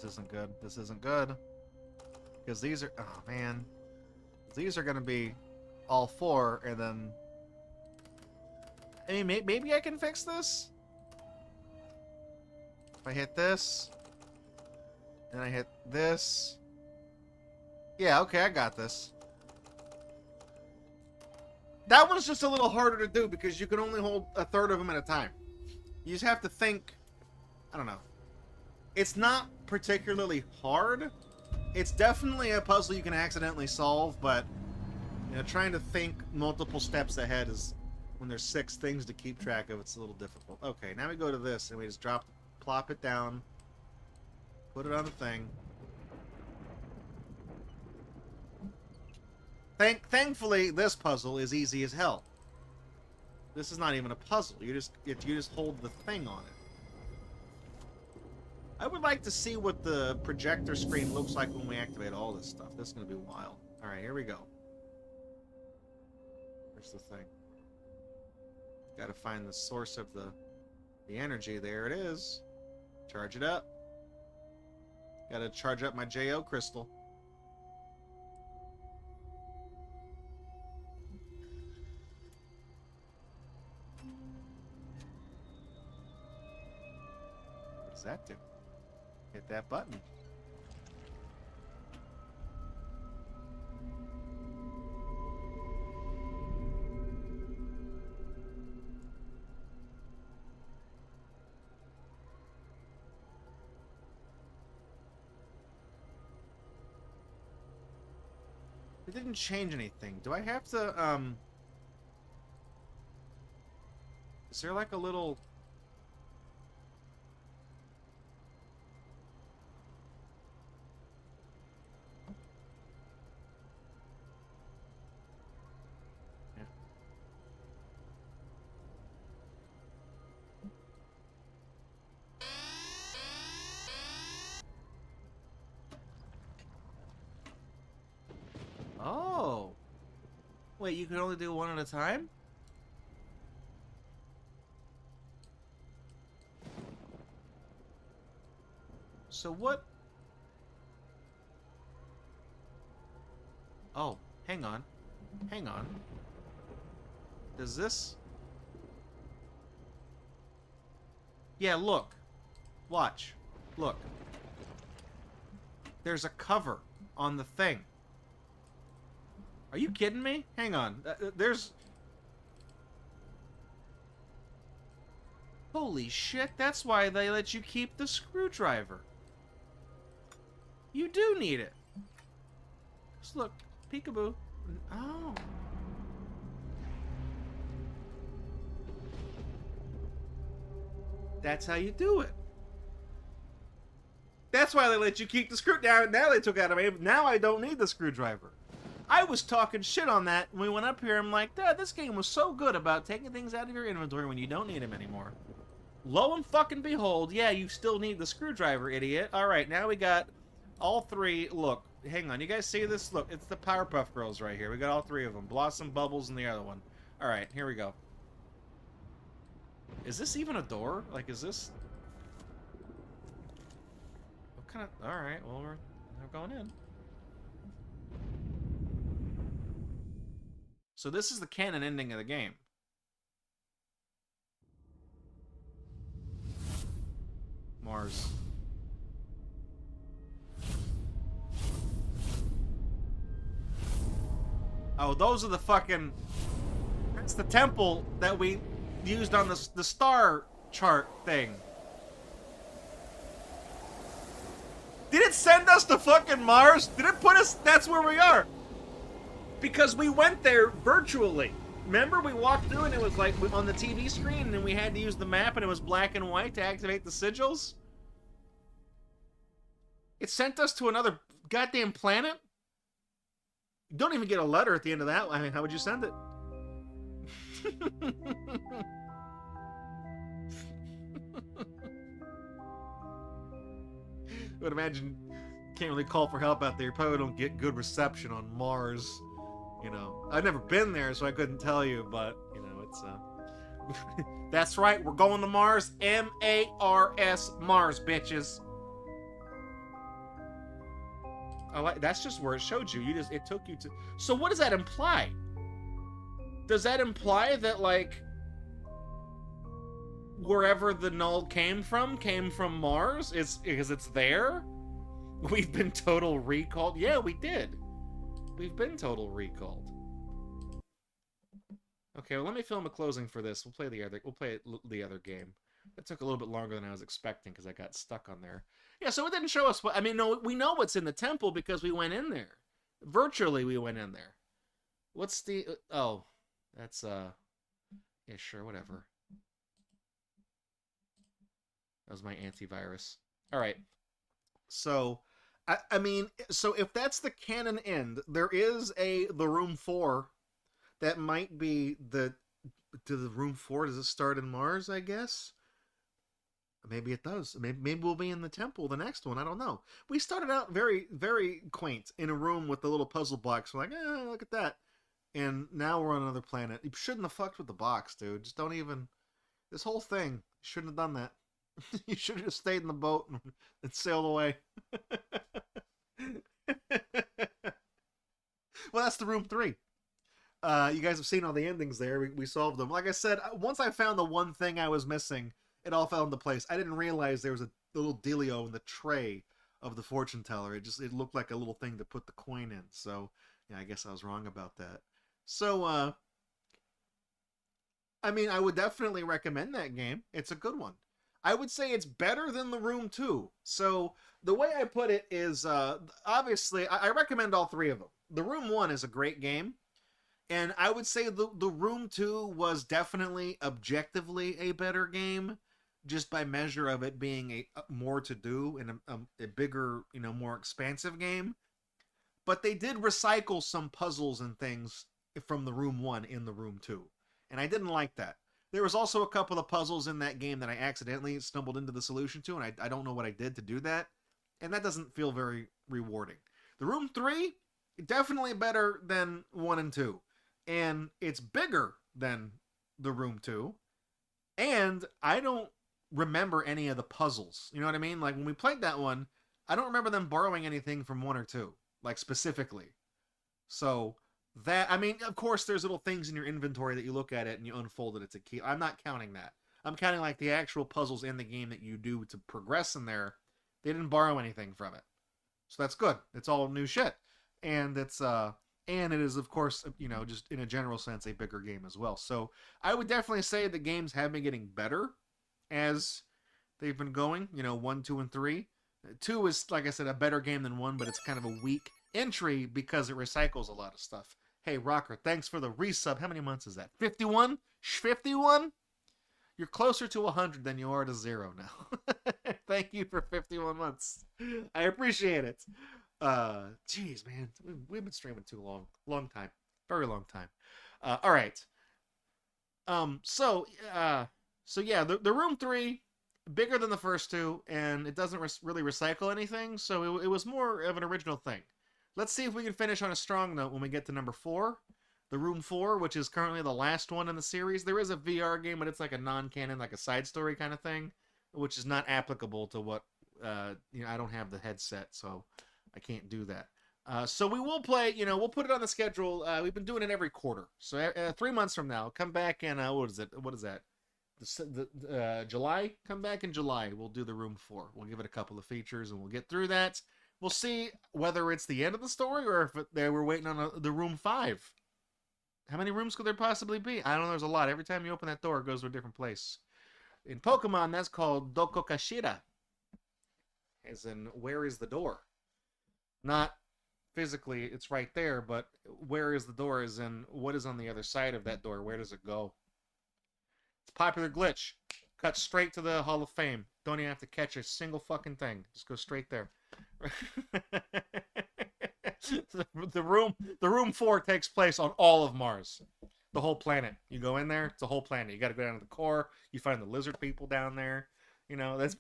This isn't good. This isn't good. Because these are... Oh, man. These are going to be all four, and then... I mean, maybe I can fix this? If I hit this... and I hit this... Yeah, okay, I got this. That one's just a little harder to do, because you can only hold a third of them at a time. You just have to think... I don't know. It's not particularly hard. It's definitely a puzzle you can accidentally solve, but you know, trying to think multiple steps ahead is when there's 6 things to keep track of. It's a little difficult. Okay, now we go to this and we just plop it down, put it on the thing. Thankfully, this puzzle is easy as hell. This is not even a puzzle. You just hold the thing on it. I would like to see what the projector screen looks like when we activate all this stuff. This is going to be wild. Alright, here we go. Where's the thing? Got to find the source of the energy. There it is. Charge it up. Got to charge up my JO crystal. What does that do? Hit that button. It didn't change anything. Do I have to, is there like a little... Oh. Wait, you can only do one at a time? So what? Oh, hang on. Hang on. Does this... Yeah, look. Watch. Look. There's a cover on the thing. Are you kidding me? Hang on. There's... Holy shit, that's why they let you keep the screwdriver. You do need it. Just look. Peekaboo. Oh. That's how you do it. That's why they let you keep the screw down. Now they took out of me. Now I don't need the screwdriver. I was talking shit on that when we went up here. I'm like, Dad, this game was so good about taking things out of your inventory when you don't need them anymore. Lo and fucking behold, yeah, you still need the screwdriver, idiot. Alright, now we got All three, look, hang on, you guys see this? Look, it's the Powerpuff Girls right here. We got all three of them. Blossom, Bubbles, and the other one. Alright, here we go. Is this even a door? Like, is this... What kind of... Alright, well, we're going in. So this is the canon ending of the game. Mars. Oh, those are the fucking... That's the temple that we used on the star chart thing. Did it send us to fucking Mars? Did it put us... That's where we are. Because we went there virtually. Remember, we walked through and it was like on the TV screen and then we had to use the map and it was black and white to activate the sigils? It sent us to another goddamn planet? You don't even get a letter at the end of that. I mean, how would you send it? I would imagine can't really call for help out there. You probably don't get good reception on Mars. You know, I've never been there, so I couldn't tell you, but, you know, it's, that's right, we're going to Mars. M-A-R-S, Mars, bitches. I like, that's just where it showed you. It took you to... So what does that imply? Does that imply that, like, wherever the null came from Mars? It's because it's there? We've been total recalled? Yeah, we did. We've been total recalled. Okay, well, let me film a closing for this. We'll play the other game. That took a little bit longer than I was expecting because I got stuck on there. Yeah, so it didn't show us what... I mean, no, we know what's in the temple because we went in there. Virtually, we went in there. What's the... Oh, that's, yeah, sure, whatever. That was my antivirus. All right. So, I mean, so if that's the canon end, there is the Room 4 that might be the... To the Room 4, does it start in Mars, I guess? Maybe it does. Maybe we'll be in the temple, the next one. I don't know. We started out very, very quaint in a room with the little puzzle box. We're like, look at that. And now we're on another planet. You shouldn't have fucked with the box, dude. Just don't even... This whole thing, you shouldn't have done that. You should have just stayed in the boat and sailed away. Well, that's the Room 3. You guys have seen all the endings there. We solved them. Like I said, once I found the one thing I was missing, it all fell into place. I didn't realize there was a little dealio in the tray of the fortune teller. It looked like a little thing to put the coin in. So, yeah, I guess I was wrong about that. So, I mean, I would definitely recommend that game. It's a good one. I would say it's better than the Room 2. So, the way I put it is, obviously, I recommend all three of them. The Room 1 is a great game. And I would say the Room 2 was definitely objectively a better game, just by measure of it being a more to do and a bigger, you know, more expansive game. But they did recycle some puzzles and things from the Room 1 in the Room 2. And I didn't like that. There was also a couple of puzzles in that game that I accidentally stumbled into the solution to, and I don't know what I did to do that. And that doesn't feel very rewarding. The Room 3, definitely better than 1 and 2. And it's bigger than the Room 2. And I don't remember any of the puzzles. You know what I mean? Like, when we played that one, I don't remember them borrowing anything from 1 or 2. Like, specifically. So, that... I mean, of course, there's little things in your inventory that you look at it and you unfold it. It's a key. I'm not counting that. I'm counting, like, the actual puzzles in the game that you do to progress in there. They didn't borrow anything from it. So that's good. It's all new shit. And it's, and it is, of course, you know, just in a general sense, a bigger game as well. So I would definitely say the games have been getting better as they've been going. You know, 1, 2, and 3. 2 is, like I said, a better game than 1, but it's kind of a weak entry because it recycles a lot of stuff. Hey, Rocker, thanks for the resub. How many months is that? 51? 51? You're closer to 100 than you are to 0 now. Thank you for 51 months. I appreciate it. Jeez, man, we've been streaming too long time, very long time. All right. So yeah, the Room 3, bigger than the first two, and it doesn't really recycle anything, so it was more of an original thing. Let's see if we can finish on a strong note when we get to number 4. The Room 4, which is currently the last one in the series. There is a VR game, but it's like a non-canon, like a side story kind of thing, which is not applicable to what, I don't have the headset, so I can't do that. So we will play, we'll put it on the schedule. We've been doing it every quarter. So 3 months from now, come back and, what is it? What is that? July? Come back in July. We'll do the Room 4. We'll give it a couple of features and we'll get through that. We'll see whether it's the end of the story or if we're waiting on the Room 5. How many rooms could there possibly be? I don't know. There's a lot. Every time you open that door, it goes to a different place. In Pokemon, that's called Doko Kashira. As in, where is the door? Not physically, it's right there, but where is the door as in, what is on the other side of that door? Where does it go? It's a popular glitch. Cut straight to the Hall of Fame. Don't even have to catch a single fucking thing. Just go straight there. The room 4 takes place on all of Mars. The whole planet. You go in there, it's a whole planet. You got to go down to the core. You find the lizard people down there. That's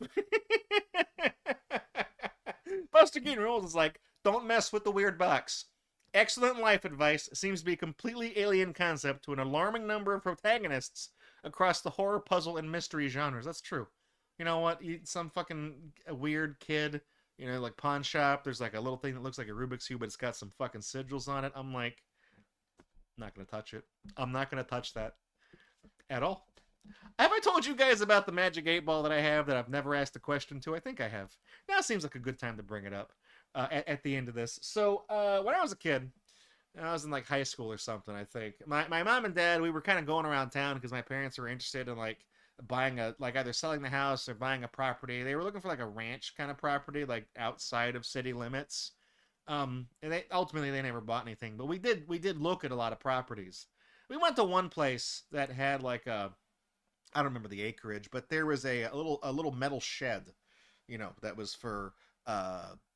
Buster Keaton rules is like, don't mess with the weird box. Excellent life advice seems to be a completely alien concept to an alarming number of protagonists across the horror, puzzle, and mystery genres. That's true. You know what? Some fucking weird kid, like pawn shop, there's like a little thing that looks like a Rubik's Cube, but it's got some fucking sigils on it. I'm like, I'm not going to touch it. I'm not going to touch that at all. Have I told you guys about the Magic 8 Ball that I have that I've never asked a question to? I think I have. Now seems like a good time to bring it up at the end of this. So when I was a kid, I was in like high school or something, I think. My mom and dad, we were kind of going around town because my parents were interested in like buying either selling the house or buying a property. They were looking for like a ranch kind of property, like outside of city limits. And they never bought anything, but we did look at a lot of properties. We went to one place that had like I don't remember the acreage, but there was a little metal shed, that was for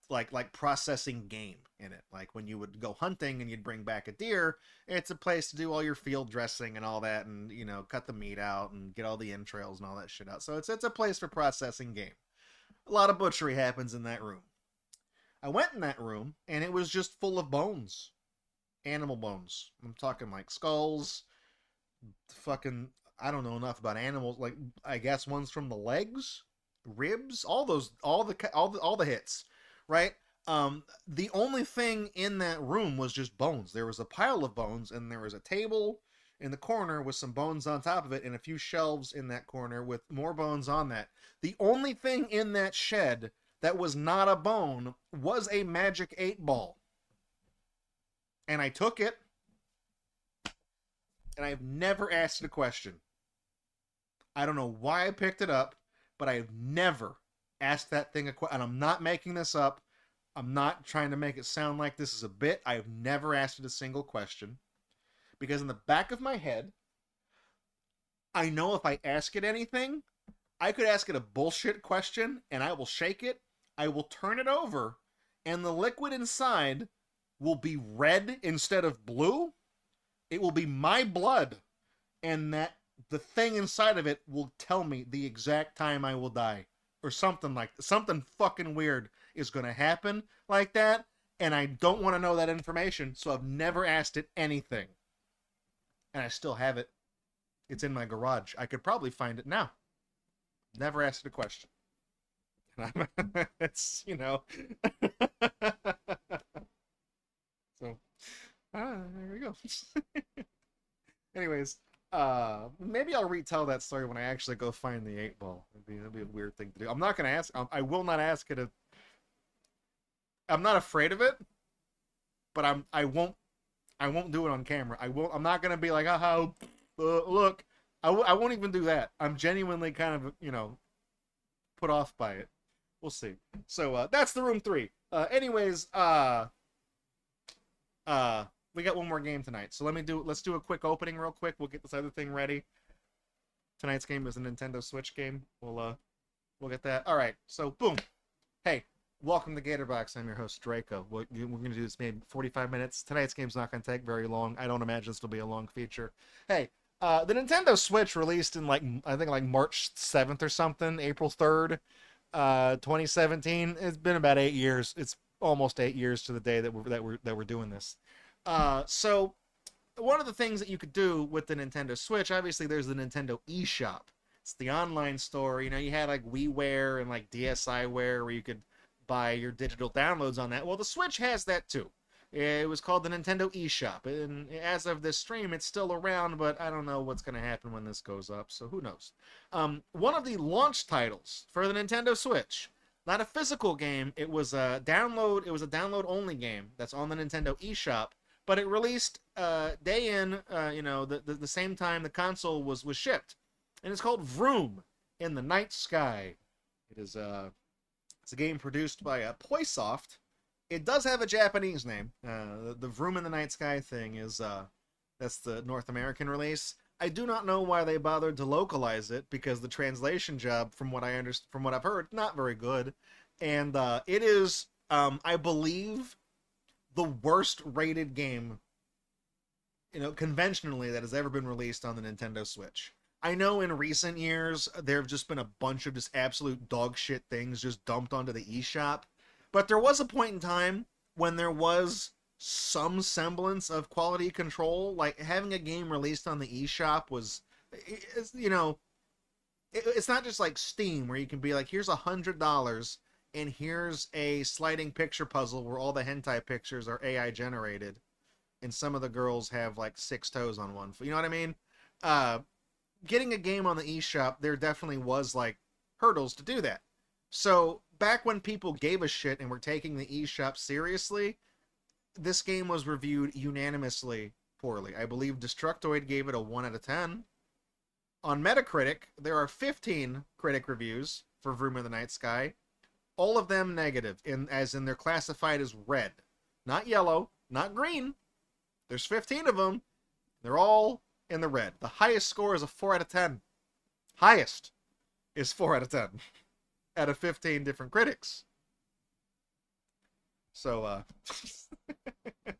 like processing game in it. Like when you would go hunting and you'd bring back a deer, it's a place to do all your field dressing and all that, and cut the meat out and get all the entrails and all that shit out. So it's a place for processing game. A lot of butchery happens in that room. I went in that room and it was just full of bones. Animal bones. I'm talking like skulls, fucking, I don't know enough about animals, like I guess ones from the legs, ribs, all the hits, right? The only thing in that room was just bones. There was a pile of bones and there was a table in the corner with some bones on top of it and a few shelves in that corner with more bones on that. The only thing in that shed that was not a bone was a Magic 8 Ball. And I took it, and I've never asked it a question. I don't know why I picked it up, but I have never asked that thing a question. And I'm not making this up. I'm not trying to make it sound like this is a bit. I have never asked it a single question. Because in the back of my head, I know if I ask it anything, I could ask it a bullshit question, and I will shake it, I will turn it over, and the liquid inside will be red instead of blue. It will be my blood, and that the thing inside of it will tell me the exact time I will die, or something like that. Something fucking weird is going to happen like that, and I don't want to know that information, so I've never asked it anything. And I still have it. It's in my garage. I could probably find it now. Never asked it a question. It's, So, there we go. Anyways, maybe I'll retell that story when I actually go find the 8 Ball. That'd be a weird thing to do. I'm not going to ask. I will not ask it. I'm not afraid of it, but I won't do it on camera. I'm not going to be like, look. I won't even do that. I'm genuinely kind of, put off by it. We'll see. So, that's the Room 3. Anyways, we got one more game tonight. So let's do a quick opening real quick. We'll get this other thing ready. Tonight's game is a Nintendo Switch game. We'll get that. All right. So boom. Hey, welcome to GatorBox. I'm your host Draco. We're gonna do this maybe 45 minutes. Tonight's game's not gonna take very long. I don't imagine this will be a long feature. Hey, The Nintendo Switch released in I think March 7th or something, April 3rd, 2017. It's been about 8 years. It's almost 8 years to the day that we're doing this. So one of the things that you could do with the Nintendo Switch, obviously there's the Nintendo eShop. It's the online store. You know, you had like WiiWare and like DSiWare where you could buy your digital downloads on that. Well, the Switch has that too. It was called the Nintendo eShop, and as of this stream, it's still around, but I don't know what's going to happen when this goes up, so who knows. One of the launch titles for the Nintendo Switch, not a physical game, it was a download-only game that's on the Nintendo eShop, but it released day in, the same time the console was shipped, and it's called Vroom in the Night Sky. It's a game produced by Poisoft. It does have a Japanese name. The Vroom in the Night Sky thing is that's the North American release. I do not know why they bothered to localize it, because the translation job, from what I've heard, not very good, and it is, I believe, the worst rated game, conventionally, that has ever been released on the Nintendo Switch. I know in recent years there have just been a bunch of just absolute dog shit things just dumped onto the eShop. But there was a point in time when there was some semblance of quality control. Like, having a game released on the eShop was, it's not just like Steam, where you can be like, here's $100 and here's a sliding picture puzzle where all the hentai pictures are AI generated and some of the girls have like 6 toes on one. You know what I mean? Getting a game on the eShop, there definitely was like hurdles to do that. So back when people gave a shit and were taking the eShop seriously, this game was reviewed unanimously poorly. I believe Destructoid gave it a 1 out of 10. On Metacritic, there are 15 critic reviews for Vroom in the Night Sky. All of them negative, as in they're classified as red. Not yellow, not green. There's 15 of them. They're all in the red. The highest score is a 4 out of 10. Highest is 4 out of 10. Out of 15 different critics. So, we're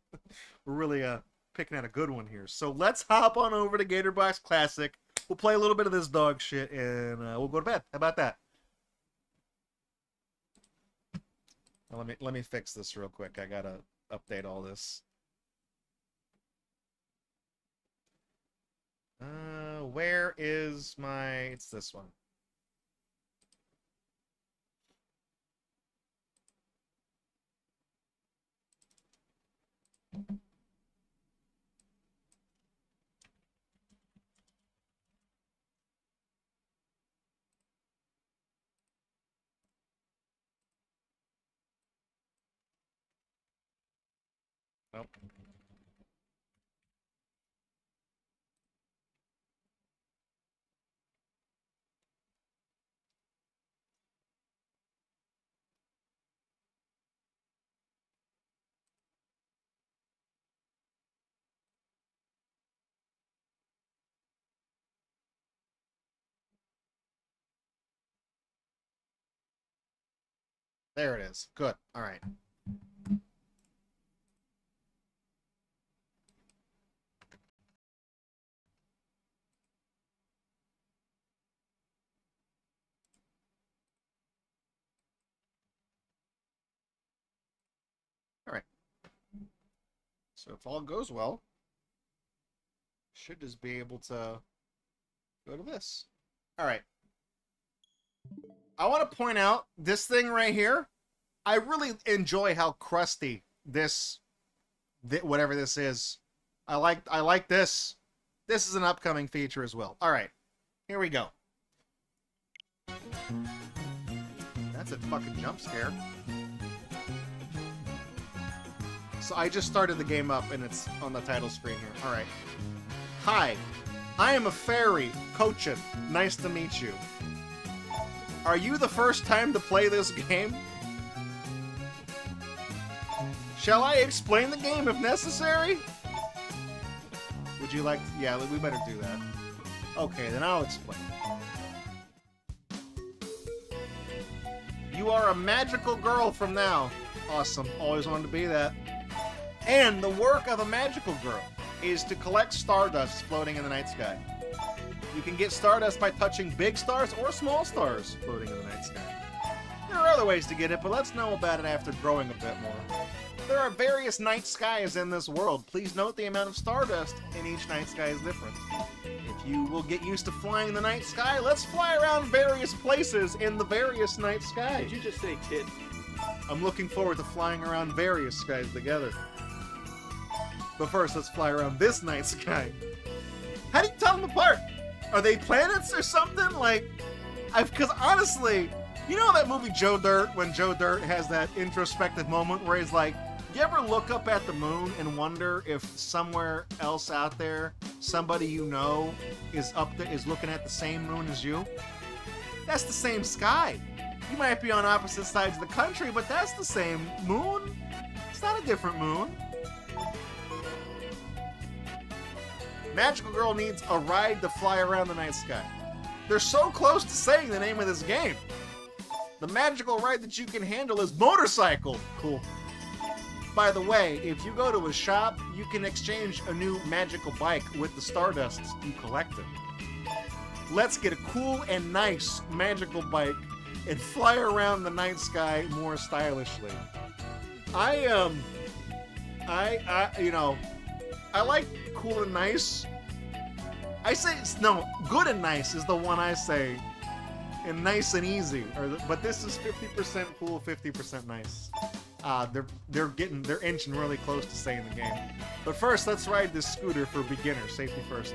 really picking out a good one here. So let's hop on over to GatorBox Classic. We'll play a little bit of this dog shit, and we'll go to bed. How about that? Now, let me fix this real quick. I gotta update all this. Where is my... It's this one. Nope. There it is. Good. All right. All right. So if all goes well, should just be able to go to this. All right. I want to point out this thing right here. I really enjoy how crusty this whatever this is. I like this. This is an upcoming feature as well. All right. Here we go. That's a fucking jump scare. So I just started the game up and it's on the title screen here. All right. Hi, I am a fairy, Cochin. Nice to meet you. Are you the first time to play this game? Shall I explain the game if necessary? Would you like to? Yeah, we better do that. Okay, then I'll explain. You are a magical girl from now. Awesome. Always wanted to be that. And the work of a magical girl is to collect stardust floating in the night sky. You can get Stardust by touching big stars or small stars floating in the night sky. There are other ways to get it, but let's know about it after growing a bit more. There are various night skies in this world. Please note the amount of Stardust in each night sky is different. If you will get used to flying in the night sky, let's fly around various places in the various night sky. Did you just say kid? I'm looking forward to flying around various skies together. But first, let's fly around this night sky. How do you tell them apart? Are they planets or something? Like, because honestly, you know that movie Joe Dirt, when Joe Dirt has that introspective moment where he's like, you ever look up at the moon and wonder if somewhere else out there, somebody you know is up there, is looking at the same moon as you? That's the same sky. You might be on opposite sides of the country, but that's the same moon. It's not a different moon. Magical Girl needs a ride to fly around the night sky. They're so close to saying the name of this game. The magical ride that you can handle is motorcycle. Cool. By the way, if you go to a shop, you can exchange a new magical bike with the Stardust you collected. Let's get a cool and nice magical bike and fly around the night sky more stylishly. I like cool and nice. Good and nice is the one I say, and nice and easy. But this is 50% cool, 50% nice. They're inching really close to saying the game. But first, let's ride this scooter for beginners. Safety first.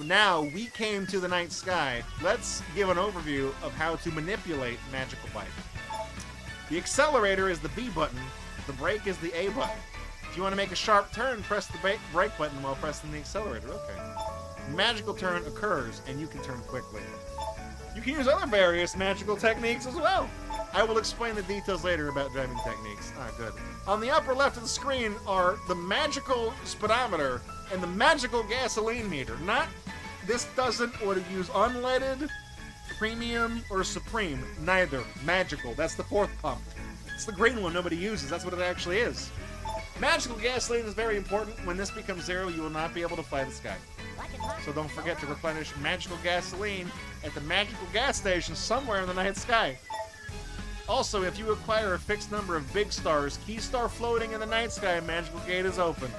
Now we came to the night sky. Let's give an overview of how to manipulate Magical Bike. The accelerator is the B button. The brake is the A button. If you want to make a sharp turn, press the brake button while pressing the accelerator. Okay. Magical turn occurs, and you can turn quickly. You can use other various magical techniques as well. I will explain the details later about driving techniques. Good. On the upper left of the screen are the magical speedometer and the magical gasoline meter. This doesn't use unleaded, premium, or supreme. Neither. Magical. That's the fourth pump. It's the green one nobody uses. That's what it actually is. Magical gasoline is very important. When this becomes zero, you will not be able to fly the sky. So don't forget to replenish magical gasoline at the magical gas station somewhere in the night sky. Also, if you acquire a fixed number of big stars, key star floating in the night sky, magical gate is open.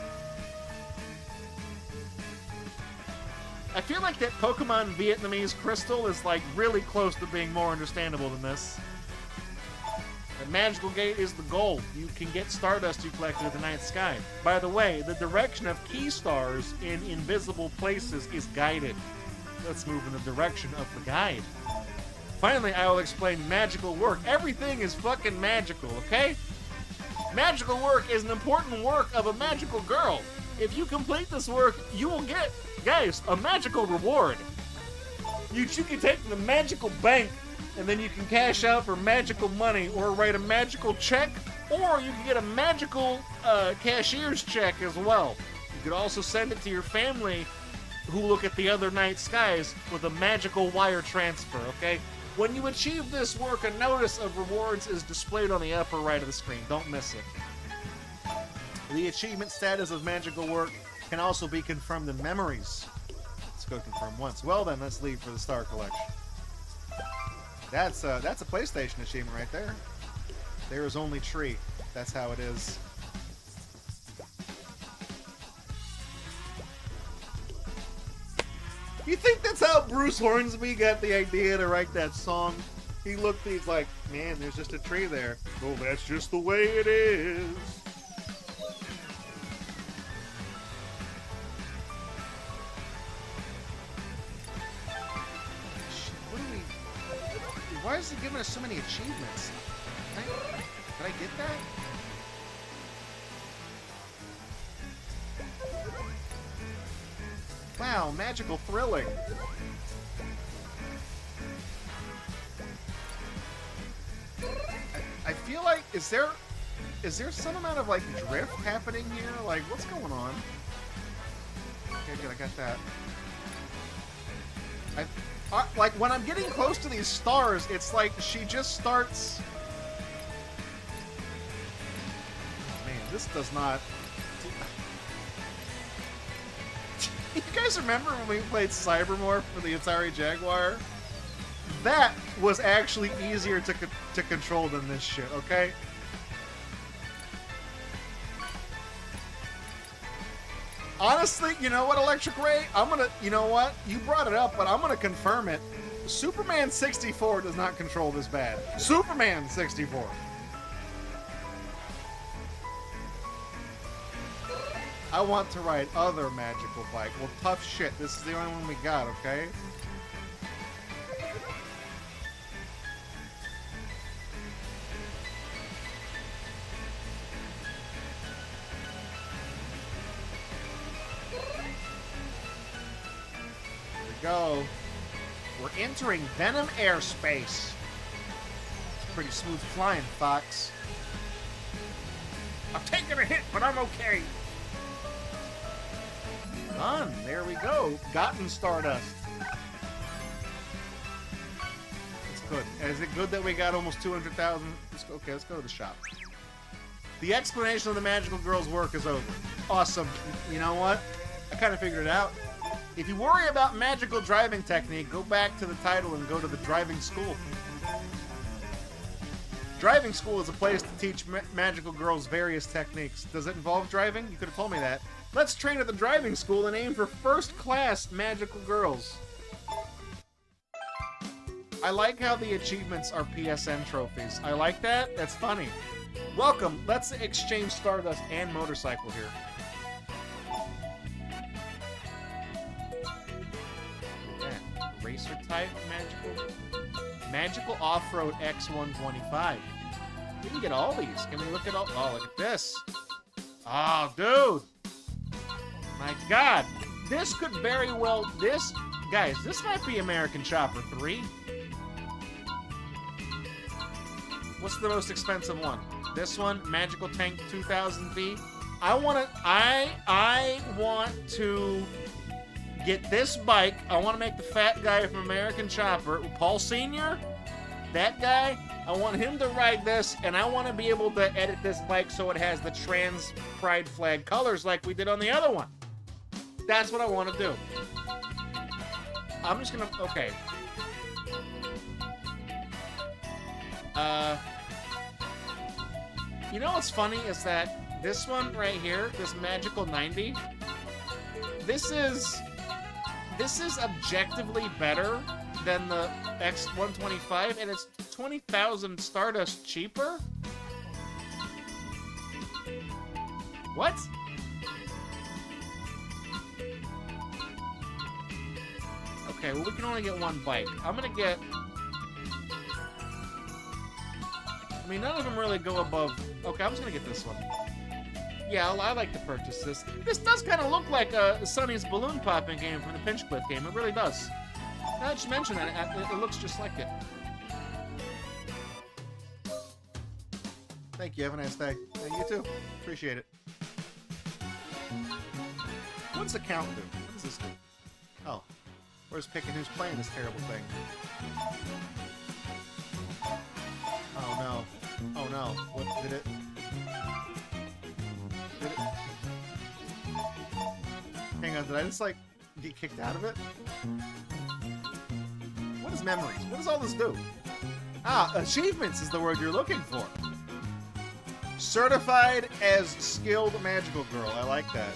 I feel like that Pokemon Vietnamese crystal is like really close to being more understandable than this. The magical gate is the goal. You can get Stardust you collected in the night sky. By the way, the direction of key stars in invisible places is guided. Let's move in the direction of the guide. Finally, I will explain magical work. Everything is fucking magical, okay? Magical work is an important work of a magical girl. If you complete this work, you will get, guys, a magical reward. You can take the magical bank, and then you can cash out for magical money, or write a magical check, or you can get a magical cashier's check as well. You could also send it to your family who look at the other night skies with a magical wire transfer, okay? When you achieve this work, a notice of rewards is displayed on the upper right of the screen. Don't miss it. The achievement status of magical work can also be confirmed in memories. Let's go confirm once. Well then, let's leave for the star collection. That's a PlayStation achievement right there. There is only tree. That's how it is. You think that's how Bruce Hornsby got the idea to write that song? He's like, man, there's just a tree there. Oh, that's just the way it is. Why is it giving us so many achievements? Did I get that? Wow, magical thrilling. I feel like, is there some amount of like drift happening here? Like, what's going on? Okay, good, I got that. Like, when I'm getting close to these stars, it's like she just starts... Oh, man. This does not... You guys remember when we played Cybermorph for the Atari Jaguar? That was actually easier to control than this shit, okay? Honestly, you know what, Electric Ray? You know what? You brought it up, but I'm gonna confirm it. Superman 64 does not control this bad. Superman 64. I want to ride other magical bike. Well, tough shit. This is the only one we got, okay? Go. We're entering Venom airspace. It's pretty smooth flying, Fox. I'm taking a hit, but I'm okay. Done. There we go. Gotten Stardust. It's good. Is it good that we got almost 200,000? Okay, let's go to the shop. The explanation of the magical girl's work is over. Awesome. You know what? I kind of figured it out. If you worry about magical driving technique, go back to the title and go to the driving school. Driving school is a place to teach magical girls various techniques. Does it involve driving? You could have told me that. Let's train at the driving school and aim for first-class magical girls. I like how the achievements are PSN trophies. I like that. That's funny. Welcome. Let's exchange Stardust and Motorcycle here. Racer type magical off-road X125. We can get all these. Can we look at all? Oh, look at this. Oh, dude. My God. This could very well... Guys, this might be American Chopper 3. What's the most expensive one? This one, Magical Tank 2000V. I want to get this bike. I want to make the fat guy from American Chopper, Paul Sr., that guy, I want him to ride this, and I want to be able to edit this bike so it has the trans pride flag colors like we did on the other one. That's what I want to do. I'm just gonna... Okay. You know what's funny is that this one right here, this Magical 90, this is objectively better than the X125, and it's 20,000 Stardust cheaper? What? Okay, well, we can only get one bike. I'm gonna get... I mean, none of them really go above... Okay, I'm just gonna get this one. Yeah, I like to purchase this. This does kind of look like Sonny's balloon popping game from the Pinchcliff game. It really does. Now that you mention that, it looks just like it. Thank you. Have a nice day. And you too. Appreciate it. What's the count do? What does this do? Oh. Where's picking who's playing this terrible thing? Oh no. Oh no. What did it... Hang on, did I just, like, get kicked out of it? What is memories? What does all this do? Ah, achievements is the word you're looking for. Certified as skilled magical girl. I like that.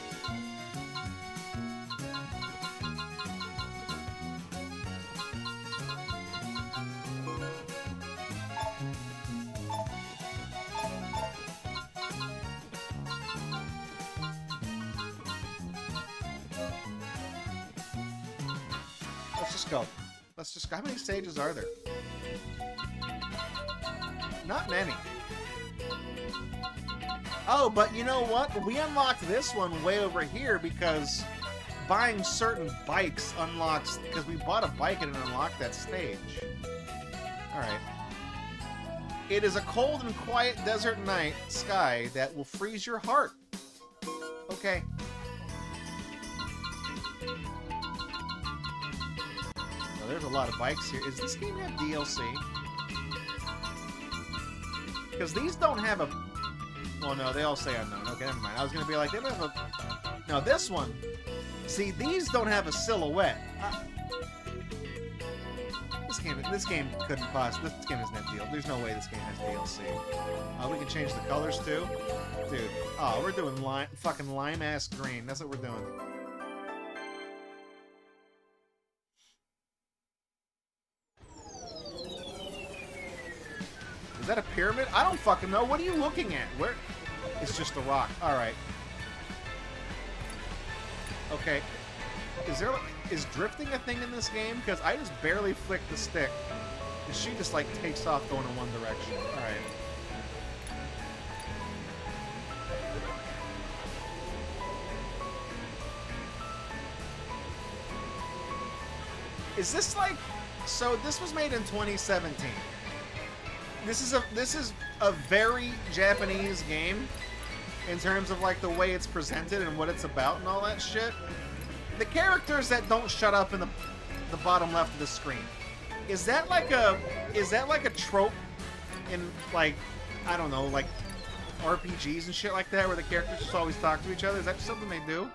Go. Let's just go. How many stages are there? Not many. Oh, but you know what? We unlocked this one way over here because buying certain bikes unlocks... Because we bought a bike and it unlocked that stage. Alright. It is a cold and quiet desert night sky that will freeze your heart. Okay. There's a lot of bikes here. Is this game have DLC? Because these don't have a... Well, no, they all say unknown. Okay, never mind. I was gonna be like, they don't have a... No, this one... See, these don't have a silhouette. This game couldn't possibly... This game isn't a deal. There's no way this game has DLC. We can change the colors, too? Dude. Oh, we're doing fucking lime-ass green. That's what we're doing. Is that a pyramid? I don't fucking know. What are you looking at? Where? It's just a rock. Alright. Okay. Is drifting a thing in this game? Because I just barely flick the stick. And she just, like, takes off going in one direction. Alright. Is this, like... So, this was made in 2017. This is a very Japanese game in terms of like the way it's presented and what it's about and all that shit. The characters that don't shut up in the bottom left of the screen. Is that like a trope in like, I don't know, like RPGs and shit like that where the characters just always talk to each other? Is that just something they do?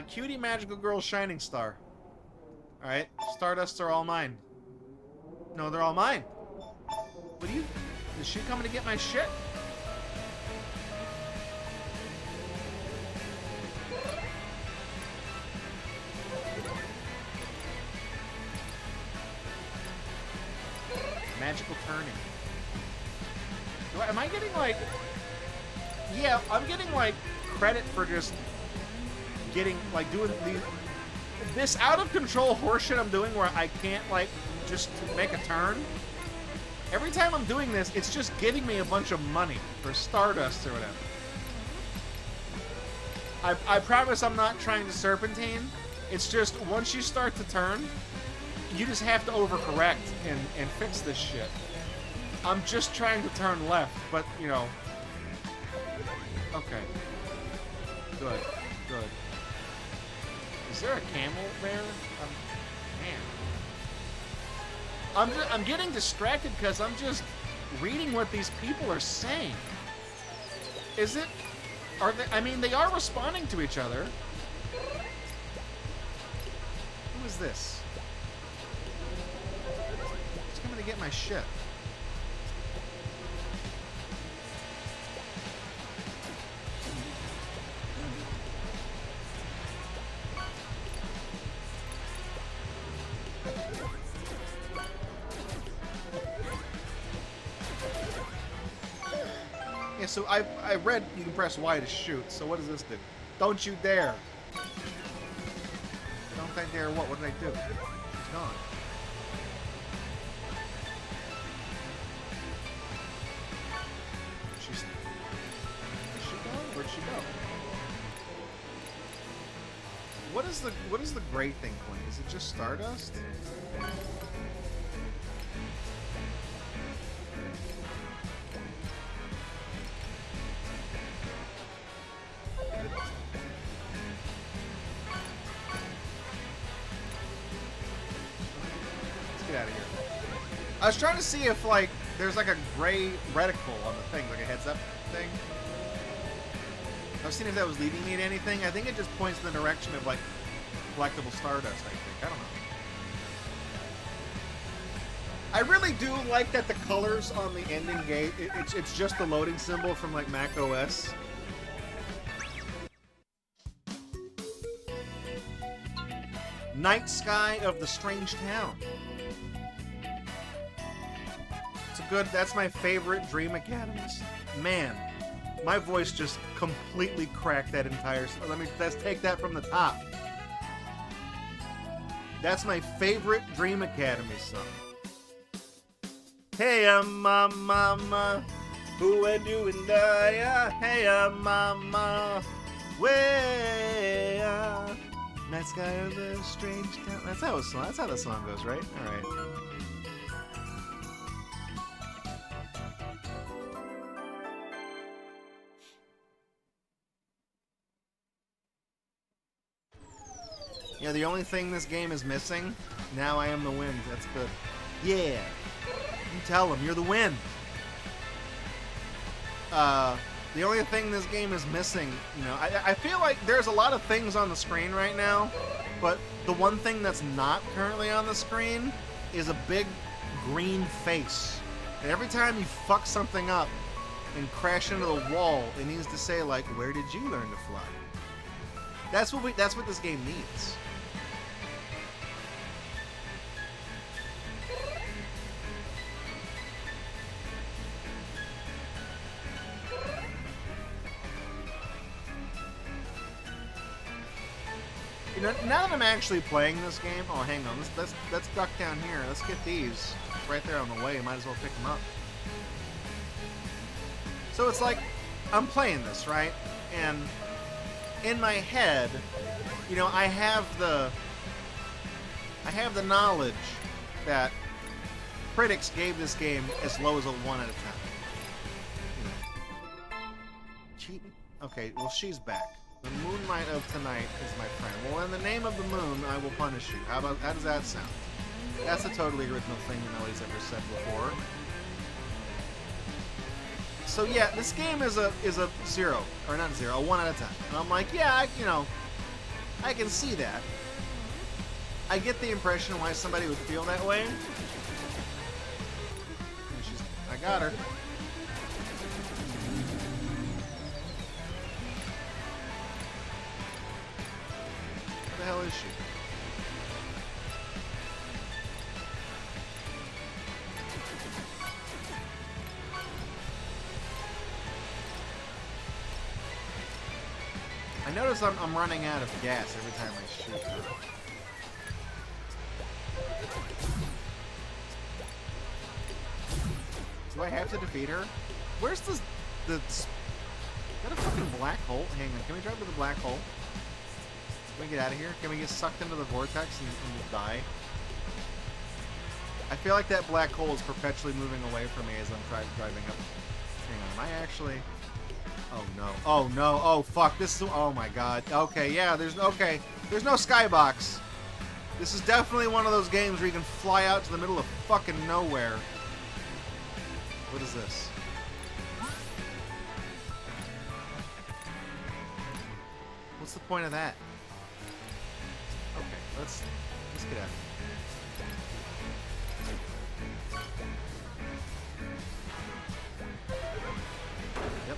Cutie magical girl shining star. Alright, Stardusts are all mine. No, they're all mine. What are you... Is she coming to get my shit? Magical turning. Am I getting, like... Yeah, I'm getting, like, credit for just getting, like, doing these... This out-of-control horseshit I'm doing where I can't, like, just make a turn... Every time I'm doing this, it's just giving me a bunch of money for Stardust or whatever. I promise I'm not trying to serpentine. It's just, once you start to turn, you just have to overcorrect and fix this shit. I'm just trying to turn left, but, you know... Okay. Good. Good. Is there a camel there? Man. I'm getting distracted because I'm just reading what these people are saying. Is it? Are they? I mean, they are responding to each other. Who is this? Who's coming to get my shit? Yeah, so I read you can press Y to shoot, so what does this do? Don't you dare! Don't I dare what? What did I do? It's gone. Where'd she go? Where'd she go? What is the gray thing, Quinn? Is it just Stardust? Out of here. I was trying to see if like there's like a gray reticle on the thing, like a heads-up thing. I was seeing if that was leading me to anything. I think it just points in the direction of like collectible Stardust. I think. I don't know. I really do like that the colors on the ending gate. It's just the loading symbol from like Mac OS. Night Sky of the Strange Town. That's my favorite Dream Academies. Man, my voice just completely cracked that entire... Let's take that from the top. That's my favorite Dream Academy song. Hey, mama, who are doing die? Hey, mama, where? Night Sky of the Strange Town. That's how the song goes, right? All right. Yeah, the only thing this game is missing, now I am the wind. That's good. Yeah. You tell him, you're the wind. The only thing this game is missing, you know, I feel like there's a lot of things on the screen right now, but the one thing that's not currently on the screen is a big green face. And every time you fuck something up and crash into the wall, it needs to say, like, where did you learn to fly? That's what this game needs. You know, now that I'm actually playing this game, oh, hang on, let's duck down here. Let's get these. It's right there on the way. Might as well pick them up. So it's like, I'm playing this, right? And in my head, you know, I have the knowledge that critics gave this game as low as a 1 out of 10. Cheating? Okay, well, she's back. The moonlight of tonight is my friend. Well, in the name of the moon, I will punish you. How does that sound? That's a totally original thing nobody's ever said before. So yeah, this game is a 0, or not 0, a 1 out of 10. And I'm like, yeah, I can see that. I get the impression why somebody would feel that way. And I got her. Where the hell is she? I notice I'm running out of gas every time I shoot her. Do I have to defeat her? Where's is that a fucking black hole? Hang on, can we drive to the black hole? Can we get out of here? Can we get sucked into the vortex and die? I feel like that black hole is perpetually moving away from me as I'm driving up. Hang on, am I actually... Oh no. Oh no. Oh fuck. This is... Oh my god. Okay, yeah, there's no skybox. This is definitely one of those games where you can fly out to the middle of fucking nowhere. What is this? What's the point of that? Okay, let's get out of here. Yep.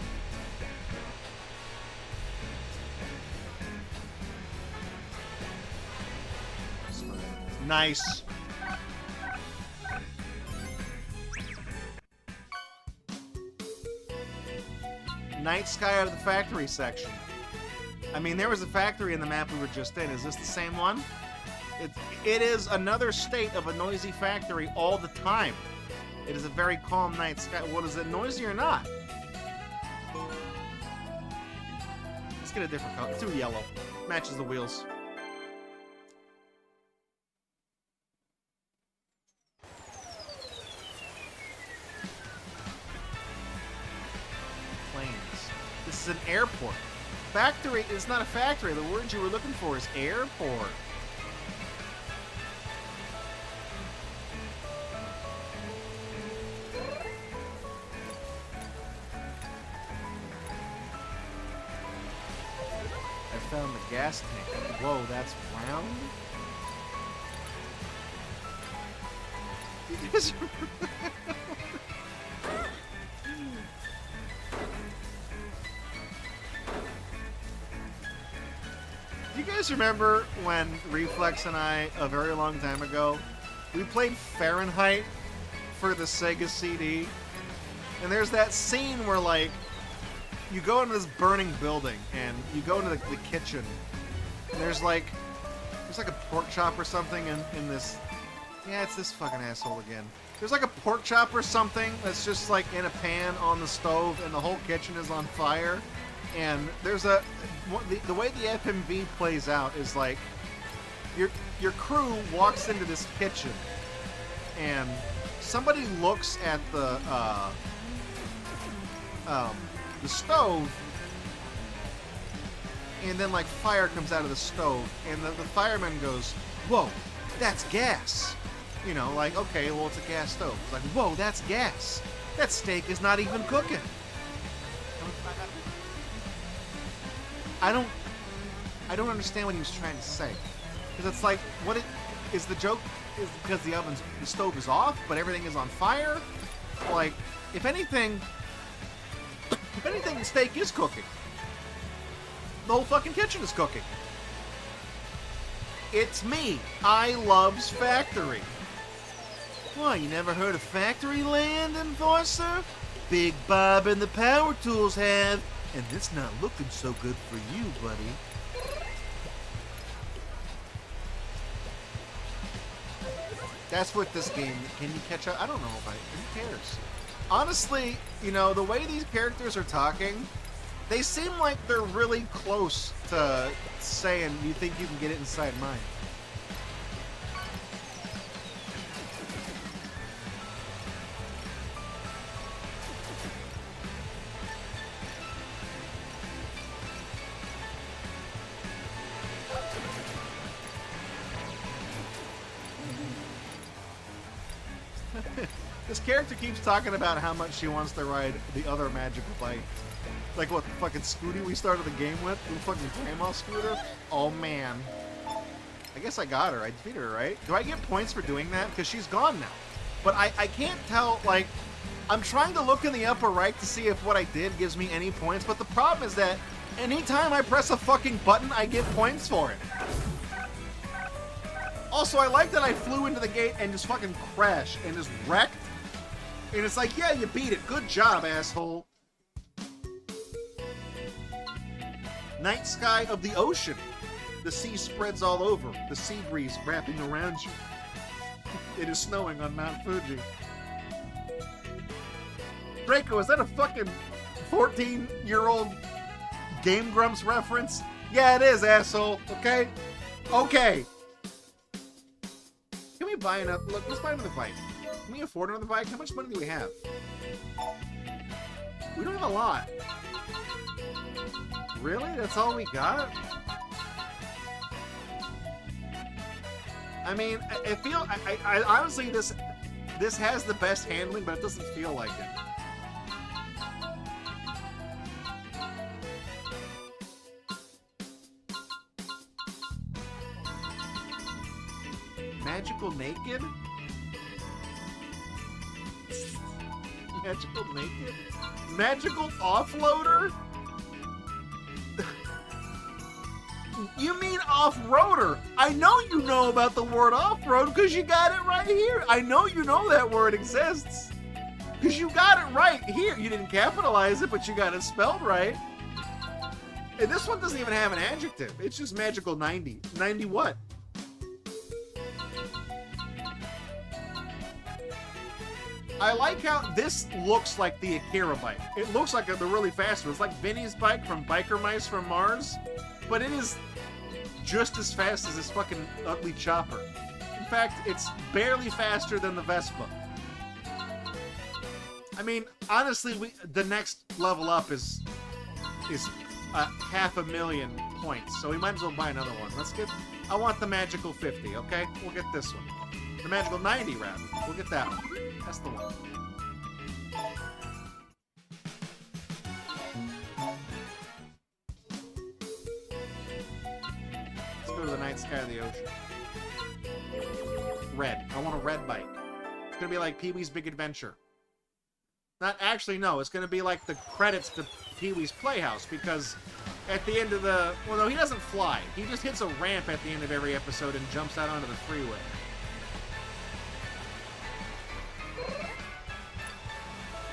Nice. Night sky out of the factory section. I mean, there was a factory in the map we were just in. Is this the same one? It is another state of a noisy factory all the time. It is a very calm night sky. What is it, noisy or not? Let's get a different color. Let's do yellow. Matches the wheels. Planes. This is an airport. Factory is not a factory. The word you were looking for is airport. I found the gas tank. Whoa, that's round? You guys Do you guys remember when Reflex and I, a very long time ago, we played Fahrenheit for the Sega CD? And there's that scene where, like, you go into this burning building, and you go into the kitchen, and there's like a pork chop or something in this... Yeah, it's this fucking asshole again. There's like a pork chop or something that's just like in a pan on the stove, and the whole kitchen is on fire. And there's the way the FMV plays out is like your crew walks into this kitchen, and somebody looks at the stove, and then like fire comes out of the stove, and the fireman goes, "Whoa, that's gas." You know, like, okay, well, it's a gas stove. It's like, whoa, that's gas. That steak is not even cooking. I don't understand what he was trying to say. Because it's like, what it is the joke is because the stove is off, but everything is on fire? Like, if anything, the steak is cooking. The whole fucking kitchen is cooking. It's me. I loves Factory. What, you never heard of Factory Land, Enforcer? Big Bob and the Power Tools have, and it's not looking so good for you, buddy. That's what this game, can you catch up? I don't know if who cares? Honestly, you know, the way these characters are talking, they seem like they're really close to saying, you think you can get it inside mine. This character keeps talking about how much she wants to ride the other magical bike. Like what, the fucking Scooty we started the game with? The fucking grandma scooter? Oh man. I guess I got her. I defeated her, right? Do I get points for doing that? Because she's gone now. But I can't tell, like, I'm trying to look in the upper right to see if what I did gives me any points, but the problem is that anytime I press a fucking button, I get points for it. Also, I like that I flew into the gate and just fucking crashed and just wrecked. And it's like, yeah, you beat it. Good job, asshole. Night sky of the ocean. The sea spreads all over. The sea breeze wrapping around you. It is snowing on Mount Fuji. Draco, is that a fucking 14-year-old Game Grumps reference? Yeah, it is, asshole. Okay? Okay. Can we buy another... Look, let's buy another bike. Can we afford another bike? How much money do we have? We don't have a lot. Really? That's all we got? I mean, I honestly, this has the best handling, but it doesn't feel like it. Magical naked? Magical naked? Magical offloader? You mean off-roader? I know you know about the word off-road because you got it right here. I know you know that word exists because you got it right here. You didn't capitalize it, but you got it spelled right. And this one doesn't even have an adjective. It's just magical 90. 90 what? I like how this looks like the Akira bike. It looks like the really fast one. It's like Vinny's bike from Biker Mice from Mars, but it is just as fast as this fucking ugly chopper. In fact, it's barely faster than the Vespa. I mean, honestly, the next level up is 500,000 points, so we might as well buy another one. Let's get... I want the magical 50, okay? We'll get this one. The magical 90, rather. We'll get that one. That's the one. Let's go to the night sky of the ocean. Red. I want a red bike. It's gonna be like Pee-wee's Big Adventure. Not actually, no. It's gonna be like the credits to Pee-wee's Playhouse, because at the end of the... Well, no, he doesn't fly. He just hits a ramp at the end of every episode and jumps out onto the freeway.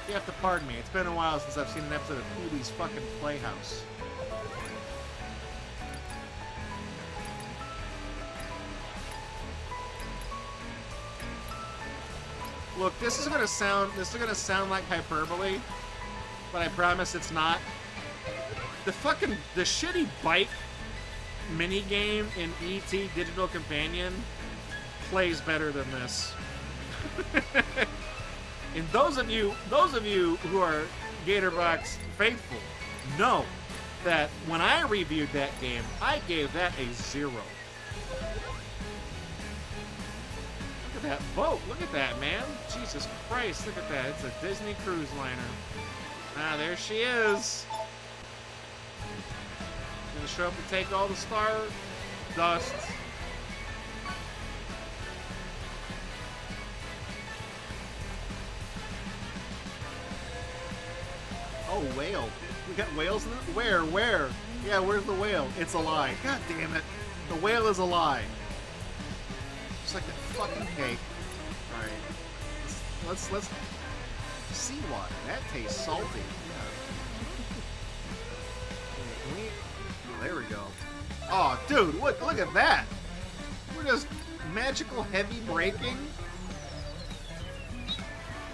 You have to pardon me. It's been a while since I've seen an episode of Pee-wee's fucking Playhouse. Look, this is gonna sound like hyperbole, but I promise it's not. The shitty bike minigame in E.T. Digital Companion plays better than this. And those of you who are GatorBox faithful know that when I reviewed that game, I gave that a 0. Look at that boat. Look at that, man. Jesus Christ, look at that. It's a Disney cruise liner. Ah, there she is. Gonna show up to take all the star dust. Oh, whale. We got whales in it? Where? Yeah, where's the whale? It's a lie. God damn it. The whale is a lie. Just like that fucking cake. Alright. Let's seawater. That tastes salty. Yeah. There we go. Oh, dude, look at that. We're just magical heavy braking.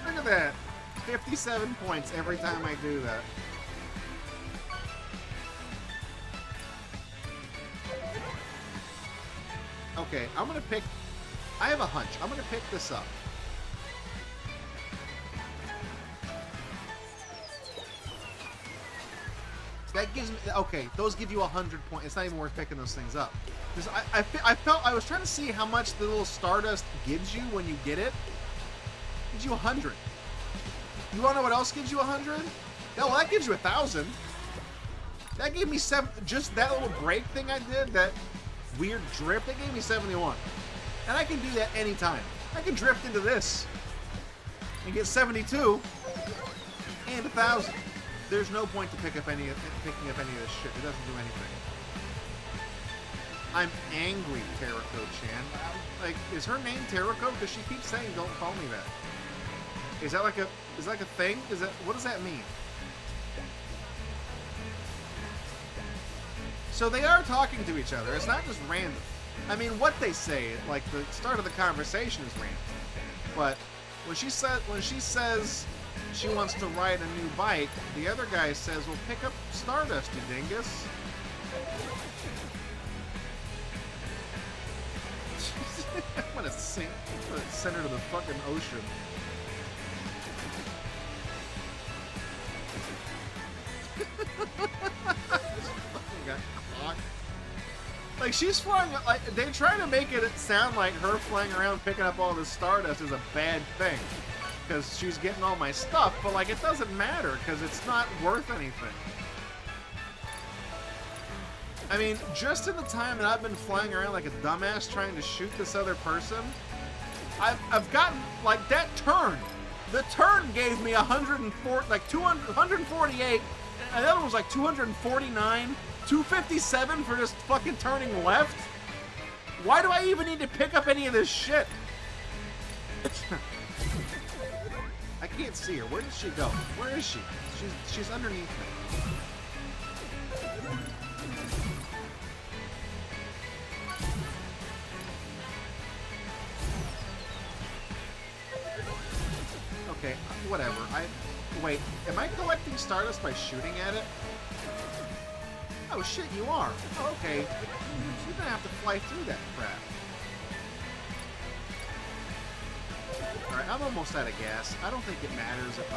Look at that. 57 points every time I do that. Okay, I'm gonna pick... I have a hunch. I'm gonna pick this up. That gives me... Okay, those give you 100 points. It's not even worth picking those things up. Because I felt... I was trying to see how much the little Stardust gives you when you get it. It gives you 100. You wanna know what else gives you 100? Well, that gives you 1,000. That gave me 7... Just that little break thing I did, that weird drift, that gave me 71. And I can do that anytime. I can drift into this and get 72 and 1,000. There's no point to picking up any of this shit. It doesn't do anything. I'm angry, Terraco-chan. Like, is her name Terraco? Because she keeps saying, "Don't call me that." Is that like a thing? What does that mean? So they are talking to each other. It's not just random. I mean, what they say, like the start of the conversation, is random. But when she says she wants to ride a new bike, the other guy says, "Well, pick up Stardust, you dingus." I'm gonna send her to the fucking ocean. Like, she's flying, like, they're trying to make it sound like her flying around picking up all this Stardust is a bad thing. Because she's getting all my stuff, but, like, it doesn't matter, because it's not worth anything. I mean, just in the time that I've been flying around like a dumbass trying to shoot this other person, I've gotten, like, that turn. The turn gave me 104, like, 148, and the other one was like 249, 257 for just fucking turning left. Why do I even need to pick up any of this shit? I can't see her. Where did she go? Where is she? She's underneath me. Okay, whatever. Wait, am I collecting Stardust by shooting at it? Oh shit, you are. Oh, okay. You're gonna have to fly through that crap. Alright, I'm almost out of gas. I don't think it matters if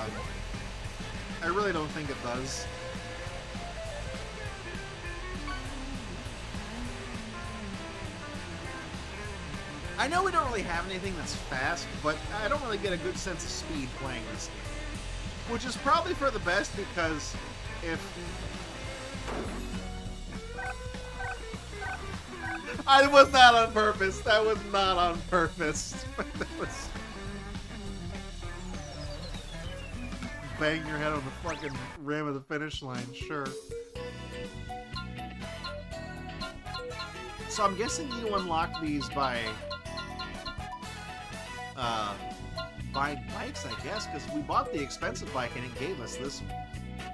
I really don't think it does. I know we don't really have anything that's fast, but I don't really get a good sense of speed playing this game. Which is probably for the best, because if... I was not on purpose. That was not on purpose. That was... Bang your head on the fucking rim of the finish line, sure. So I'm guessing you unlock these by buying bikes, I guess, because we bought the expensive bike and it gave us this one.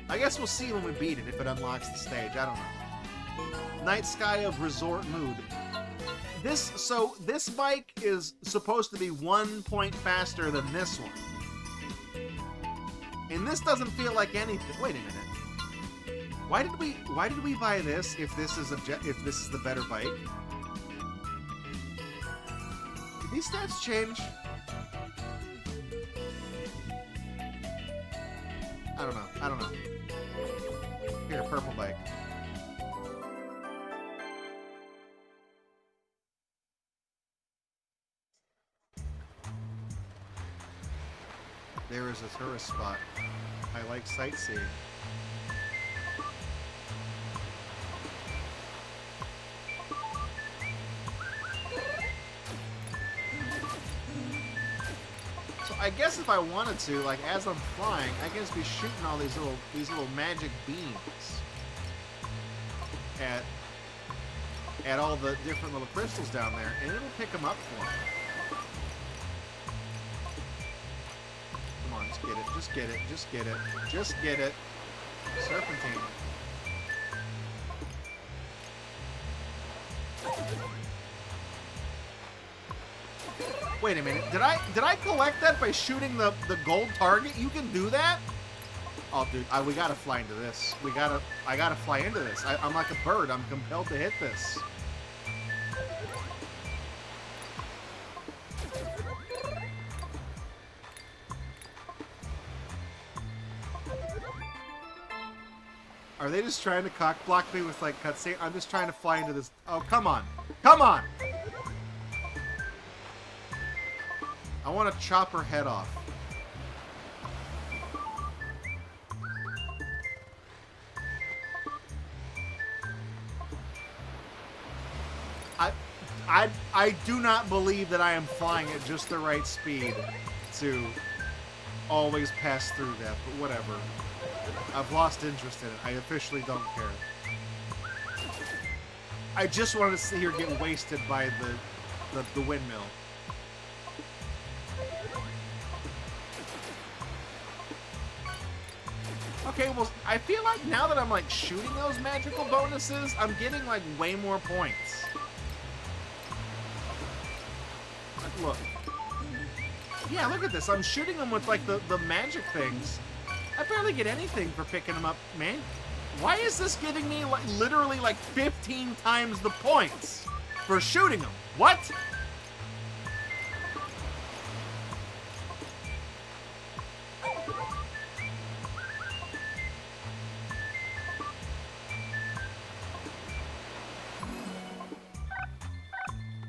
I guess we'll see when we beat it if it unlocks the stage. I don't know. Night Sky of Resort Mood. This bike is supposed to be 1 point faster than this one. And this doesn't feel like anything. Wait a minute. Why did we buy this if this is the better bike? Did these stats change? I don't know. Here, purple bike. There is a tourist spot. I like sightseeing. So I guess if I wanted to, like as I'm flying, I can just be shooting all these little magic beams at all the different little crystals down there, and it'll pick them up for me. Come on, just get it, just get it, just get it, just get it. Serpentine. Wait a minute, did I collect that by shooting the gold target? You can do that? Oh, dude, we gotta fly into this. I gotta fly into this. I'm like a bird. I'm compelled to hit this. Are they just trying to cock block me with like cutscene? I'm just trying to fly into this. Oh, come on. Come on! I want to chop her head off. I do not believe that I am flying at just the right speed to always pass through that, but whatever. I've lost interest in it. I officially don't care. I just want to see her get wasted by the windmill. Okay, well, I feel like now that I'm like shooting those magical bonuses, I'm getting like way more points. Look. Yeah, look at this. I'm shooting them with like the magic things. I barely get anything for picking them up, man. Why is this giving me like literally like 15 times the points for shooting them? What?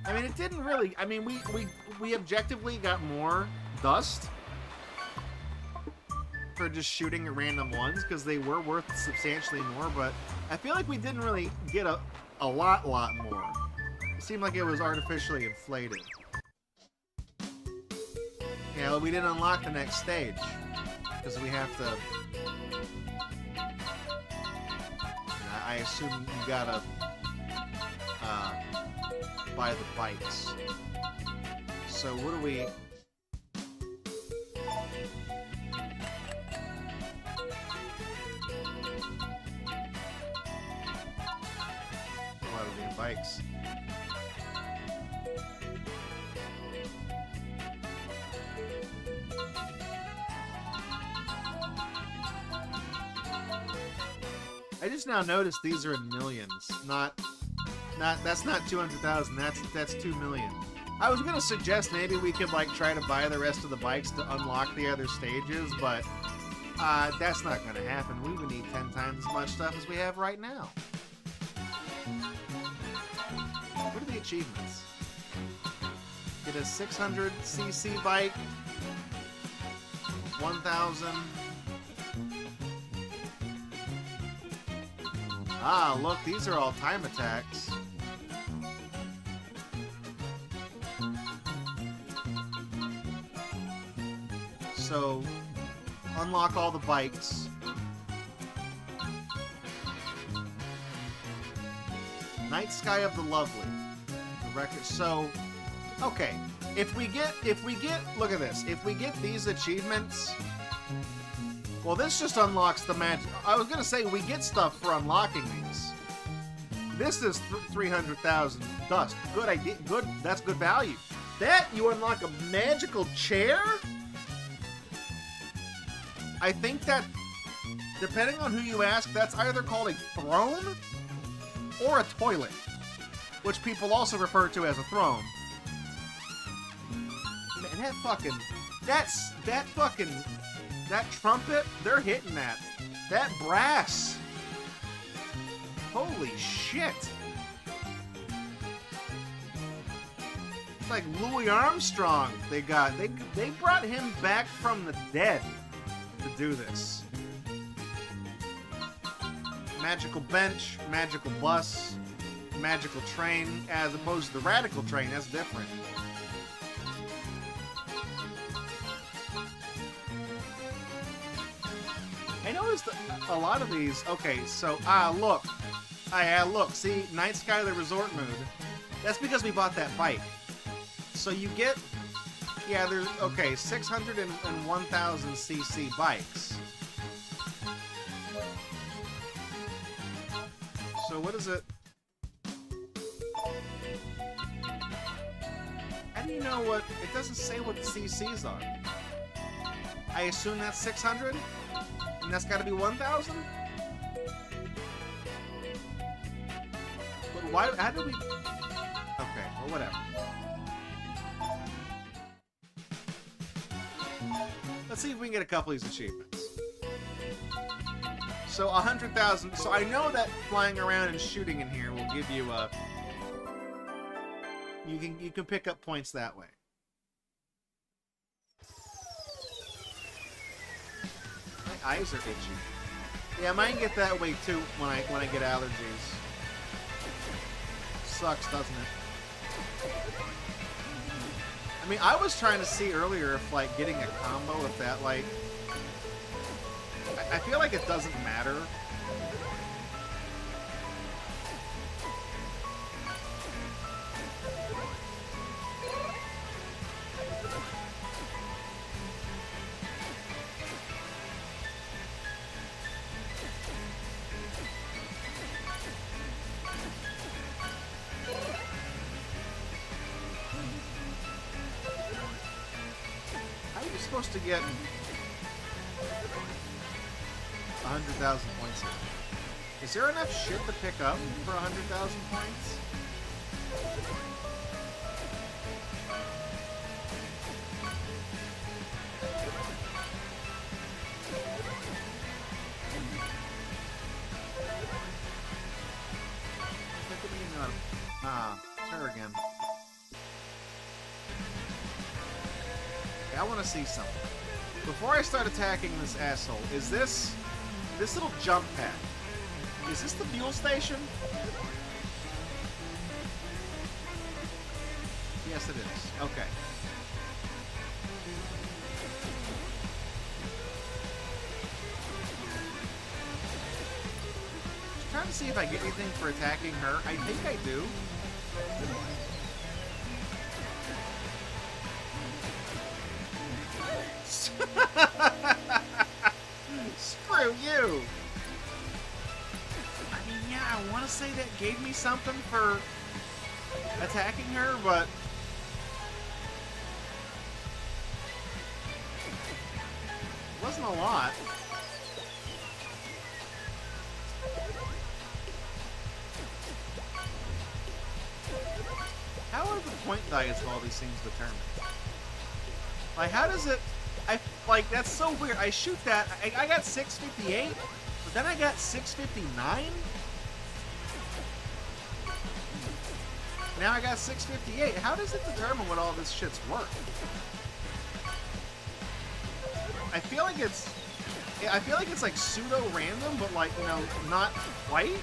I mean, it didn't really. I mean, we objectively got more dust for just shooting at random ones because they were worth substantially more, but I feel like we didn't really get a lot more. It seemed like it was artificially inflated. Yeah, well, we didn't unlock the next stage because we have to. I assume you gotta buy the bikes. So what do we? Bikes. I just now noticed these are in millions. That's not 200,000. That's 2 million. I was gonna suggest maybe we could like try to buy the rest of the bikes to unlock the other stages, but that's not gonna happen. We would need 10 times as much stuff as we have right now. What are the achievements? Get a 600cc bike, 1,000. Ah, look, these are all time attacks. So, unlock all the bikes. Night Sky of the Lovely. The record. So, okay. If we get, look at this. If we get these achievements, well, this just unlocks the magic. I was gonna say we get stuff for unlocking these. This is 300,000 dust. Good idea. Good. That's good value. That you unlock a magical chair. I think that, depending on who you ask, that's either called a throne or a toilet, which people also refer to as a throne. Man, that trumpet, they're hitting that. That brass. Holy shit. It's like Louis Armstrong they got. They brought him back from the dead to do this. Magical bench, magical bus, magical train, as opposed to the radical train. That's different. noticed a lot of these. Okay, so look, look. See, Night Sky the Resort Mood. That's because we bought that bike. So you get, yeah, there's 600 and 1,000 cc bikes. So what is it? How do you know what? It doesn't say what the CCs are. I assume that's 600, and that's got to be 1,000. But why? How did we? Okay, well, whatever. Let's see if we can get a couple of these achievements. So 100,000. So I know that flying around and shooting in here will give you a. You can pick up points that way. My eyes are itchy. Yeah, mine get that way too when I get allergies. Sucks, doesn't it? I mean, I was trying to see earlier if like getting a combo, if that like. I feel like it doesn't matter. How are you supposed to get 100,000 points here? Is there enough shit to pick up for 100,000 points? It's her again. Okay, I want to see something. Before I start attacking this asshole, is this little jump pad? Is this the fuel station? Yes, it is. Okay. Just trying to see if I get anything for attacking her. I think I do. Screw you! I mean, yeah, I want to say that gave me something for attacking her, but it wasn't a lot. How are the point values of all these things determined? Like, how does it... Like, that's so weird. I shoot that, I got 658, but then I got 659? Now I got 658. How does it determine what all this shit's worth? I feel like it's like pseudo-random, but like, you know, not quite.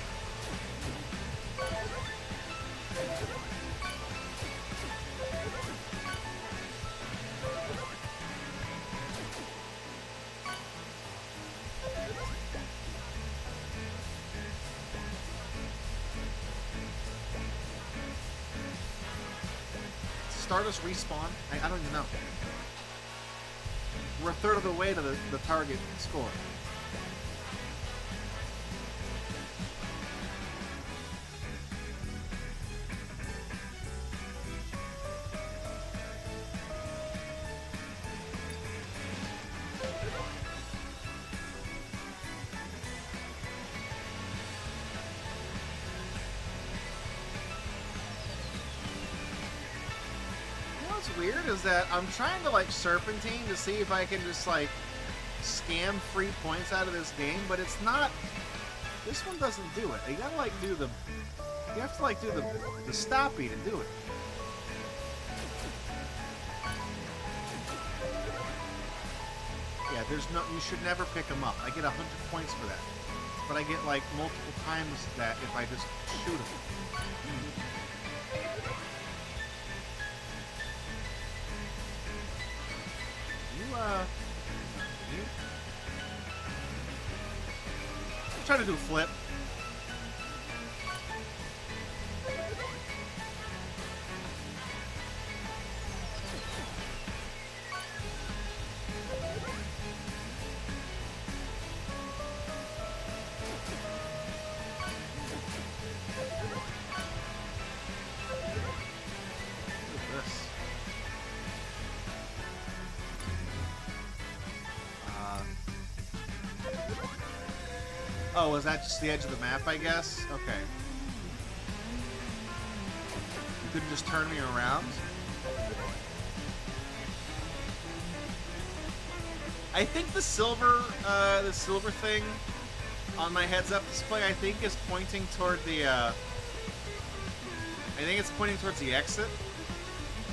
Stardust respawn? I don't even know. We're a third of the way to the target score. What's weird is that I'm trying to like serpentine to see if I can just like scam free points out of this game, but it's not. This one doesn't do it. You gotta like do the. You have to like do the stoppy to do it. Yeah, there's no. You should never pick them up. I get 100 points for that, but I get like multiple times that if I just shoot them. trying to do a flip. Oh, was that just the edge of the map, I guess? Okay. You couldn't just turn me around? I think the silver thing on my heads-up display, I think is pointing toward the, I think it's pointing towards the exit.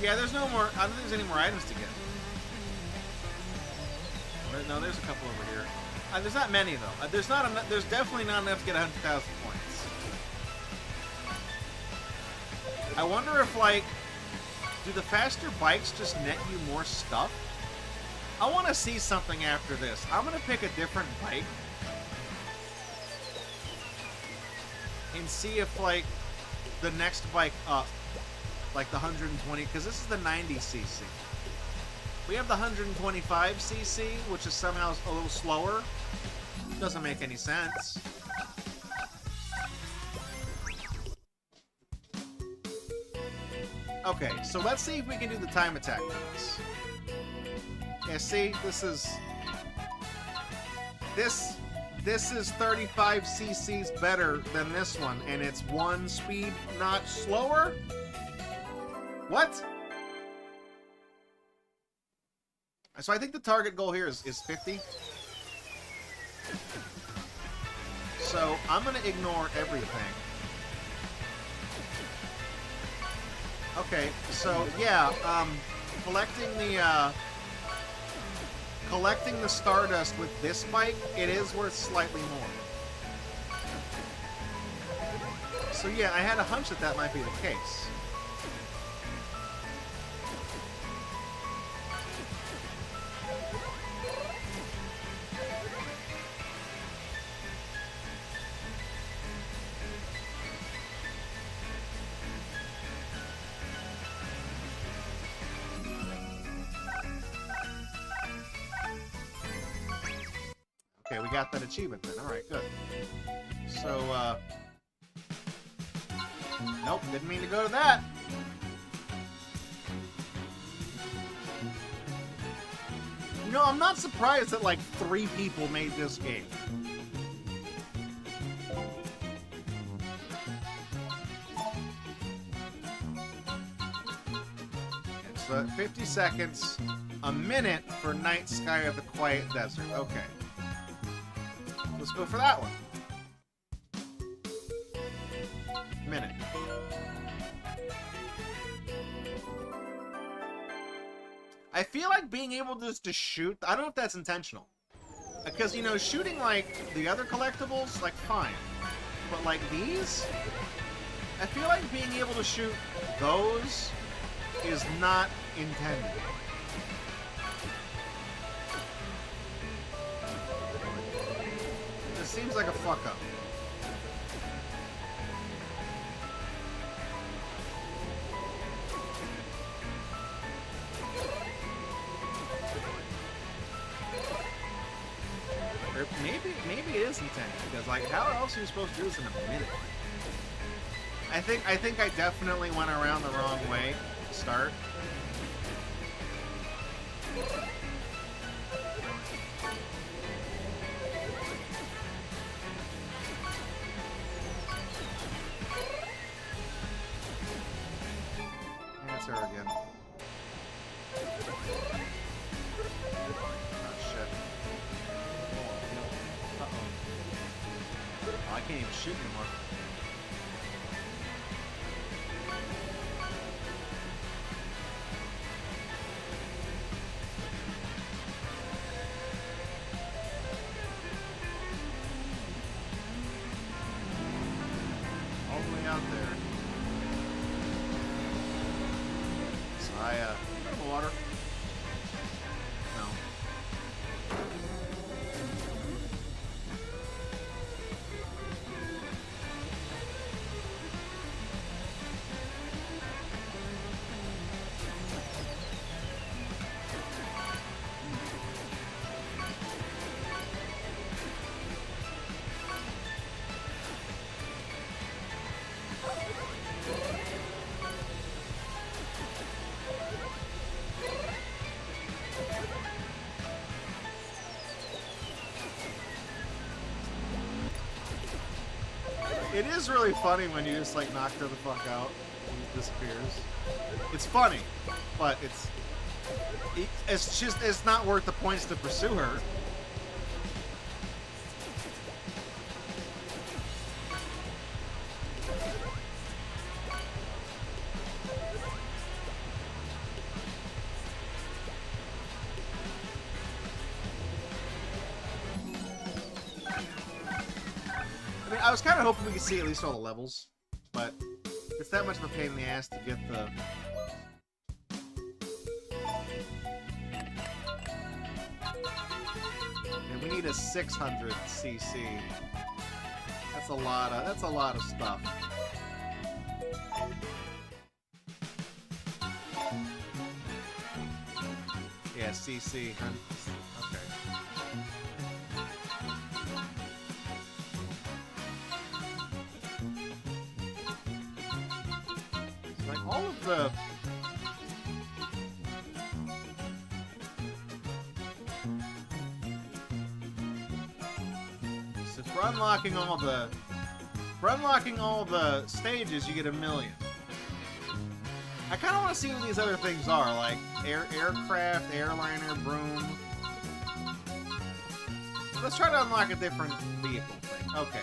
Yeah, there's no more, I don't think there's any more items to get. No, there's a couple over here. There's not many though. There's not enough. There's definitely not enough to get 100,000 points. I wonder if, like, do the faster bikes just net you more stuff? I want to see something after this. I'm gonna pick a different bike and see if, like, the next bike up, like the 120, because this is the 90cc. We have the 125cc, which is somehow a little slower. Doesn't make any sense. Okay, so let's see if we can do the time attack for this. Yeah, see, this is 35 cc's better than this one, and it's one speed notch slower? What? So I think the target goal here is 50. So I'm gonna ignore everything. Okay, so yeah, collecting the Stardust with this bike, it is worth slightly more. So yeah, I had a hunch that that might be the case. Okay, we got that achievement then. Alright, good. So, nope, didn't mean to go to that. You know, I'm not surprised that, like, 3 people made this game. It's 50 seconds, a minute for Night Sky of the Quiet Desert. Okay. Let's go for that one. Minute. I feel like being able to shoot, I don't know if that's intentional. Because, you know, shooting, like, the other collectibles, like, fine. But, like, these, I feel like being able to shoot those is not intended. This seems like a fuck-up. Or maybe it is intended, because, like, how else are you supposed to do this in a minute? I think I definitely went around the wrong way to start. That's her again. Oh shit. Uh-oh. Oh, I can't even shoot anymore. All the way out there. So I, have water. No. It is really funny when you just like knock her the fuck out and it disappears. It's funny, but it's not worth the points to pursue her. I was kind of hoping we could see at least all the levels, but it's that much of a pain in the ass to get the... And we need a 600 cc. That's a lot of stuff. Yeah, cc. Okay. All of the... So for unlocking all the stages, you get 1 million. I kind of want to see what these other things are, like aircraft, airliner, Vroom. Let's try to unlock a different vehicle thing. Okay.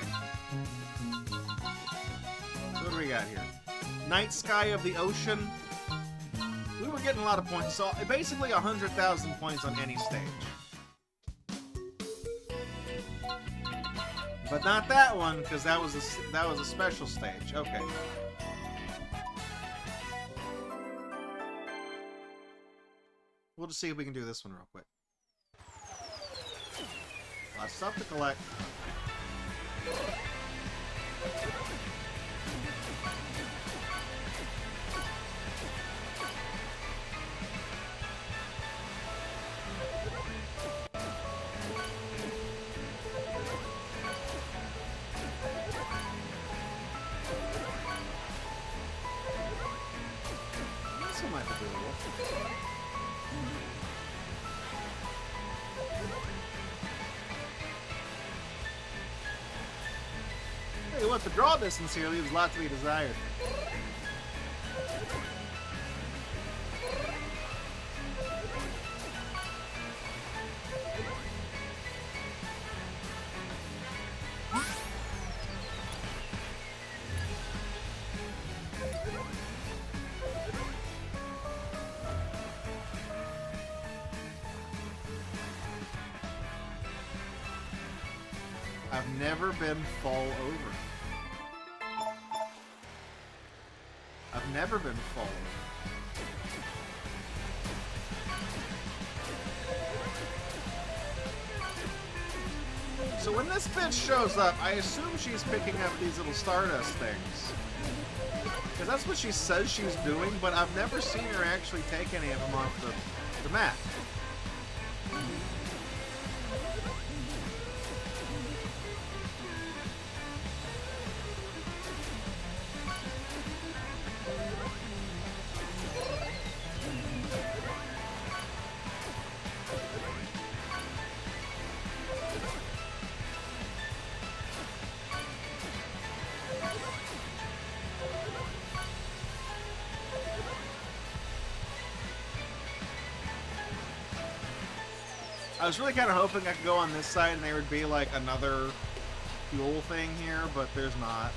So what do we got here? Night Sky of the Ocean. We were getting a lot of points, so basically 100,000 points on any stage. But not that one, because that was a special stage. Okay. We'll just see if we can do this one real quick. A lot of stuff to collect. Hey, what the draw distance here leaves a lot to be desired. I've never been fall over. I've never been fall over. So when this bitch shows up, I assume she's picking up these little Stardust things. Because that's what she says she's doing, but I've never seen her actually take any of them off the map. I was really kind of hoping I could go on this side and there would be like another fuel thing here, but there's not.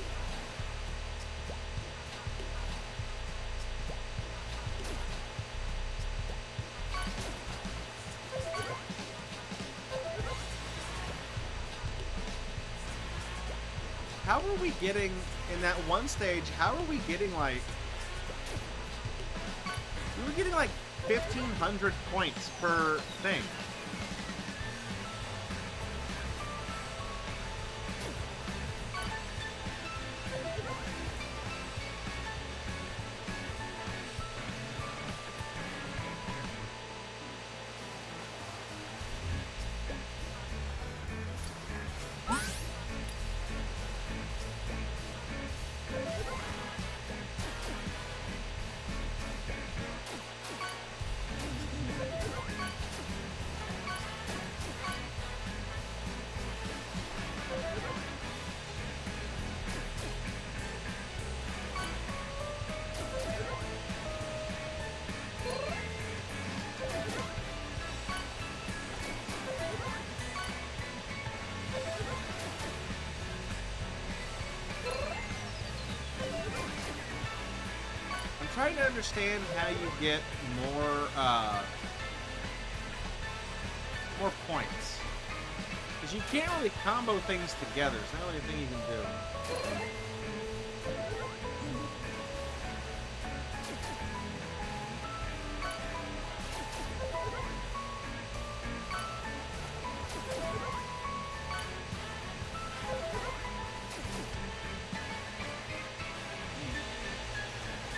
How are we getting, in that one stage, how are we getting like... We were getting like 1,500 points per thing. trying to understand how you get more points. Because you can't really combo things together. It's not really a thing you can do.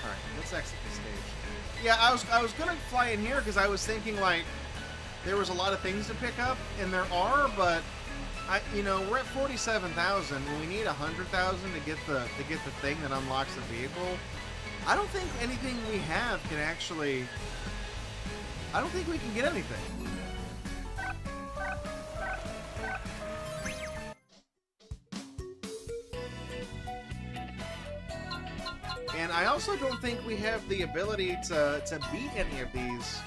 Alright, let's exit the stage. Yeah, I was gonna fly in here because I was thinking like there was a lot of things to pick up, and there are, but we're at 47,000, and we need 100,000 to get the thing that unlocks the vehicle. I don't think anything we have can actually. I don't think we can get anything. And I also don't think we have the ability to beat any of these.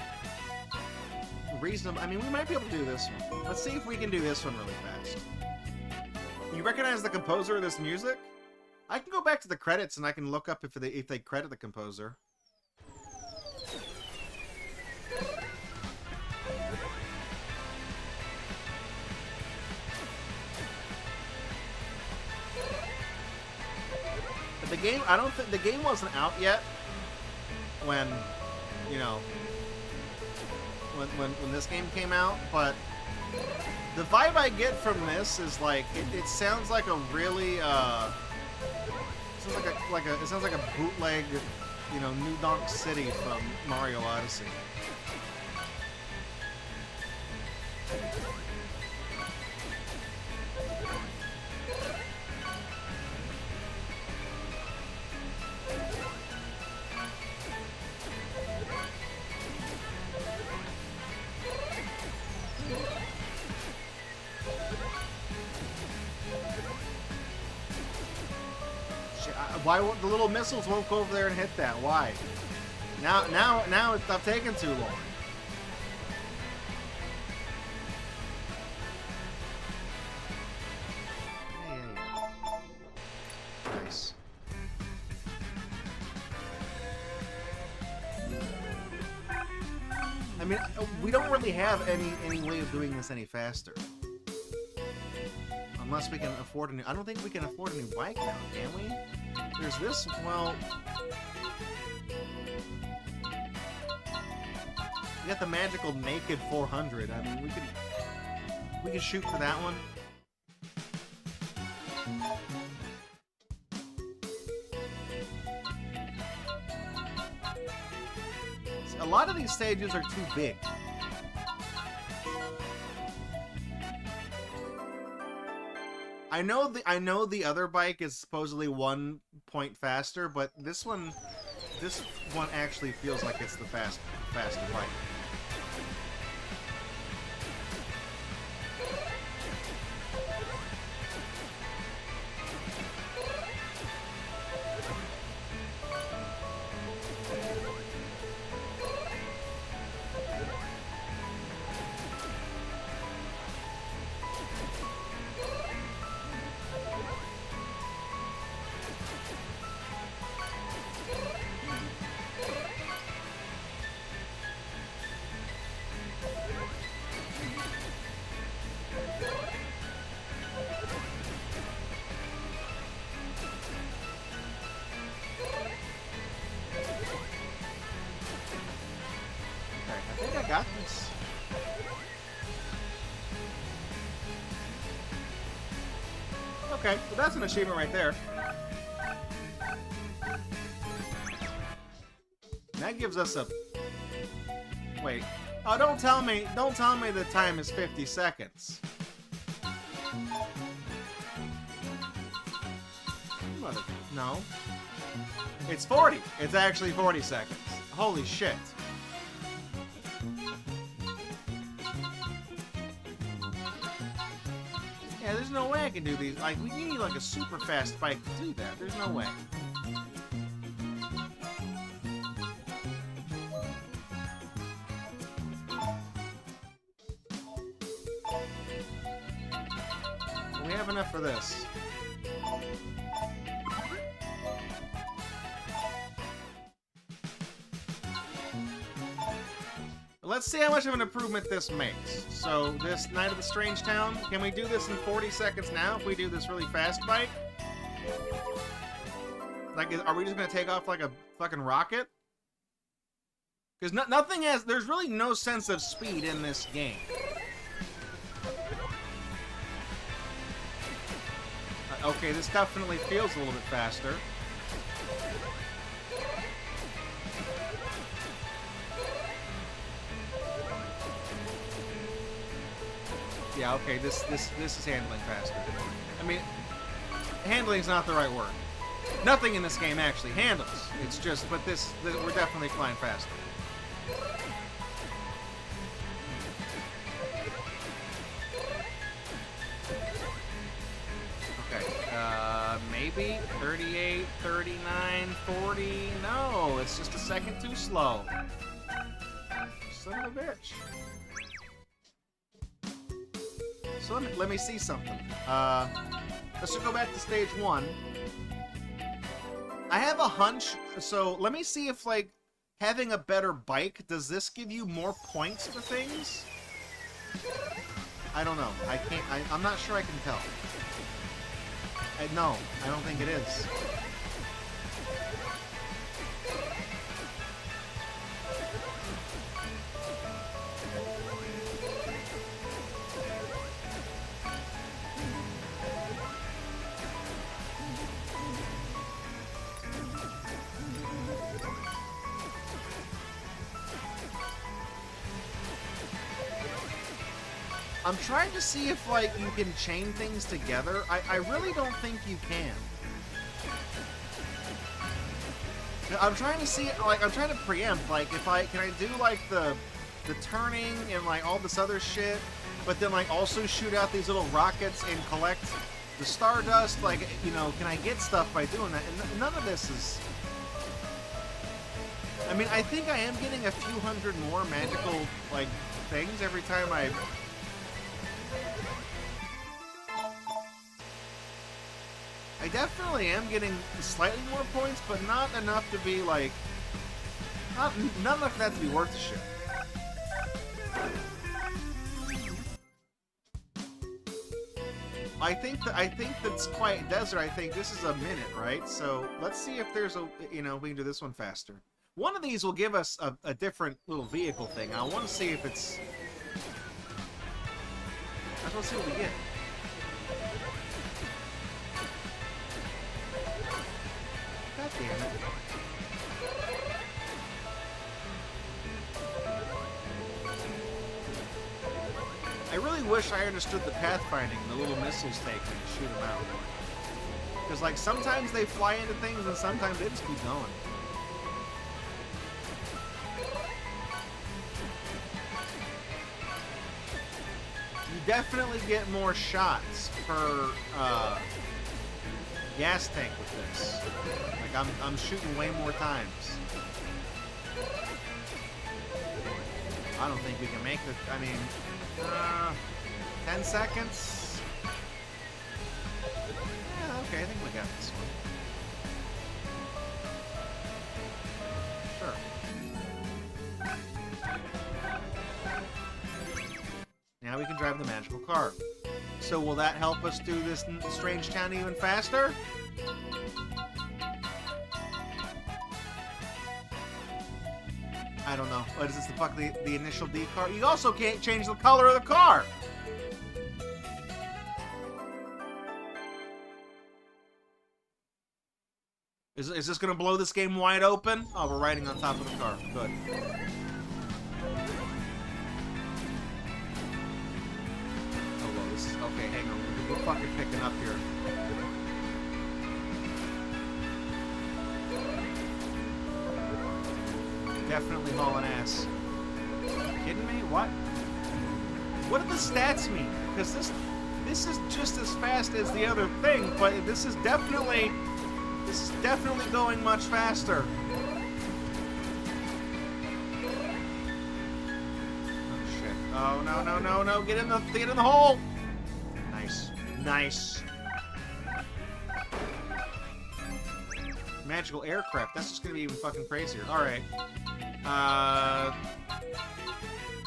Reasonable. I mean, we might be able to do this one. Let's see if we can do this one really fast. You recognize the composer of this music? I can go back to the credits and I can look up if they credit the composer. But the game, I don't think the game wasn't out yet when, when this game came out, but the vibe I get from this is like it sounds like a really it sounds like a bootleg, New Donk City from Mario Odyssey. Why won't the little missiles won't go over there and hit that? Why? Now it's not taking too long. Yeah. Nice. I mean, we don't really have any way of doing this any faster. Unless we can afford a new... I don't think we can afford a new bike now, can we? There's this... Well... We got the magical naked 400. I mean, we could shoot for that one. A lot of these stages are too big. I know the other bike is supposedly 1 point faster, but this one actually feels like it's the faster bike. Got this. Okay, well that's an achievement right there. That gives us a... Wait. Oh, don't tell me the time is 50 seconds. No. It's 40. It's actually 40 seconds. Holy shit. Yeah, there's no way I can do these. Like, we need like a super fast bike to do that. There's no way. We have enough for this. Let's see how much of an improvement this makes. So, this Night of the Strange Town, can we do this in 40 seconds now if we do this really fast bike? Like, are we just gonna take off like a fucking rocket? Because nothing has... There's really no sense of speed in this game. Okay, this definitely feels a little bit faster. Yeah, okay, this is handling faster. I mean, handling's not the right word. Nothing in this game actually handles. It's just, but this we're definitely flying faster. Okay, maybe 38, 39, 40. No, it's just a second too slow. Son of a bitch. So let me see something. Let's just go back to stage 1. I have a hunch, so let me see if, like, having a better bike, does this give you more points for things? I don't know. I'm not sure I can tell. No, I don't think it is. I'm trying to see if, like, you can chain things together. I really don't think you can. I'm trying to see, like, I'm trying to preempt, like, can I do, like, the turning and, like, all this other shit, but then, like, also shoot out these little rockets and collect the stardust? Like, you know, can I get stuff by doing that? And none of this is... I mean, I think I am getting a few hundred more magical, like, things every time I... I definitely am getting slightly more points, but not enough to be like... Not enough for that to be worth the shit. I think that's Quiet Desert. I think this is a minute, right? So let's see if there's a... You know, we can do this one faster. One of these will give us a different little vehicle thing. I want to see if it's... I just want to see what we get. God damn it. I really wish I understood the pathfinding the little missiles take when you shoot them out. Because, like, sometimes they fly into things and sometimes they just keep going. You definitely get more shots per gas tank with this. Like, I'm shooting way more times. I don't think we can make the... I mean, 10 seconds? Yeah, okay, I think we got this one. Sure. Now we can drive the magical car. So will that help us do this strange town even faster? I don't know. What is this, the initial D car? You also can't change the color of the car! Is this gonna blow this game wide open? Oh, we're riding on top of the car. Good. Okay, hang on. We're fucking picking up here. Definitely hauling ass. Are you kidding me? What? What do the stats mean? Because this is just as fast as the other thing, but this is definitely going much faster. Oh shit. Oh no. Get in the hole! Nice. Magical aircraft. That's just gonna be even fucking crazier. Alright.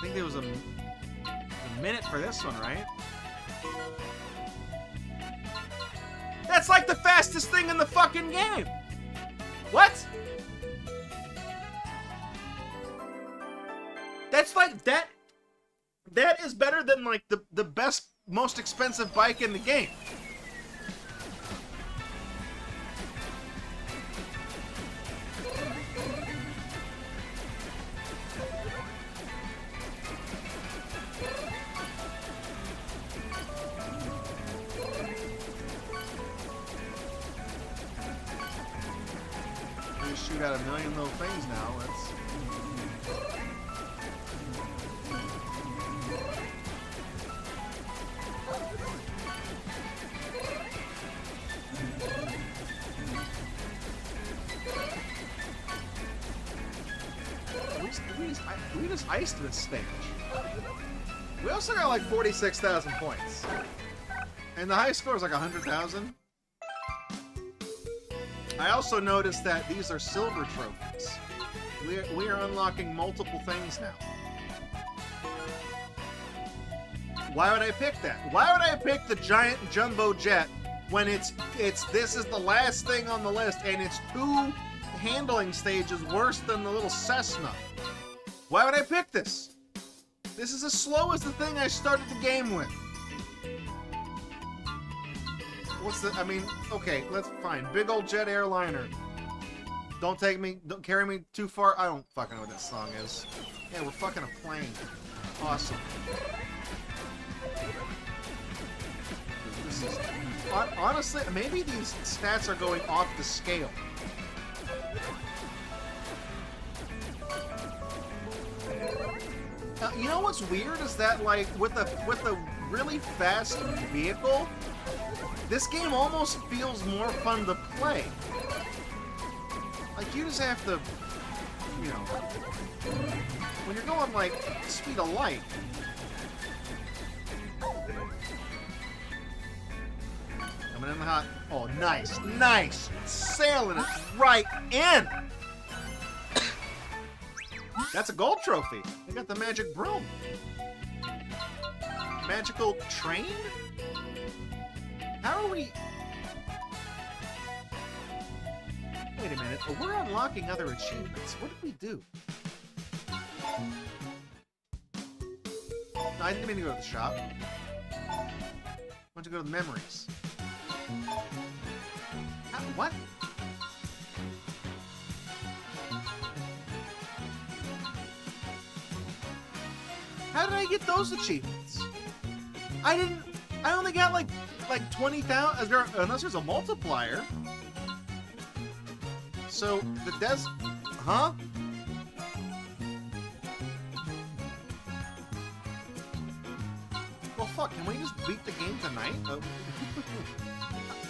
I think there was a minute for this one, right? That's like the fastest thing in the fucking game! What? That's like, that is better than like the best, most expensive bike in the game. We shoot out a million little things now. That's... We just iced this stage. We also got like 46,000 points. And the highest score is like 100,000. I also noticed that these are silver trophies. We are unlocking multiple things now. Why would I pick that? Why would I pick the giant jumbo jet when this is the last thing on the list and it's 2 handling stages worse than the little Cessna? Why would I pick this? This is as slow as the thing I started the game with. I mean, okay, let's fine. Big old jet airliner. Don't carry me too far. I don't fucking know what that song is. Yeah, we're fucking a plane. Awesome. This is, honestly, maybe these stats are going off the scale. You know what's weird is that, like, with a really fast vehicle, this game almost feels more fun to play. Like, you just have to, you know, when you're going, like, speed of light. Coming in the hot. Oh, nice, nice. Sailing it right in. That's a gold trophy. They got the magic broom. Magical train? How are we... Wait a minute. Oh, we're unlocking other achievements. What did we do? No, I didn't mean to go to the shop. I want to go to the memories. What? How did I get those achievements? I only got like 20,000, unless there's a multiplier. So the huh? Well, fuck. Can we just beat the game tonight?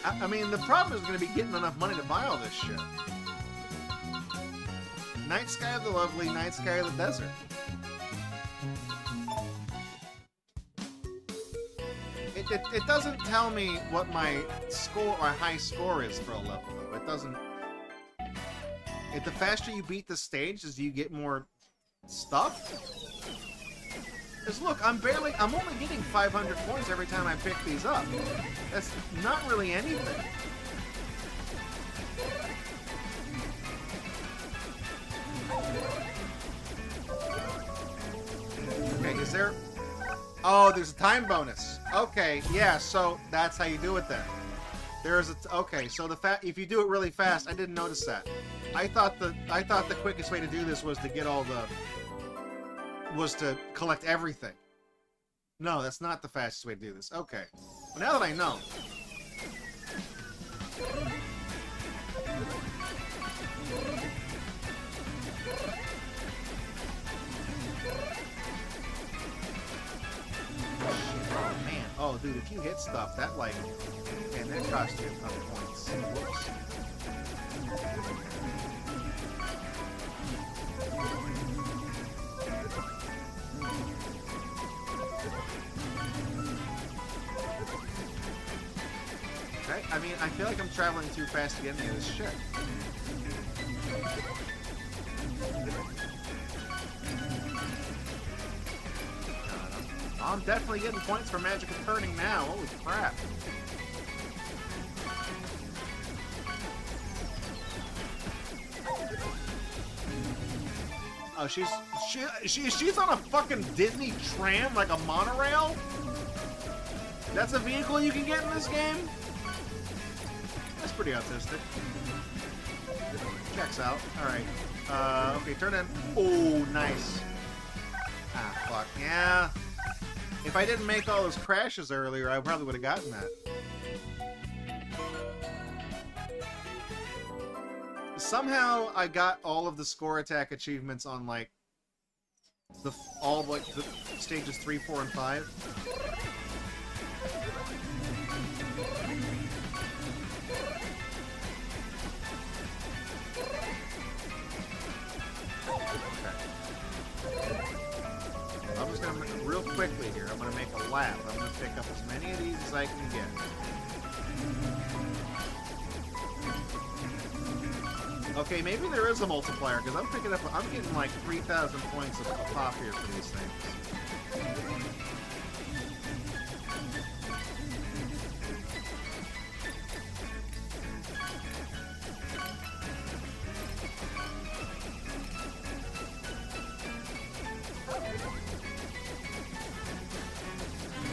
I mean, the problem is going to be getting enough money to buy all this shit. Night Sky of the Lovely, Night Sky of the Desert. It doesn't tell me what my high score is for a level, though. It doesn't... the faster you beat the stage, as you get more stuff. Because look, I'm only getting 500 points every time I pick these up. That's not really anything. Okay, is there... Oh, there's a time bonus. Okay, yeah, so that's how you do it then. There's a... Okay, so if you do it really fast, I didn't notice that. I thought the quickest way to do this was to get all the... was to collect everything. No, that's not the fastest way to do this. Okay. Well, now that I know. Oh, man. Oh, dude, if you hit stuff, that, like... Man, that costs you a ton of points. Whoops. Okay, I mean, I feel like I'm traveling too fast to get any of this shit. I'm definitely getting points for magical turning now. Holy crap. Oh, she's on a fucking Disney tram, like a monorail? That's a vehicle you can get in this game? That's pretty autistic. Checks out. Alright. Okay, turn in. Oh, nice. Ah, fuck. Yeah. If I didn't make all those crashes earlier, I probably would have gotten that. Somehow I got all of the score attack achievements on like the stages 3, 4, and 5. I'm just gonna real quickly here. I'm gonna make a lap. I'm gonna pick up as many of these as I can get. Okay, maybe there is a multiplier, because I'm getting like 3,000 points a pop here for these things.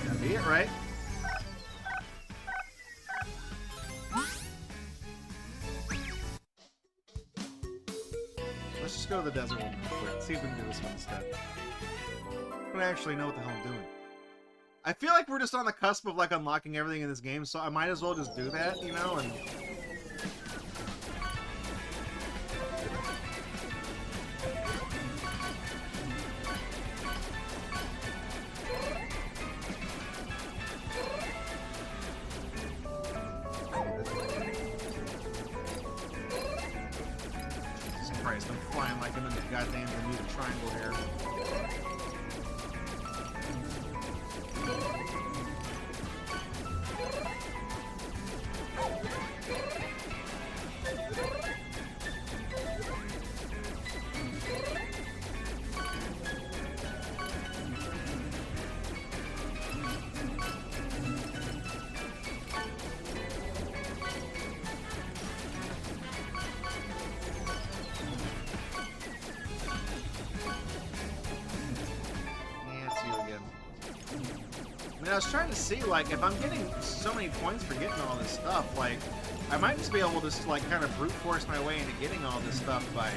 That'd be it, right? Let's just go to the desert one real quick. See if we can do this one instead. I don't actually know what the hell I'm doing. I feel like we're just on the cusp of like unlocking everything in this game, so I might as well just do that, you know, and... I'm flying like I'm in the goddamn Bermuda Triangle here. I was trying to see, like, if I'm getting so many points for getting all this stuff, like, I might just be able to, like, kind of brute force my way into getting all this stuff by...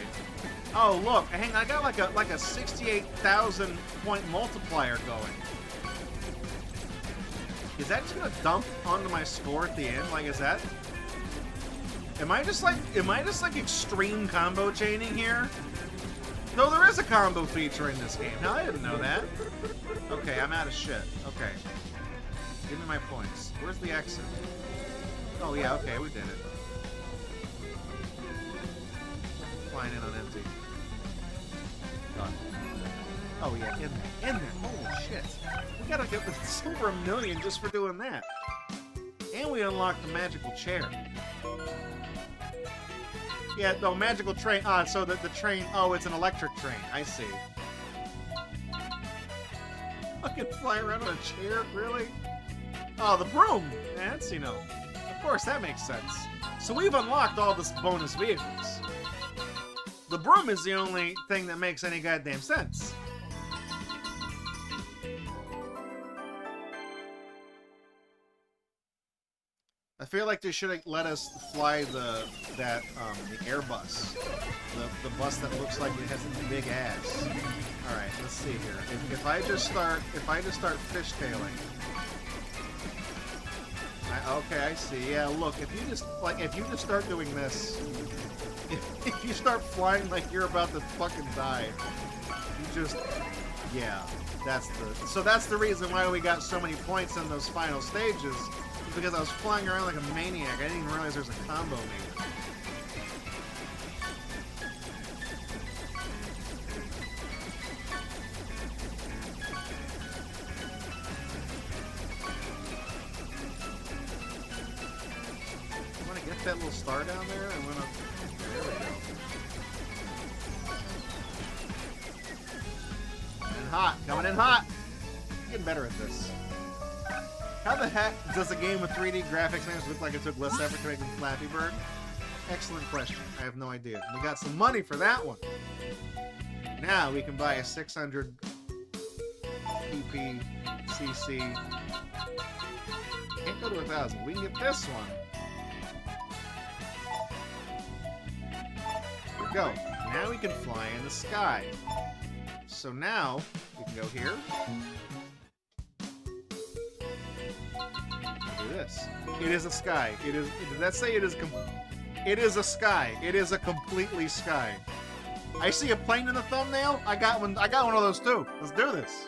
Oh, look, hang on, I got, like a 68,000 point multiplier going. Is that just gonna dump onto my score at the end? Like, is that... Am I just, like, extreme combo chaining here? No, there is a combo feature in this game. Now, I didn't know that. Okay, I'm out of shit. Okay. Give me my points. Where's the exit? Oh, yeah, okay, we did it. Flying in on empty. Done. Oh, yeah, in there. Holy shit. We gotta get this over 1 million just for doing that. And we unlocked the magical chair. Yeah, no, magical train. Ah, so the train... Oh, it's an electric train. I see. Fucking fly around on a chair? Really? Oh, the broom! That's, you know... Of course, that makes sense. So we've unlocked all this bonus vehicles. The broom is the only thing that makes any goddamn sense. I feel like they should have let us fly the Airbus, the bus that looks like it has a big ass. All right, let's see here. If I just start fishtailing, okay, I see. Yeah, look, if you just start doing this, if you start flying like you're about to fucking die, you just, yeah, that's the reason why we got so many points in those final stages. Because I was flying around like a maniac. I didn't even realize there was a combo meter. I want to get that little star down there. I'm gonna... There we go. Coming in hot. Coming in hot. getting better at this. How the heck does a game with 3D graphics names look like it took less effort to make than Flappy Bird? Excellent question. I have no idea. We got some money for that one. Now we can buy a 600 PPCC. Can't go to 1,000. We can get this one. Here we go. Now we can fly in the sky. So now we can go here. Do this. It is a sky. It is. Let's say it is. It is a sky. It is a completely sky. I see a plane in the thumbnail. I got one. I got one of those too. Let's do this.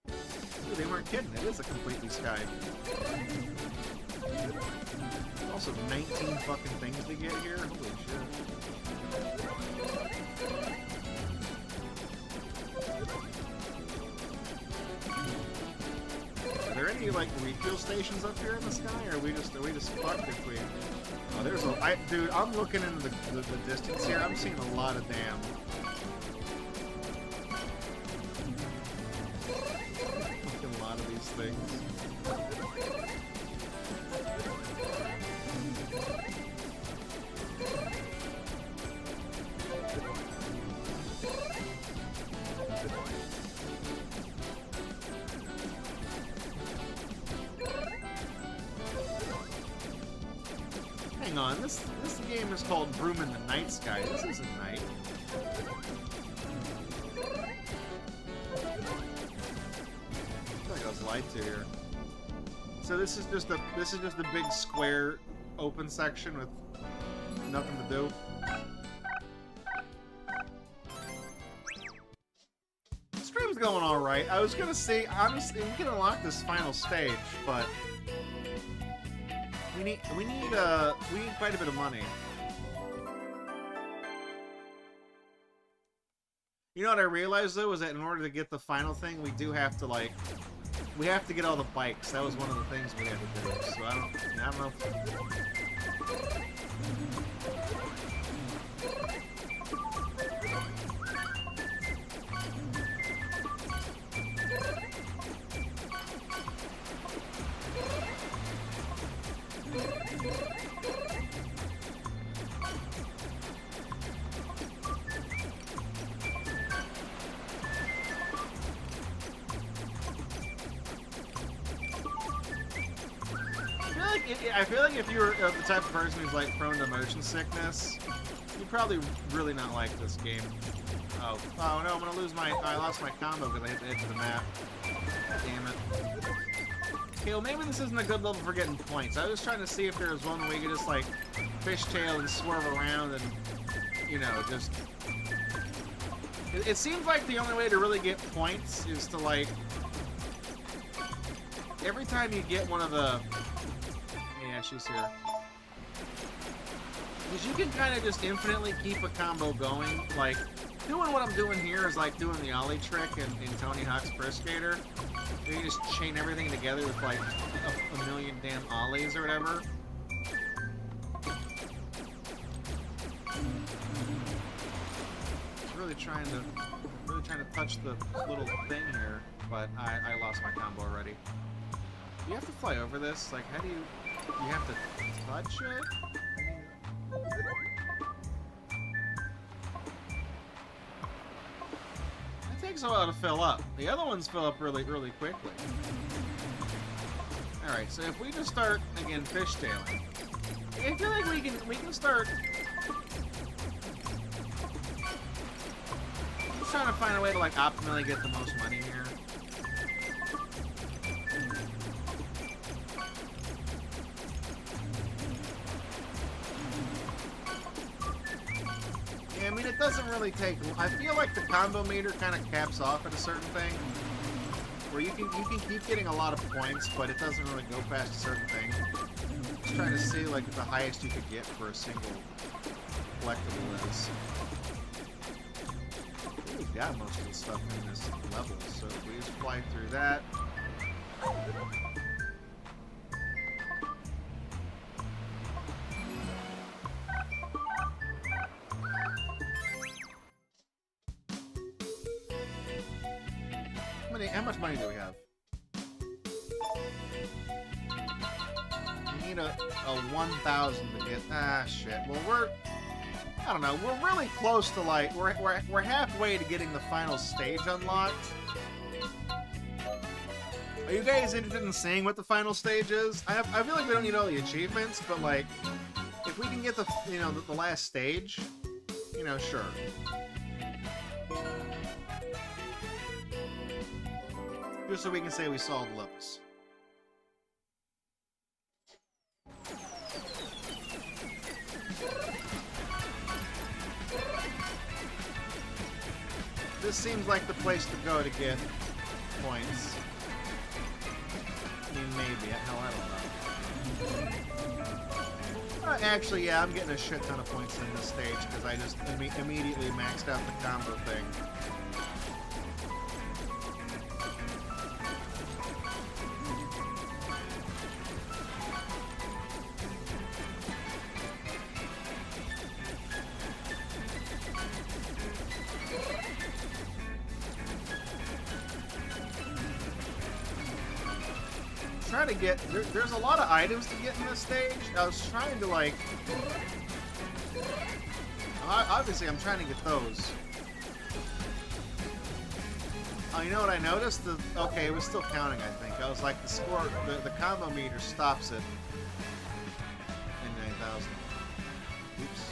Dude, they weren't kidding. It is a completely sky. Also, 19 fucking things to get here. Holy shit. Are there any like refuel stations up here in the sky, or are we just fucked if we? Oh, there's a. Dude, I'm looking into the distance here. I'm seeing a lot of damn. A lot of these things. Hang on, this game is called Vroom in the Night Sky. This isn't night. I feel like I was lied to here. So this is just a big square open section with nothing to do. Stream's going all right. I was gonna say honestly, we can unlock this final stage, but we need quite a bit of money. You know what I realized though is that in order to get the final thing, we do have to we have to get all the bikes. That was one of the things we had to do. So I don't know. I feel like if you were the type of person who's like prone to motion sickness, you'd probably really not like this game. Oh no, I'm gonna lose I lost my combo because I hit the edge of the map. God damn it. Okay, well maybe this isn't a good level for getting points. I was trying to see if there was one where you could just like fishtail and swerve around and, you know, just... It seems like the only way to really get points is to like... Every time you get one of the... Yeah, she's here. Because you can kind of just infinitely keep a combo going. Like, doing what I'm doing here is like doing the ollie trick in Tony Hawk's Pro Skater. You just chain everything together with like a million damn ollies or whatever. Really trying to touch the little thing here, but I lost my combo already. You have to fly over this? Like, how do you... You have to touch it? It takes a while to fill up. The other ones fill up really, really quickly. Alright, so if we just start, again, fishtailing. I feel like we can start... I'm just trying to find a way to, like, optimally get the most money here. I mean, it doesn't really take... I feel like the combo meter kind of caps off at a certain thing, where you can keep getting a lot of points, but it doesn't really go past a certain thing. Just trying to see like the highest you could get for a single collectible is. We've got most of the stuff in this level, so if we just fly through that. How much money do we have? We need a 1,000 to get. Ah, shit. Well, I don't know. We're really close to like we're halfway to getting the final stage unlocked. Are you guys interested in seeing what the final stage is? I feel like we don't need all the achievements, but like, if we can get the the last stage, sure. Just so we can say we solved levels. This seems like the place to go to get points. I mean, maybe. Hell, I don't know. Actually, yeah, I'm getting a shit ton of points in this stage because I just immediately maxed out the combo thing. To get there's a lot of items to get in this stage. I was trying to like obviously I'm trying to get those. Oh, you know what I noticed? Okay, it was still counting, I think. I was like, the score, the combo meter stops it in 9,000. Oops.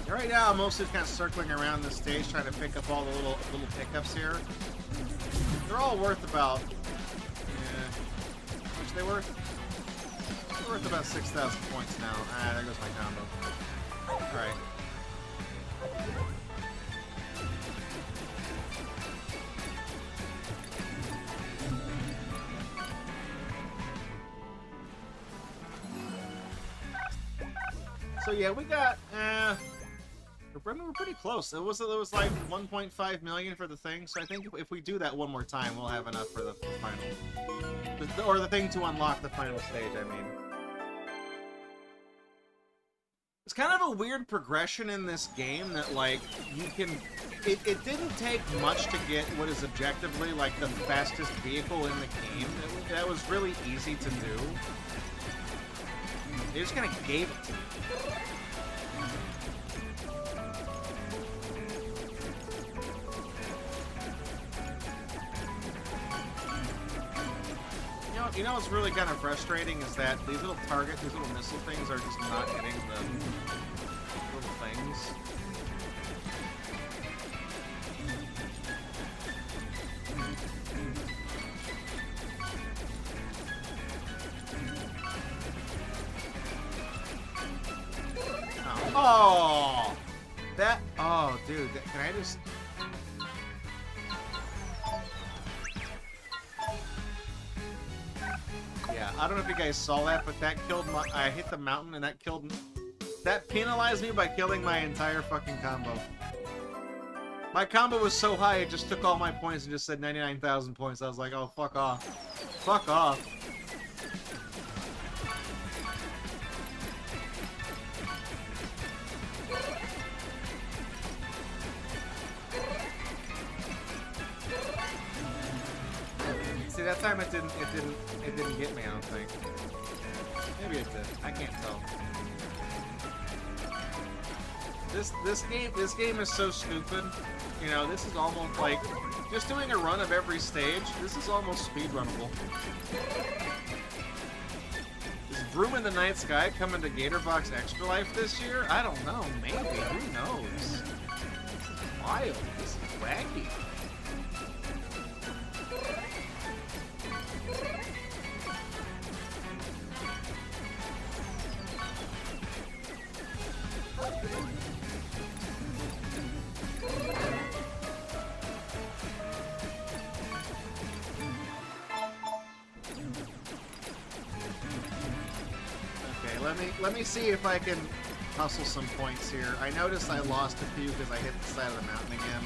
Right now, I'm mostly kind of circling around the stage, trying to pick up all the little pickups here. They're all worth about, how much are they worth? They're worth about 6,000 points now. Ah, there goes my combo. All right. So yeah, we got. We're pretty close. It was like 1.5 million for the thing, so I think if we do that one more time, we'll have enough for the final, or the thing to unlock the final stage. I mean, it's kind of a weird progression in this game that like you can. It didn't take much to get what is objectively like the fastest vehicle in the game. That was really easy to do. They just kind of gave it to me. You know what's really kind of frustrating is that these little targets, these little missile things are just not hitting the little things. Oh! Oh, dude, can I just... Yeah, I don't know if you guys saw that, but that killed my... I hit the mountain and that killed... That penalized me by killing my entire fucking combo. My combo was so high, it just took all my points and just said 99,000 points. I was like, oh, fuck off. Fuck off. that time it didn't get me, I don't think. Maybe it did. I can't tell. This game is so stupid. You know, this is almost like just doing a run of every stage. This is almost speedrunnable. Is Vroom in the Night Sky coming to GatorBox Extra Life this year? I don't know. Maybe. Who knows? This is wild. This is wacky. Let me see if I can hustle some points here. I noticed I lost a few because I hit the side of the mountain again.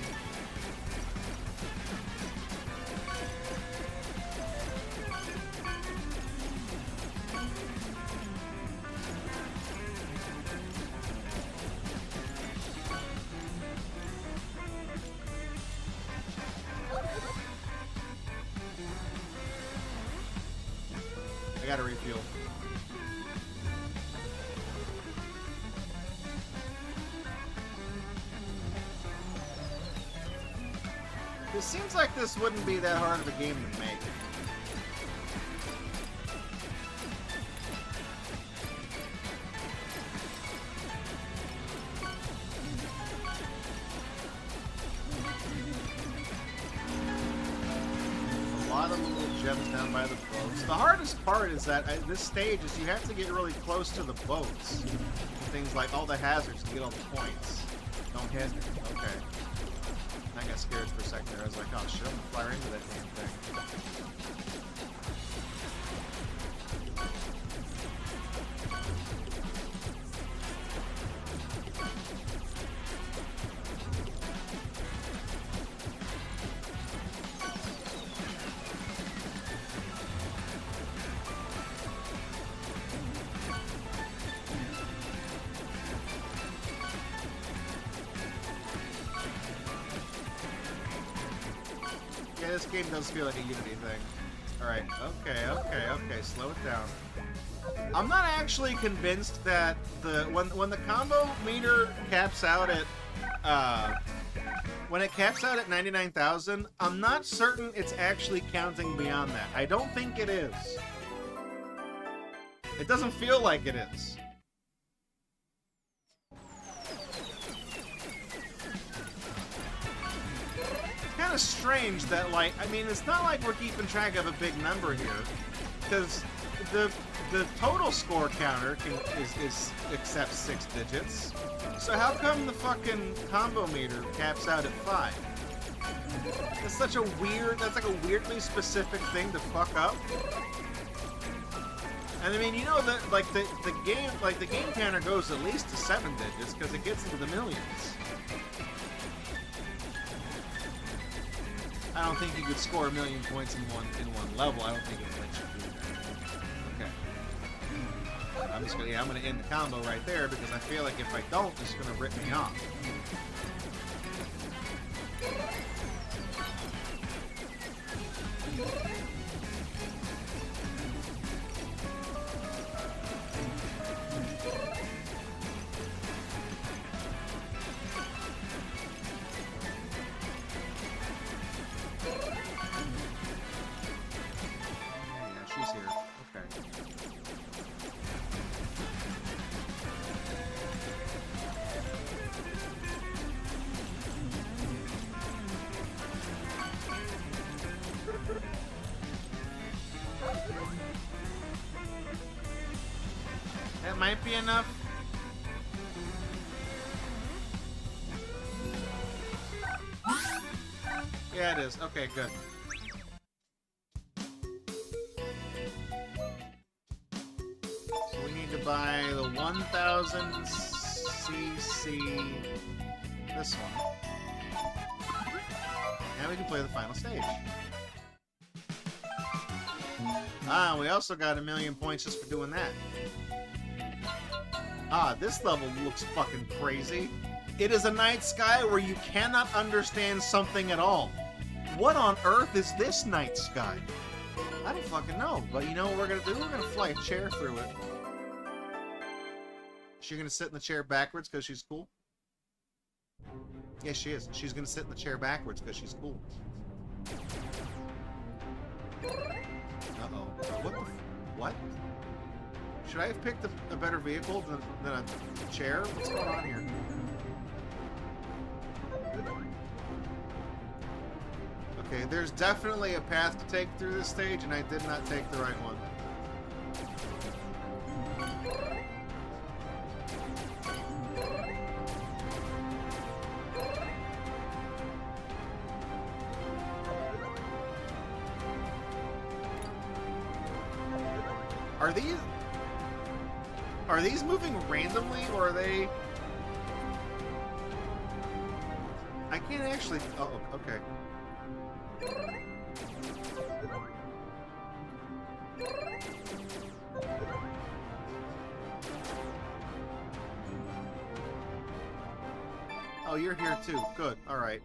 I gotta refuel. It seems like this wouldn't be that hard of a game to make. A lot of little gems down by the boats. The hardest part is that at this stage is you have to get really close to the boats. Things like all the hazards to get all the points. Don't hit. Okay. I got scared for a second there. I was like, oh shit, I'm gonna fly right into that damn thing. Yeah, this game does feel like a Unity thing. Alright, okay, slow it down. I'm not actually convinced that when the combo meter caps out at when it caps out at 99,000, I'm not certain it's actually counting beyond that. I don't think it is. It doesn't feel like it is. Kind of strange that, like, I mean, it's not like we're keeping track of a big number here, because the total score counter accepts 6 digits. So how come the fucking combo meter caps out at 5? That's such a weird. That's like a weirdly specific thing to fuck up. And I mean, you know that like the game counter goes at least to 7 digits because it gets into the millions. I don't think you could score 1,000,000 points in one level. I don't think it would let you do that. Okay. I'm gonna end the combo right there because I feel like if I don't, it's gonna rip me off. That might be enough. Yeah, it is. Okay, good. So we need to buy the 1000 cc, this one. And we can play the final stage. Ah, we also got 1,000,000 points just for doing that. Ah, this level looks fucking crazy. It is a night sky where you cannot understand something at all. What on earth is this night sky? I don't fucking know. But you know what we're gonna do? We're gonna fly a chair through it. Is she gonna sit in the chair backwards because she's cool? Yes, she is. She's gonna sit in the chair backwards because she's cool. Uh-oh. What the what? Should I have picked a better vehicle than a chair? What's going on here? Okay, there's definitely a path to take through this stage, and I did not take the right one. Are these moving randomly, or are they... I can't actually... Oh, okay. Oh, you're here too. Good. All right.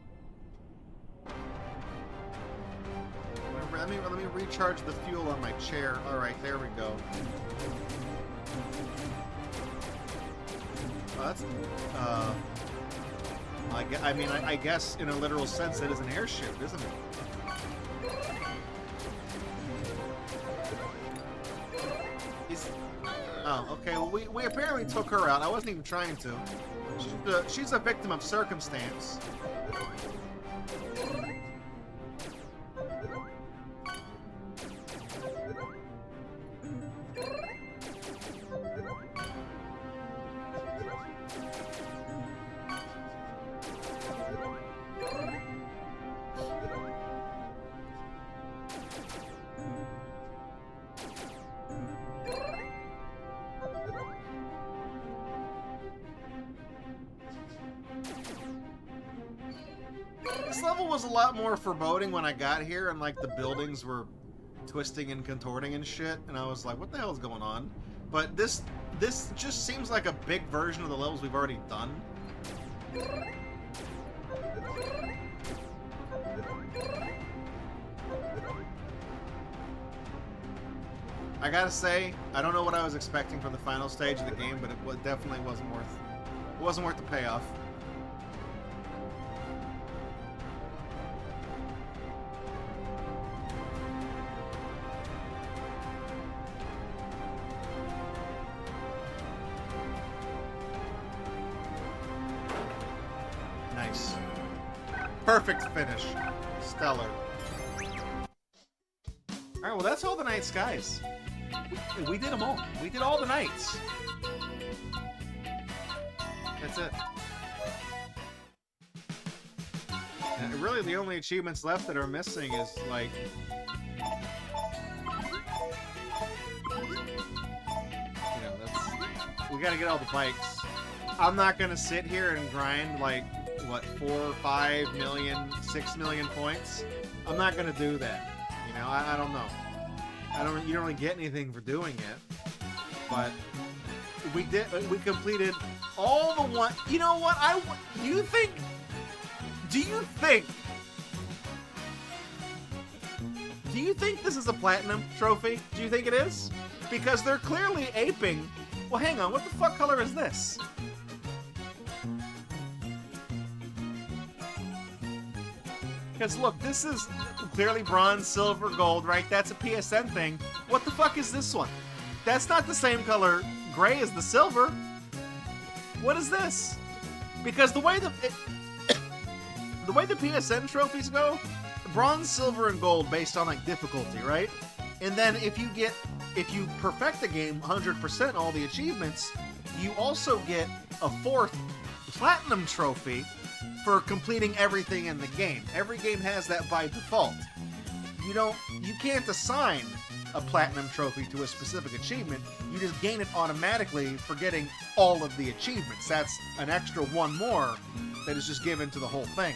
Let me recharge the fuel on my chair. All right, there we go. That's I guess in a literal sense it is an airship, isn't it? Oh, okay. Well, we apparently took her out. I wasn't even trying to. She's a victim of circumstance. This level was a lot more foreboding when I got here, and like the buildings were twisting and contorting and shit, and I was like, what the hell is going on? But this just seems like a big version of the levels we've already done. I gotta say, I don't know what I was expecting from the final stage of the game, but it definitely wasn't worth the payoff. Nice. Perfect finish. Stellar. Alright, well that's all the night skies. We did them all. We did all the nights. That's it. And really the only achievements left that are missing is like... You know, that's... We gotta get all the bikes. I'm not gonna sit here and grind like, what, 4, 5 million, 6 million points? I'm not gonna do that. You know, I don't know. You don't really get anything for doing it, but we completed all the one. You know what? Do you think this is a platinum trophy? Do you think it is? Because they're clearly aping. Well, hang on. What the fuck color is this? Because look, this is clearly bronze, silver, gold, right? That's a PSN thing. What the fuck is this one? That's not the same color gray as the silver. What is this? Because the way the PSN trophies go, bronze, silver, and gold based on like difficulty, right? And then if you perfect the game 100% all the achievements, you also get a 4th platinum trophy for completing everything in the game. Every game has that by default. You can't assign a platinum trophy to a specific achievement. You just gain it automatically for getting all of the achievements. That's an extra one more that is just given to the whole thing.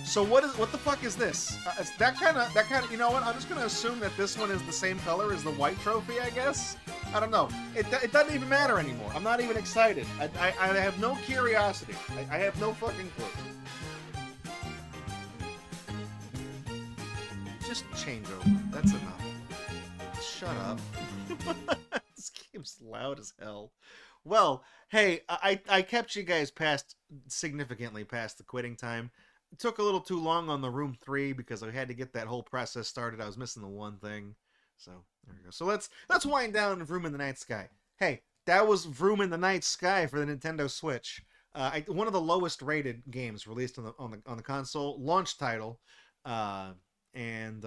So what the fuck is this? That kind of, you know what? I'm just gonna assume that this one is the same color as the white trophy, I guess. I don't know. It doesn't even matter anymore. I'm not even excited. I have no curiosity. I have no fucking clue. just change over. That's enough. Shut up. This game's loud as hell. Well, hey, I kept you guys significantly past the quitting time. It took a little too long on the Room 3 because I had to get that whole process started. I was missing the one thing. So, there we go. So let's wind down Vroom in the Night Sky. Hey, that was Vroom in the Night Sky for the Nintendo Switch. One of the lowest rated games released on the console, launch title, and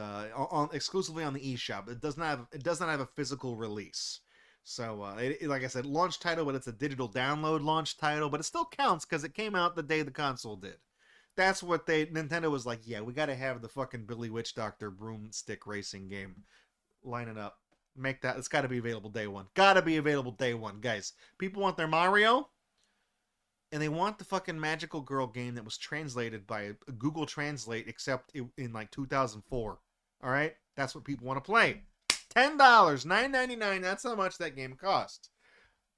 exclusively on the eShop. It does not have a physical release. So, like I said, launch title, but it's a digital download launch title, but it still counts because it came out the day the console did. That's what Nintendo was like, yeah, we got to have the fucking Billy Witch Doctor broomstick racing game. Line it up. Make that. It's got to be available day one. Got to be available day one, guys. People want their Mario, and they want the fucking Magical Girl game that was translated by Google Translate, except in like 2004. All right, that's what people want to play. $10, $9.99. That's how much that game cost.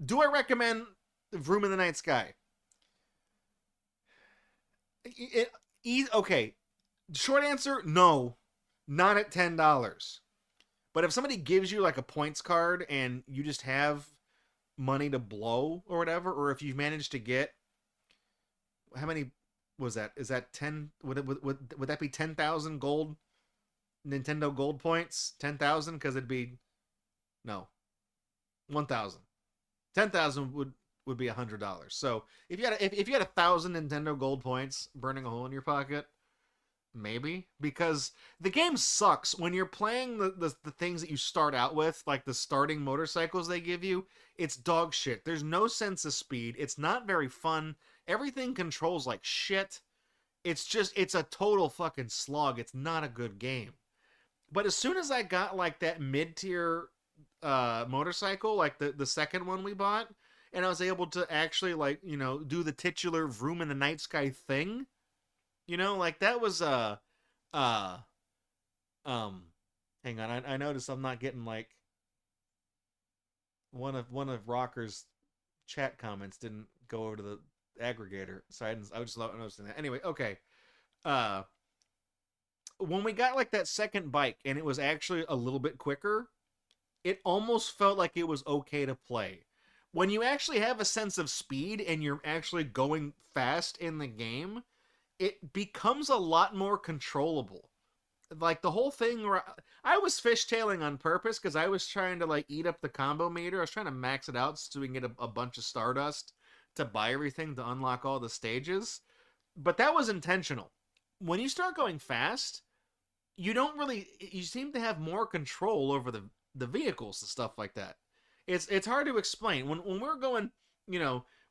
Do I recommend Vroom in the Night Sky? Okay. Short answer: no, not at $10. But if somebody gives you like a points card and you just have money to blow or whatever, or if you've managed to get, how many was that? Is that 10? Would that be 10,000 gold? Nintendo gold points? 10,000? Because it'd be 1,000. 10,000 would be $100. So if you had 1,000 Nintendo gold points burning a hole in your pocket, maybe, because the game sucks when you're playing the things that you start out with, like the starting motorcycles they give you. It's dog shit. There's no sense of speed. It's not very fun. Everything controls like shit. It's a total fucking slog. It's not a good game. But as soon as I got like that mid-tier motorcycle, like the second one we bought, and I was able to actually like, do the titular Vroom in the Night Sky thing, like that was hang on, I noticed I'm not getting like one of Rocker's chat comments didn't go over to the aggregator, so I was just noticing that. Anyway, okay. When we got like that second bike and it was actually a little bit quicker, it almost felt like it was okay to play. When you actually have a sense of speed and you're actually going fast in the game, it becomes a lot more controllable. Like the whole thing where I was fishtailing on purpose because I was trying to like eat up the combo meter. I was trying to max it out so we can get a bunch of Stardust to buy everything to unlock all the stages. But that was intentional. When you start going fast, you seem to have more control over the vehicles and stuff like that. It's hard to explain. When we're going,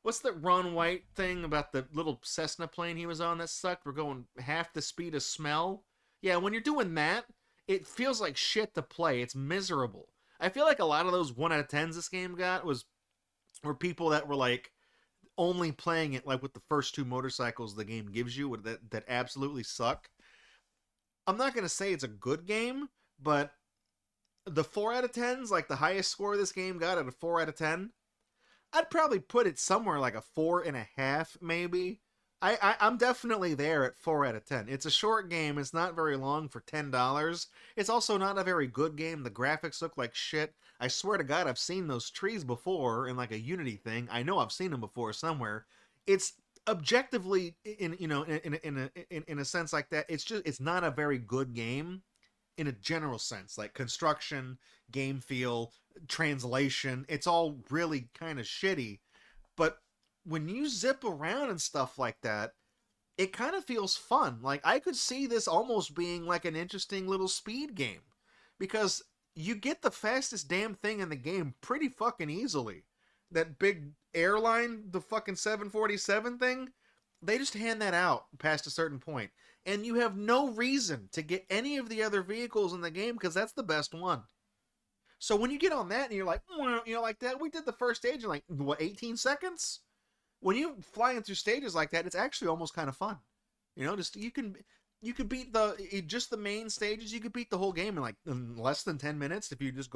what's the Ron White thing about the little Cessna plane he was on that sucked? We're going half the speed of smell. Yeah, when you're doing that, it feels like shit to play. It's miserable. I feel like a lot of those 1 out of 10s this game got were people that were like only playing it like with the first two motorcycles the game gives you that absolutely suck. I'm not going to say it's a good game, but the 4 out of 10s, like the highest score this game got at a 4 out of 10, I'd probably put it somewhere like a 4.5 maybe. I'm definitely there at 4 out of 10. It's a short game. It's not very long for $10. It's also not a very good game. The graphics look like shit. I swear to God, I've seen those trees before in like a Unity thing. I know I've seen them before somewhere. It's objectively in a sense like that. It's not a very good game in a general sense, like construction, game feel, translation. It's all really kind of shitty. But when you zip around and stuff like that, it kind of feels fun. Like I could see this almost being like an interesting little speed game because you get the fastest damn thing in the game pretty fucking easily. That big airline, the fucking 747 thing, they just hand that out past a certain point. And you have no reason to get any of the other vehicles in the game because that's the best one. So when you get on that and you're like, like that, we did the first stage in like, 18 seconds? When you're flying through stages like that, it's actually almost kind of fun. Just you can beat just the main stages. You could beat the whole game in less than 10 minutes if you just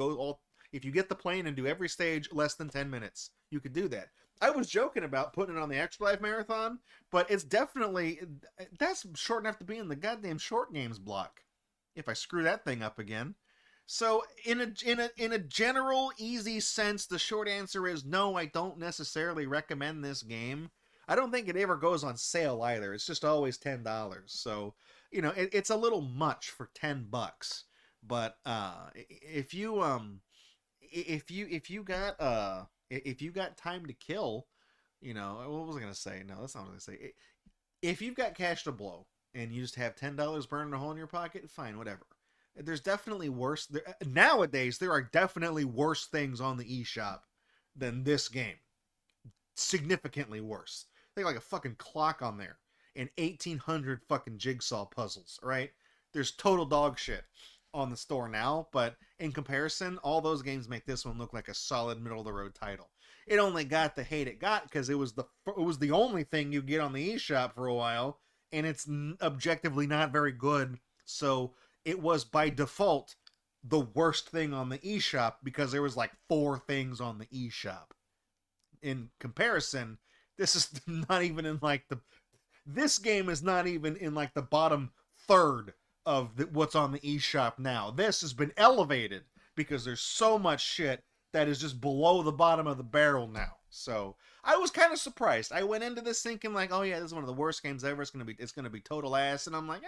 if you get the plane and do every stage less than 10 minutes. You could do that. I was joking about putting it on the Extra Life Marathon, but it's definitely that's short enough to be in the goddamn short games block. if I screw that thing up again. So in a general easy sense, the short answer is no, I don't necessarily recommend this game. I don't think it ever goes on sale either. It's just always $10. So, it's a little much for $10. But if you got time to kill, what was I gonna say? No, that's not what I was gonna say. If you've got cash to blow and you just have $10 burning a hole in your pocket, fine, whatever. There's definitely worse. Nowadays, there are definitely worse things on the eShop than this game. Significantly worse. They got like a fucking clock on there and 1,800 fucking jigsaw puzzles, right? There's total dog shit on the store now, but in comparison, all those games make this one look like a solid middle of the road title. It only got the hate it got because it was the only thing you get on the eShop for a while, and it's objectively not very good. So it was by default the worst thing on the eShop because there was like 4 things on the eShop. In comparison, this is not even in like this game is not even in like the bottom third of what's on the eShop now. This has been elevated because there's so much shit that is just below the bottom of the barrel now. So I was kind of surprised. I went into this thinking like, oh yeah, this is one of the worst games ever. It's gonna be total ass, and I'm like,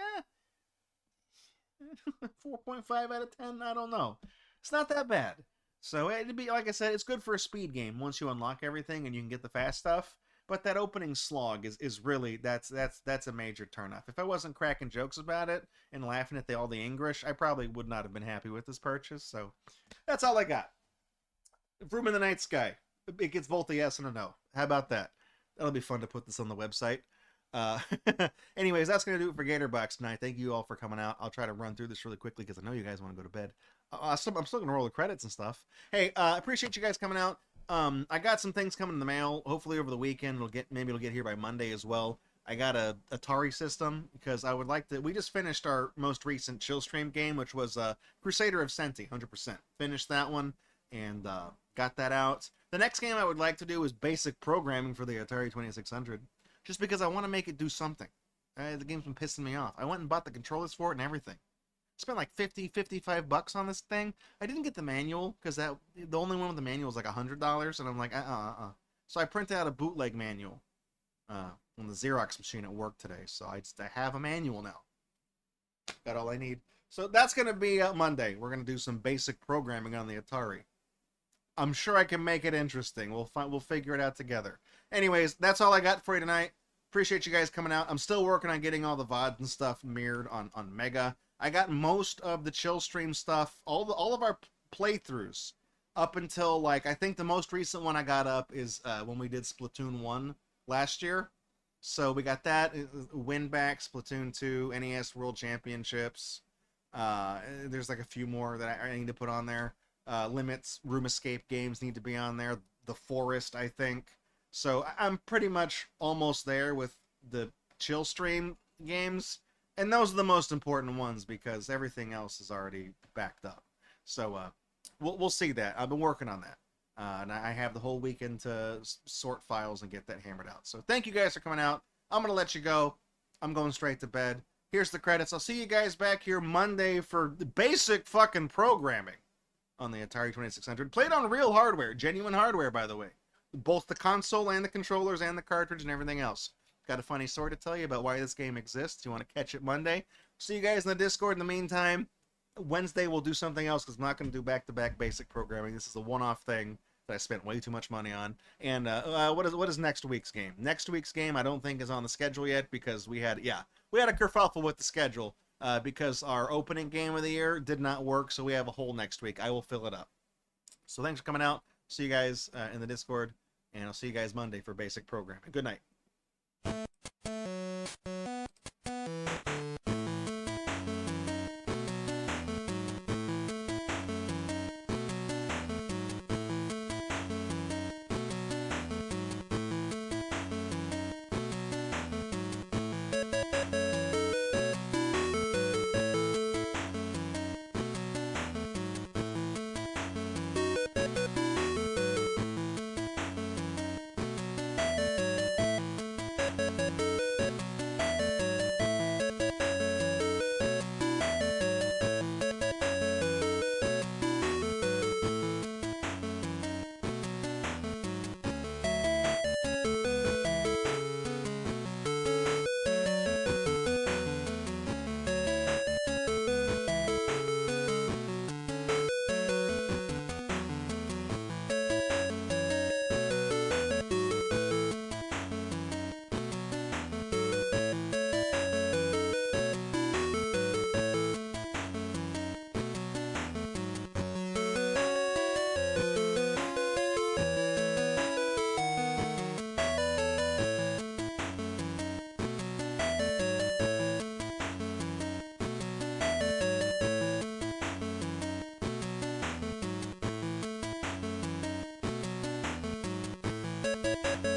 4.5 out of 10. I don't know. It's not that bad. So it'd be, like I said, it's good for a speed game once you unlock everything and you can get the fast stuff. But that opening slog is really that's a major turnoff. If I wasn't cracking jokes about it and laughing at all the English, I probably would not have been happy with this purchase. So that's all I got. Vroom in the Night Sky. It gets both a yes and a no. How about that? That'll be fun to put this on the website. Anyways, that's going to do it for GatorBox tonight. Thank you all for coming out. I'll try to run through this really quickly because I know you guys want to go to bed. I'm still going to roll the credits and stuff. Hey, appreciate you guys coming out. I got some things coming in the mail. Hopefully over the weekend, maybe it'll get here by Monday as well. I got a Atari system because I would like to. We just finished our most recent chill stream game, which was Crusader of Senti, 100%. Finished that one and got that out. The next game I would like to do is basic programming for the Atari 2600. Just because I want to make it do something. The game's been pissing me off. I went and bought the controllers for it and everything. Spent like $55 on this thing. I didn't get the manual because the only one with the manual was like $100, and I'm like, So I printed out a bootleg manual on the Xerox machine at work today. So I have a manual now. Got all I need. So that's gonna be Monday. We're gonna do some basic programming on the Atari. I'm sure I can make it interesting. We'll figure it out together. Anyways, that's all I got for you tonight. Appreciate you guys coming out. I'm still working on getting all the VODs and stuff mirrored on Mega. I got most of the chill stream stuff, all of our playthroughs up until like I think the most recent one I got up is when we did Splatoon 1 last year. So we got that, Win Back, Splatoon 2, NES World Championships. There's like a few more that I need to put on there. Limits, Room Escape games need to be on there. The Forest, I think. So I'm pretty much almost there with the chill stream games. And those are the most important ones because everything else is already backed up. So we'll see that. I've been working on that. And I have the whole weekend to sort files and get that hammered out. So thank you guys for coming out. I'm going to let you go. I'm going straight to bed. Here's the credits. I'll see you guys back here Monday for the basic fucking programming on the Atari 2600. Played on real hardware. Genuine hardware, by the way. Both the console and the controllers and the cartridge and everything else. Got a funny story to tell you about why this game exists. You want to catch it Monday? See you guys in the Discord. In the meantime, Wednesday we'll do something else because I'm not going to do back-to-back basic programming. This is a one-off thing that I spent way too much money on. And what is next week's game? Next week's game I don't think is on the schedule yet because we had a kerfuffle with the schedule because our opening game of the year did not work. So we have a hole next week. I will fill it up. So thanks for coming out. See you guys in the Discord. And I'll see you guys Monday for basic programming. Good night. Bye.